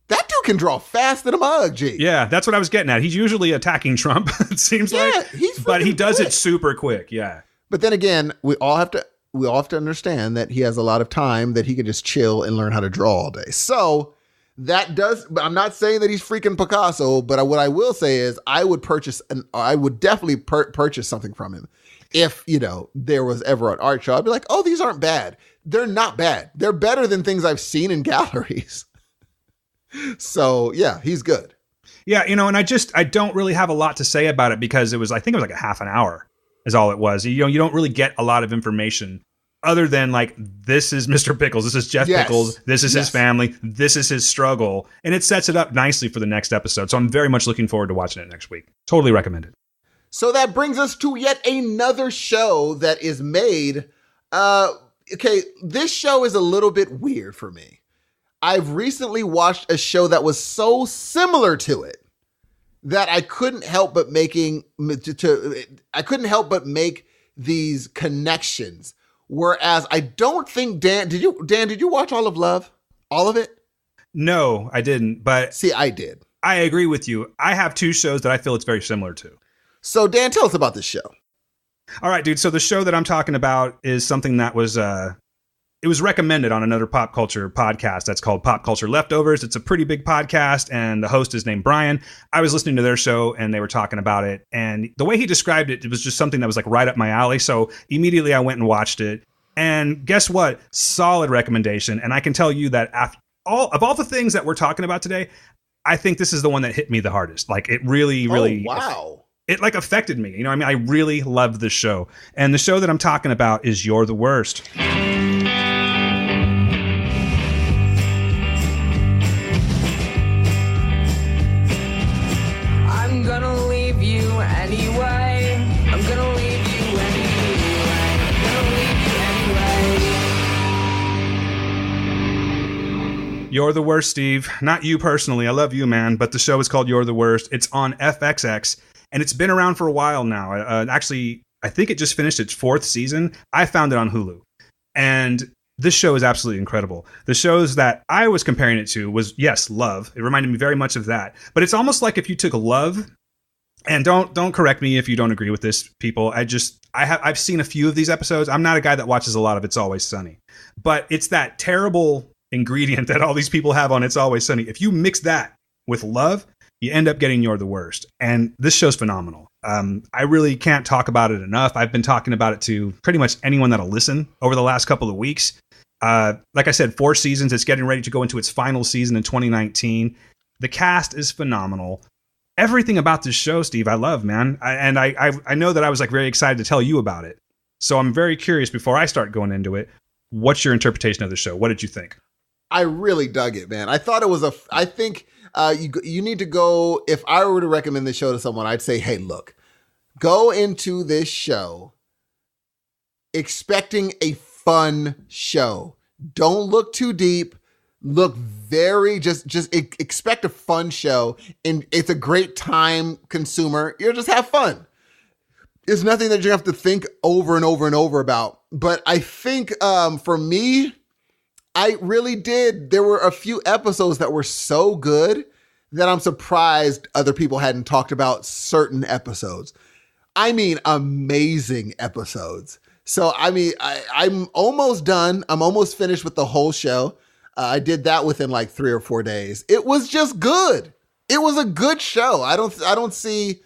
that dude can draw fast than a mug, G. Yeah, that's what I was getting at. He's usually attacking Trump. It seems like, but he does it super quick. Yeah. But then again, we all have to understand that he has a lot of time that he can just chill and learn how to draw all day. So that does. I'm not saying that he's freaking Picasso, but what I will say is I would definitely purchase something from him. If, there was ever an art show, I'd be like, oh, these aren't bad. They're not bad. They're better than things I've seen in galleries. So, yeah, he's good. Yeah, and I don't really have a lot to say about it because I think it was like a half an hour is all it was. You don't really get a lot of information other than like, this is Mr. Pickles. This is Jeff Pickles. This is his family. This is his struggle. And it sets it up nicely for the next episode. So I'm very much looking forward to watching it next week. Totally recommend it. So that brings us to yet another show that is made. Okay, this show is a little bit weird for me. I've recently watched a show that was so similar to it that I couldn't help but make these connections. Whereas I don't think Dan, did you watch all of Love? All of it? No, I didn't. But see, I did. I agree with you. I have two shows that I feel it's very similar to. So, Dan, tell us about this show. All right, dude. So the show that I'm talking about is something that was it was recommended on another pop culture podcast that's called Pop Culture Leftovers. It's a pretty big podcast, and the host is named Brian. I was listening to their show, and they were talking about it. And the way he described it, it was just something that was like right up my alley. So immediately I went and watched it. And guess what? Solid recommendation. And I can tell you that after all the things that we're talking about today, I think this is the one that hit me the hardest. Like it really, wow. It like affected me. You know, I mean, I really loved the show. And the show that I'm talking about is You're the Worst. I'm gonna leave you anyway. I'm gonna leave you anyway. I'm gonna leave you anyway. You're the Worst, Steve. Not you personally. I love you, man. But the show is called You're the Worst. It's on FXX. And it's been around for a while now. Actually, I think it just finished its 4th season. I found it on Hulu. And this show is absolutely incredible. The shows that I was comparing it to was, yes, Love. It reminded me very much of that. But it's almost like if you took Love, and don't correct me if you don't agree with this, people. I've seen a few of these episodes. I'm not a guy that watches a lot of It's Always Sunny. But it's that terrible ingredient that all these people have on It's Always Sunny. If you mix that with Love, you end up getting You're the Worst. And this show's phenomenal. I really can't talk about it enough. I've been talking about it to pretty much anyone that'll listen over the last couple of weeks. Like I said, 4 seasons. It's getting ready to go into its final season in 2019. The cast is phenomenal. Everything about this show, Steve, I love, man. I know that I was like very excited to tell you about it. So I'm very curious before I start going into it. What's your interpretation of the show? What did you think? I really dug it, man. I thought it was I think you need to go, if I were to recommend this show to someone, I'd say, hey, look, go into this show expecting a fun show. Don't look too deep. Look very, just expect a fun show, and it's a great time consumer. You'll just have fun. It's nothing that you have to think over and over and over about. But I think for me, I really did. There were a few episodes that were so good that I'm surprised other people hadn't talked about certain episodes. I mean, amazing episodes. So, I mean, I'm almost done. I'm almost finished with the whole show. I did that within like 3 or 4 days. It was just good. It was a good show. I don't see,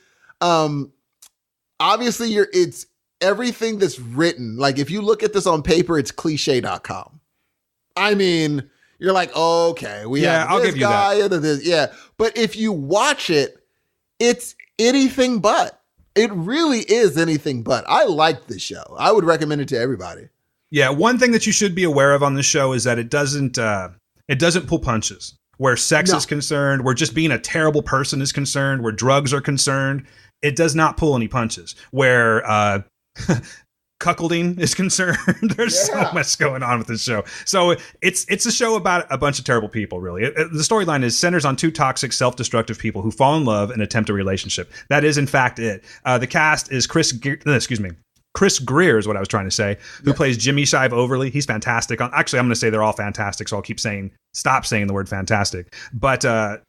obviously it's everything that's written. Like if you look at this on paper, it's cliche.com. I mean, you're like, oh, okay, we have I'll this give you guy that. and this, yeah. But if you watch it, it's anything but. It really is anything but. I like this show. I would recommend it to everybody. Yeah, one thing that you should be aware of on this show is that it doesn't pull punches. Where sex is concerned, where just being a terrible person is concerned, where drugs are concerned, it does not pull any punches. Where cuckolding is concerned, there's so much going on with this show. So it's a show about a bunch of terrible people, really. The storyline centers on 2 toxic, self-destructive people who fall in love and attempt a relationship. That is, in fact, it. The cast is Chris Greer is what I was trying to say, who plays Jimmy Shive Overly. He's fantastic. Actually, I'm going to say they're all fantastic, so I'll stop saying the word fantastic. But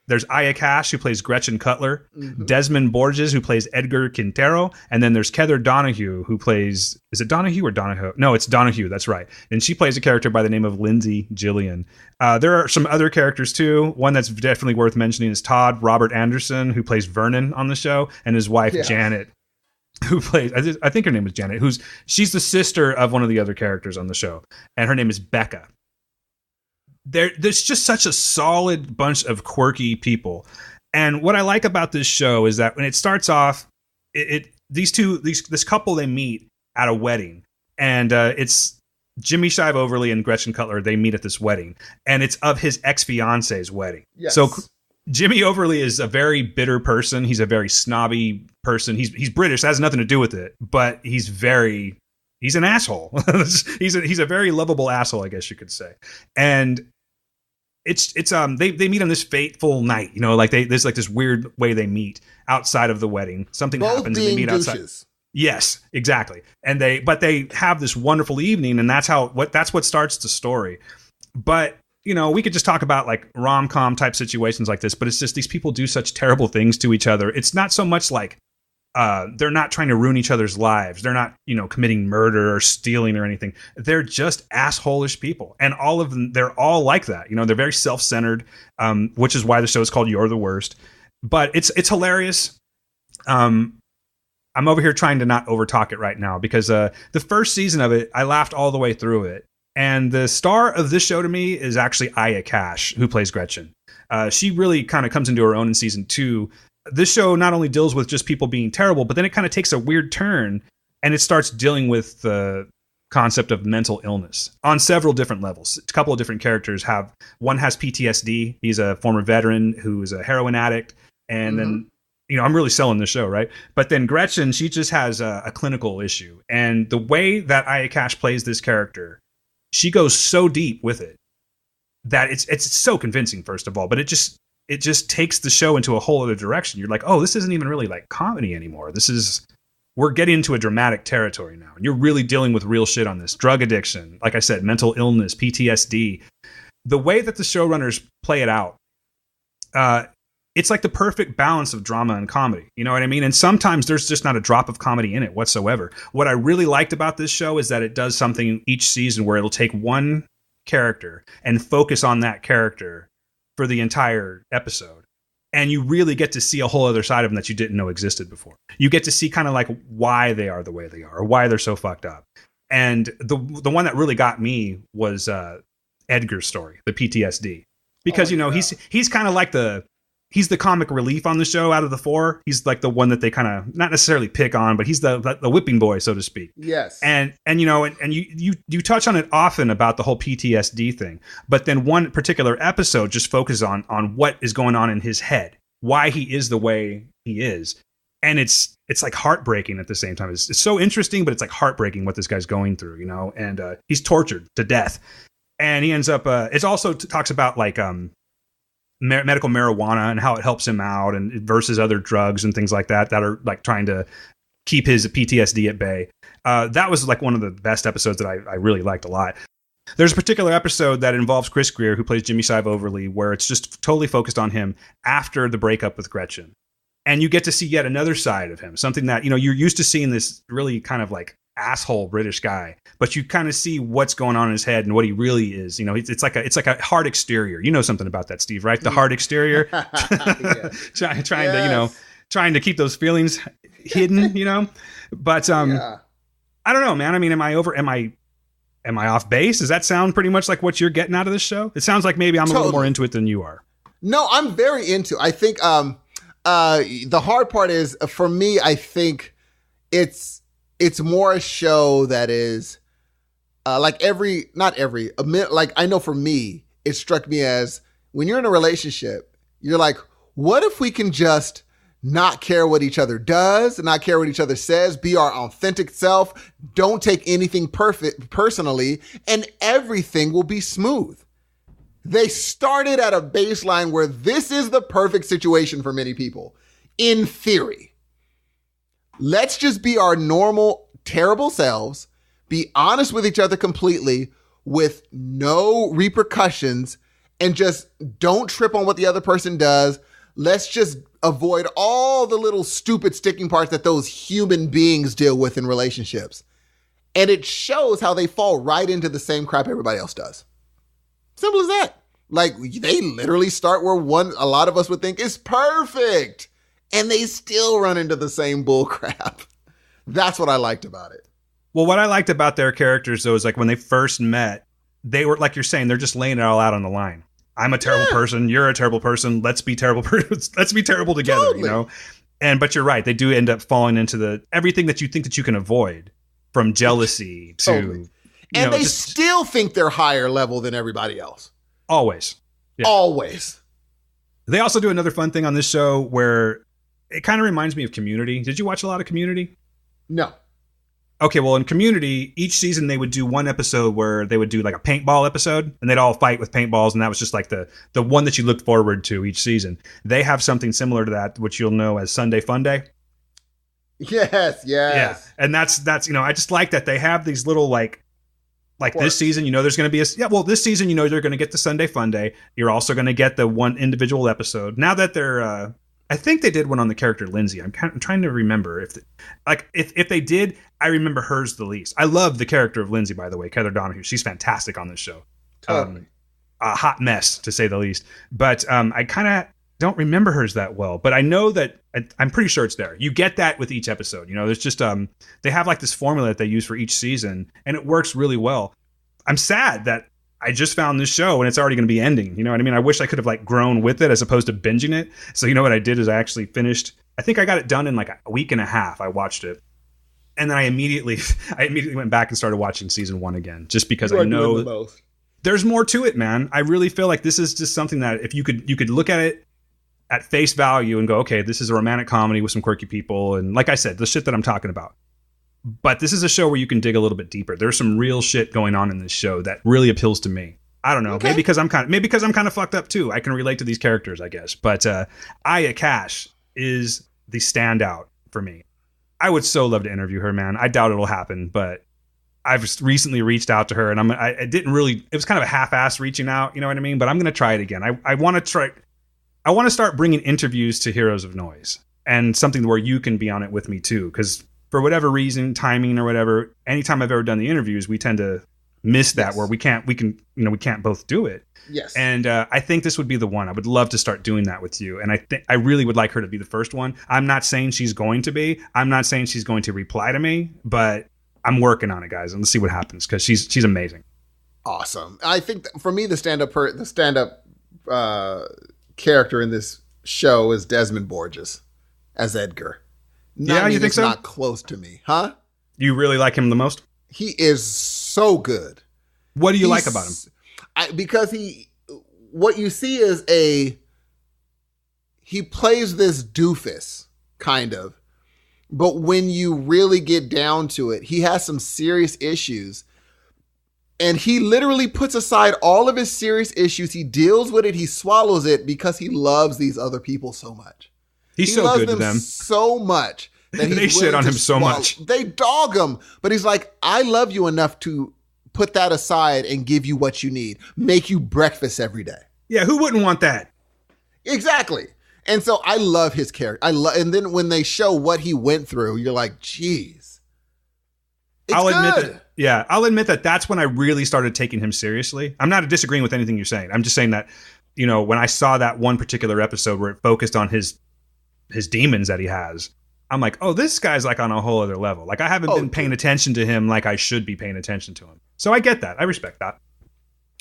there's Aya Cash, who plays Gretchen Cutler, Desmond Borges, who plays Edgar Quintero, and then there's Heather Donahue, who plays, is it Donahue or Donahoe? No, it's Donahue, that's right. And she plays a character by the name of Lindsay Gillian. There are some other characters, too. One that's definitely worth mentioning is Todd Robert Anderson, who plays Vernon on the show, and his wife, Janet, who plays, I think her name is Janet, she's the sister of one of the other characters on the show, and her name is Becca. There's just such a solid bunch of quirky people. And what I like about this show is that when it starts off, this couple, they meet at a wedding, and it's Jimmy Shive Overly and Gretchen Cutler. They meet at this wedding, and it's of his ex-fiance's wedding. Yes. So Jimmy Overly is a very bitter person. He's a very snobby person. He's British. That has nothing to do with it, but he's an asshole. he's a very lovable asshole, I guess you could say. And they meet on this fateful night, you know, like there's like this weird way they meet outside of the wedding. Something happens and they meet outside. Yes, exactly. And they have this wonderful evening, and that's what starts the story. But you know, we could just talk about like rom-com type situations like this, but it's just these people do such terrible things to each other. It's not so much like they're not trying to ruin each other's lives. They're not, you know, committing murder or stealing or anything. They're just asshole-ish people. And all of them, they're all like that. You know, they're very self-centered, which is why the show is called You're the Worst. But it's hilarious. I'm over here trying to not overtalk it right now because the first season of it, I laughed all the way through it. And the star of this show to me is actually Aya Cash, who plays Gretchen. She really kind of comes into her own in season 2. This show not only deals with just people being terrible, but then it kind of takes a weird turn and it starts dealing with the concept of mental illness on several different levels. A couple of different characters one has PTSD. He's a former veteran who is a heroin addict. And then, I'm really selling the show, right? But then Gretchen, she just has a clinical issue. And the way that Aya Cash plays this character, she goes so deep with it that it's so convincing, first of all, but it just takes the show into a whole other direction. You're like, oh, this isn't even really like comedy anymore. We're getting into a dramatic territory now. And you're really dealing with real shit on this. Drug addiction, like I said, mental illness, PTSD. The way that the showrunners play it out, it's like the perfect balance of drama and comedy. You know what I mean? And sometimes there's just not a drop of comedy in it whatsoever. What I really liked about this show is that it does something each season where it'll take one character and focus on that character for the entire episode. And you really get to see a whole other side of them that you didn't know existed before. You get to see kind of like why they are the way they are or why they're so fucked up. And the one that really got me was Edgar's story, the PTSD. Because, he's kind of like he's the comic relief on the show out of the 4. He's like the one that they kind of not necessarily pick on, but he's the whipping boy, so to speak. Yes. And you touch on it often about the whole PTSD thing, but then one particular episode just focuses on what is going on in his head, why he is the way he is. And it's like heartbreaking at the same time. It's so interesting, but it's like heartbreaking what this guy's going through, and he's tortured to death. And he ends up, it also talks about like, medical marijuana and how it helps him out and versus other drugs and things like that are like trying to keep his PTSD at bay. That was like one of the best episodes that I really liked a lot. There's a particular episode that involves Chris Greer, who plays Jimmy Sive Overly, where it's just totally focused on him after the breakup with Gretchen. And you get to see yet another side of him, something that, you're used to seeing this really kind of like asshole British guy, but you kind of see what's going on in his head and what he really is. It's like a hard exterior. You know something about that, Steve, right? The hard exterior, trying to keep those feelings hidden, But I don't know, man. I mean, am I off base? Does that sound pretty much like what you're getting out of this show? It sounds like maybe I'm a little more into it than you are. No, I'm very into. I think the hard part is for me. I think it's more a show that is like I know for me, it struck me as when you're in a relationship, you're like, what if we can just not care what each other does, not care what each other says, be our authentic self, don't take anything personally, and everything will be smooth. They started at a baseline where this is the perfect situation for many people, in theory. Let's just be our normal, terrible selves, be honest with each other completely with no repercussions, and just don't trip on what the other person does. Let's just avoid all the little stupid sticking parts that those human beings deal with in relationships. And it shows how they fall right into the same crap everybody else does. Simple as that. Like, they literally start where a lot of us would think is perfect. And they still run into the same bull crap. That's what I liked about it. Well, what I liked about their characters, though, is like when they first met, they were, like you're saying, they're just laying it all out on the line. I'm a terrible person. You're a terrible person. Let's be terrible. Let's be terrible together, Totally. But you're right. They do end up falling into everything that you think that you can avoid, from jealousy to, Totally. And they still think they're higher level than everybody else. Always. Yeah. Always. They also do another fun thing on this show where it kind of reminds me of Community. Did you watch a lot of Community? No. Okay, well, in Community, each season they would do one episode where they would do like a paintball episode, and they'd all fight with paintballs, and that was just like the one that you looked forward to each season. They have something similar to that, which you'll know as Sunday Fun Day. Yes. Yeah, and that's I just like that they have these little like this season, there's going to be this season, they're going to get the Sunday Fun Day. You're also going to get the one individual episode. Now that they're, I think they did one on the character Lindsay. I'm trying to remember if they did. I remember hers the least. I love the character of Lindsay, by the way, Heather Donahue. She's fantastic on this show. Totally. A hot mess, to say the least. But I kind of don't remember hers that well, but I know that I'm pretty sure it's there. You get that with each episode. You know, there's just they have like this formula that they use for each season, and it works really well. I'm sad that I just found this show and it's already going to be ending. You know what I mean? I wish I could have like grown with it as opposed to binging it. So you know what I did is I actually finished. I think I got it done in like a week and a half. I watched it, and then I immediately went back and started watching season 1 again, just because I know there's more to it, man. I really feel like this is just something that if you could look at it at face value and go, okay, this is a romantic comedy with some quirky people, and like I said, the shit that I'm talking about. But this is a show where you can dig a little bit deeper. There's some real shit going on in this show that really appeals to me. I don't know. Okay. Maybe because I'm kind of fucked up too. I can relate to these characters, I guess. But Aya Cash is the standout for me. I would so love to interview her, man. I doubt it'll happen, but I've recently reached out to her, and I didn't really. It was kind of a half-assed reaching out. You know what I mean? But I'm going to try it again. I want to try. I want to start bringing interviews to Heroes of Noise, and something where you can be on it with me too, because for whatever reason, timing or whatever, anytime I've ever done the interviews, we tend to miss that where we can't both do it. Yes. And I think this would be the one. I would love to start doing that with you. And I really would like her to be the first one. I'm not saying she's going to be. I'm not saying she's going to reply to me, but I'm working on it, guys. And let's see what happens, because she's amazing. Awesome. I think for me, the stand-up character in this show is Desmond Borges as Edgar. Yeah, you think so? Not close to me, huh? You really like him the most? He is so good. What do you like about him? Because what you see is he plays this doofus, kind of. But when you really get down to it, he has some serious issues. And he literally puts aside all of his serious issues. He deals with it. He swallows it because he loves these other people so much. He so good to them so much that they shit on him so much. They dog him, but he's like, I love you enough to put that aside and give you what you need, make you breakfast every day. Yeah, who wouldn't want that? Exactly. And so I love his character. And then when they show what he went through, you're like, geez. I'll admit that that's when I really started taking him seriously. I'm not disagreeing with anything you're saying. I'm just saying that, you know, when I saw that one particular episode where it focused on his demons that he has, I'm like, oh, this guy's like on a whole other level. Like I haven't been paying attention to him like I should be paying attention to him. So I get that. I respect that.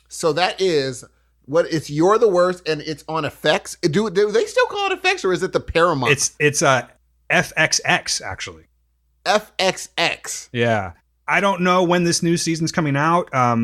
So that is what it's You're the Worst, and it's on FX. Do they still call it FX, or is it the Paramount? It's FXX actually. FXX. Yeah. I don't know when this new season's coming out. I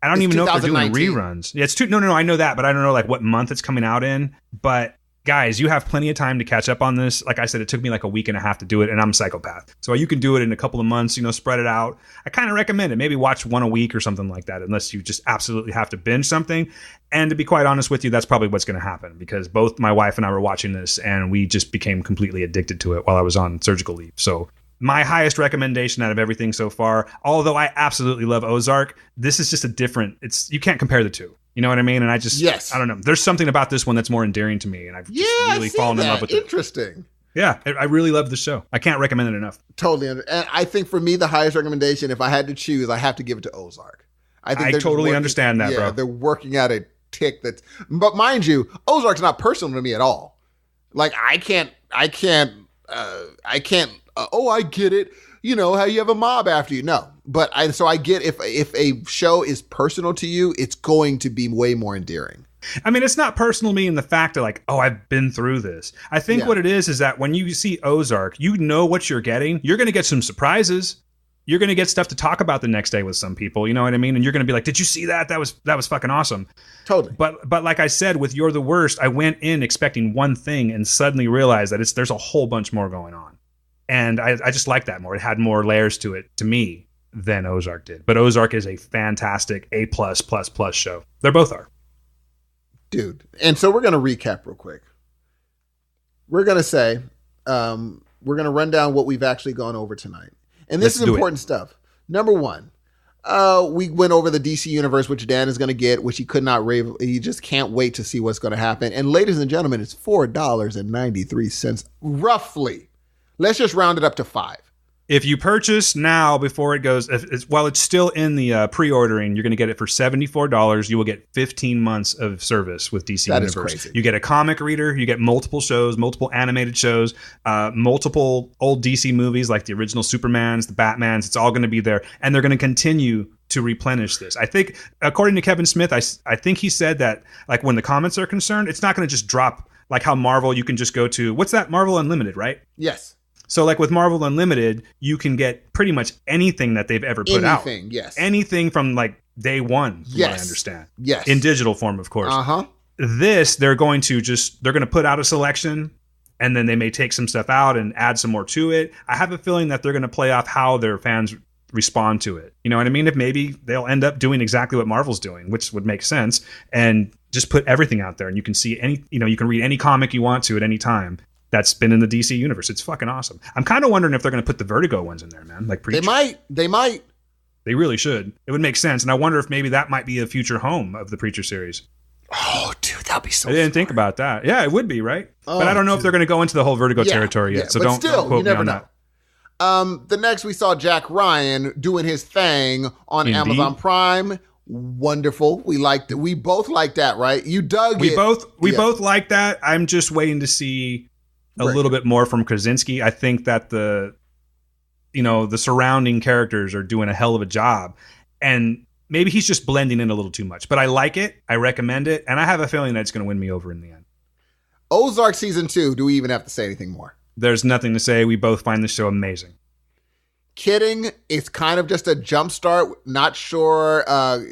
don't even know if they're doing reruns. Yeah, it's no, I know that, but I don't know like what month it's coming out in. But guys, you have plenty of time to catch up on this. Like I said, it took me like a week and a half to do it, and I'm a psychopath. So you can do it in a couple of months, you know, spread it out. I kind of recommend it. Maybe watch one a week or something like that, unless you just absolutely have to binge something. And to be quite honest with you, that's probably what's going to happen, because both my wife and I were watching this, and we just became completely addicted to it while I was on surgical leave. So my highest recommendation out of everything so far, although I absolutely love Ozark, this is just you can't compare the two. You know what I mean? And I don't know. There's something about this one that's more endearing to me, and I've just really fallen in love with it. Interesting. Yeah, I really love the show. I can't recommend it enough. Totally. And I think for me, the highest recommendation, if I had to choose, I have to give it to Ozark. I totally understand that, bro. They're working out a tick but mind you, Ozark's not personal to me at all. Like I can't, I get it. You know, how you have a mob after you. No, but I get if a show is personal to you, it's going to be way more endearing. I mean, it's not personal to me in the fact of like, oh, I've been through this. I think what it is that when you see Ozark, you know what you're getting. You're going to get some surprises. You're going to get stuff to talk about the next day with some people. You know what I mean? And you're going to be like, did you see that? That was fucking awesome. Totally. But like I said, with You're the Worst, I went in expecting one thing and suddenly realized that there's a whole bunch more going on. And I just like that more. It had more layers to it, to me, than Ozark did. But Ozark is a fantastic A+++ show. They both are. Dude. And so we're going to recap real quick. We're going to say, we're going to run down what we've actually gone over tonight. And this is important stuff. Number one, we went over the DC universe, which Dan is going to get, which he could not rave. He just can't wait to see what's going to happen. And ladies and gentlemen, it's $4.93 roughly. Let's just round it up to $5. If you purchase now before it goes, while it's still in the pre-ordering, you're going to get it for $74. You will get 15 months of service with DC Universe. That is crazy. You get a comic reader. You get multiple shows, multiple animated shows, multiple old DC movies like the original Supermans, the Batmans. It's all going to be there. And they're going to continue to replenish this. I think, according to Kevin Smith, I think he said that, like, when the comics are concerned, it's not going to just drop like how Marvel, you can just go to, what's that? Marvel Unlimited, right? Yes. So, like, with Marvel Unlimited, you can get pretty much anything that they've ever put out. Anything, yes. Anything from, like, day one, from what I understand. Yes. In digital form, of course. Uh-huh. This, they're going to put out a selection, and then they may take some stuff out and add some more to it. I have a feeling that they're going to play off how their fans respond to it. You know what I mean? If maybe they'll end up doing exactly what Marvel's doing, which would make sense, and just put everything out there, and you can see you can read any comic you want to at any time that's been in the DC universe. It's fucking awesome. I'm kind of wondering if they're going to put the Vertigo ones in there, man. Like Preacher. They might. They really should. It would make sense. And I wonder if maybe that might be a future home of the Preacher series. Oh, dude, that'd be so I didn't think about that. Yeah, it would be, right? But I don't know if they're going to go into the whole Vertigo territory yet. So don't quote me on that. The next we saw Jack Ryan doing his thing on Amazon Prime. Wonderful. We liked it. We both liked that, right? You dug it. We both liked that. I'm just waiting to see a little bit more from Krasinski. I think that the surrounding characters are doing a hell of a job, and maybe he's just blending in a little too much. But I like it. I recommend it, and I have a feeling that it's going to win me over in the end. Ozark season 2. Do we even have to say anything more? There's nothing to say. We both find the show amazing. Kidding. It's kind of just a jump start. Not sure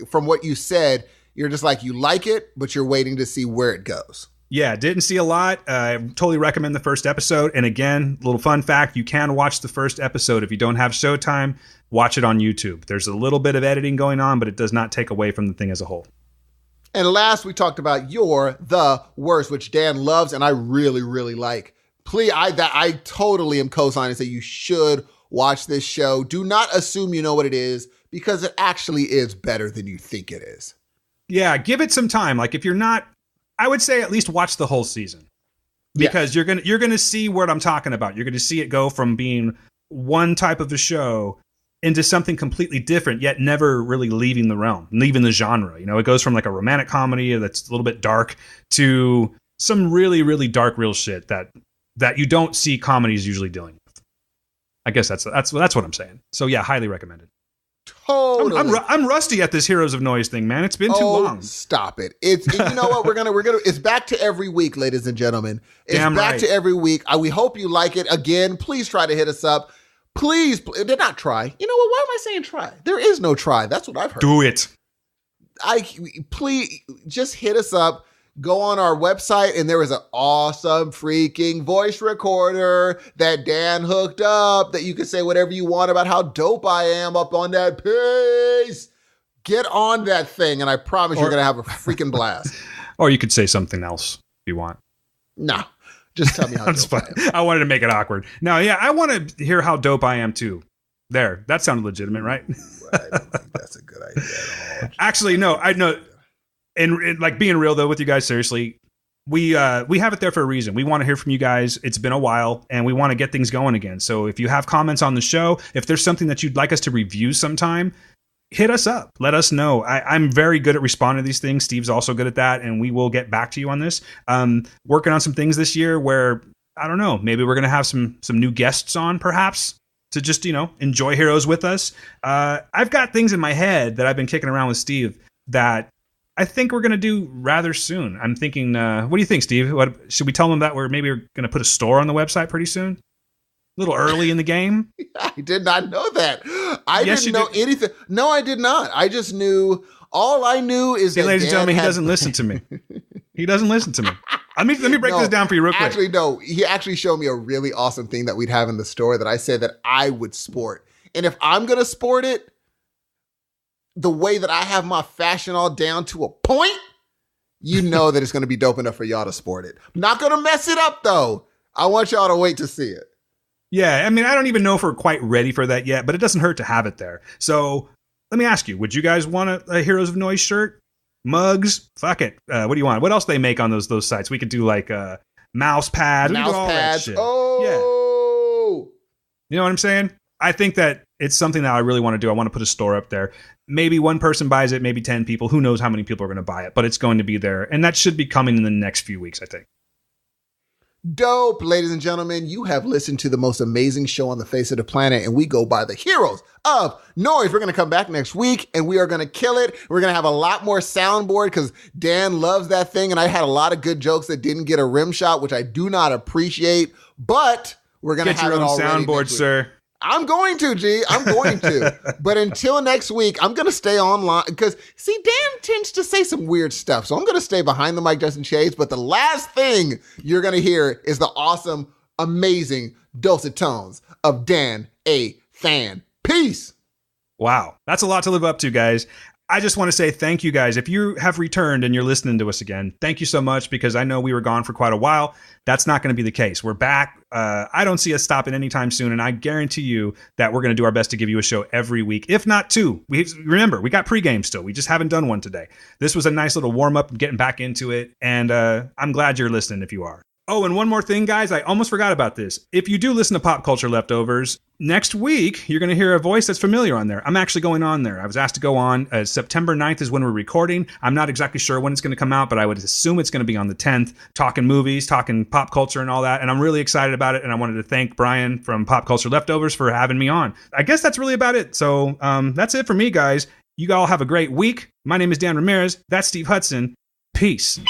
from what you said. You're just like, you like it, but you're waiting to see where it goes. Yeah, didn't see a lot. I totally recommend the first episode. And again, little fun fact, you can watch the first episode. If you don't have Showtime, watch it on YouTube. There's a little bit of editing going on, but it does not take away from the thing as a whole. And last, we talked about You're the Worst, which Dan loves and I really, really like. Please, I totally am co-signing and say you should watch this show. Do not assume you know what it is, because it actually is better than you think it is. Yeah, give it some time. Like, if you're not, I would say at least watch the whole season, because you're gonna see what I'm talking about. You're gonna see it go from being one type of a show into something completely different, yet never really leaving the genre. You know, it goes from like a romantic comedy that's a little bit dark to some really, really dark, real shit that you don't see comedies usually dealing with. I guess that's what I'm saying. So yeah, highly recommended. Totally. I'm rusty at this Heroes of Noise thing, man. It's been too long. Stop it. You know what? We're gonna. It's back to every week, ladies and gentlemen. It's Damn back right. to every week. We hope you like it. Again, please try to hit us up. Please, did not try. You know what? Why am I saying try? There is no try. That's what I've heard. Do it. Please just hit us up. Go on our website, and there is an awesome freaking voice recorder that Dan hooked up that you can say whatever you want about how dope I am up on that piece. Get on that thing, and I promise you're going to have a freaking blast. Or you could say something else if you want. No, just tell me how dope I am. I wanted to make it awkward. No, yeah, I want to hear how dope I am, too. There, that sounded legitimate, right? I don't think that's a good idea at all. Actually, no, I know. And like, being real though with you guys, seriously, we have it there for a reason. We want to hear from you guys. It's been a while, and we want to get things going again. So if you have comments on the show, if there's something that you'd like us to review sometime, hit us up. Let us know. I'm very good at responding to these things. Steve's also good at that, and we will get back to you on this. Working on some things this year where, I don't know, maybe we're going to have some new guests on, perhaps, to just, enjoy Heroes with us. I've got things in my head that I've been kicking around with Steve that I think we're going to do rather soon. I'm thinking, what do you think, Steve? Should we tell them that we're going to put a store on the website pretty soon? A little early in the game? I did not know that. I didn't know anything. No, I did not. I just knew, all I knew is that ladies and gentlemen, he doesn't listen to me. He doesn't listen to me. Let me break this down for you real quick. Actually, no. He actually showed me a really awesome thing that we'd have in the store that I said that I would sport. And if I'm going to sport it, the way that I have my fashion all down to a point, you know that it's going to be dope enough for y'all to sport it. I'm not going to mess it up, though. I want y'all to wait to see it. Yeah, I mean, I don't even know if we're quite ready for that yet, but it doesn't hurt to have it there. So let me ask you, would you guys want a Heroes of Noise shirt? Mugs? Fuck it. What do you want? What else do they make on those sites? We could do like mouse pads. Mouse pads. Oh! Yeah. You know what I'm saying? I think that it's something that I really want to do. I want to put a store up there. Maybe one person buys it, maybe 10 people. Who knows how many people are going to buy it, but it's going to be there. And that should be coming in the next few weeks, I think. Dope. Ladies and gentlemen, you have listened to the most amazing show on the face of the planet, and we go by the heroes of noise. We're going to come back next week, and we are going to kill it. We're going to have a lot more soundboard because Dan loves that thing, and I had a lot of good jokes that didn't get a rim shot, which I do not appreciate, but we're going to have it all ready soundboard, next week. Sir. I'm going to, G. I'm going to. But until next week, I'm going to stay online because, see, Dan tends to say some weird stuff. So I'm going to stay behind the mic just in case. But the last thing you're going to hear is the awesome, amazing dulcet tones of Dan A. Fan. Peace. Wow. That's a lot to live up to, guys. I just want to say thank you, guys. If you have returned and you're listening to us again, thank you so much, because I know we were gone for quite a while. That's not going to be the case. We're back. I don't see us stopping anytime soon, and I guarantee you that we're going to do our best to give you a show every week, if not two. Remember, we got pregame still. We just haven't done one today. This was a nice little warm-up and getting back into it, and I'm glad you're listening if you are. Oh, and one more thing, guys. I almost forgot about this. If you do listen to Pop Culture Leftovers, next week, you're going to hear a voice that's familiar on there. I'm actually going on there. I was asked to go on. September 9th is when we're recording. I'm not exactly sure when it's going to come out, but I would assume it's going to be on the 10th, talking movies, talking pop culture and all that. And I'm really excited about it. And I wanted to thank Brian from Pop Culture Leftovers for having me on. I guess that's really about it. So that's it for me, guys. You all have a great week. My name is Dan Ramirez. That's Steve Hudson. Peace.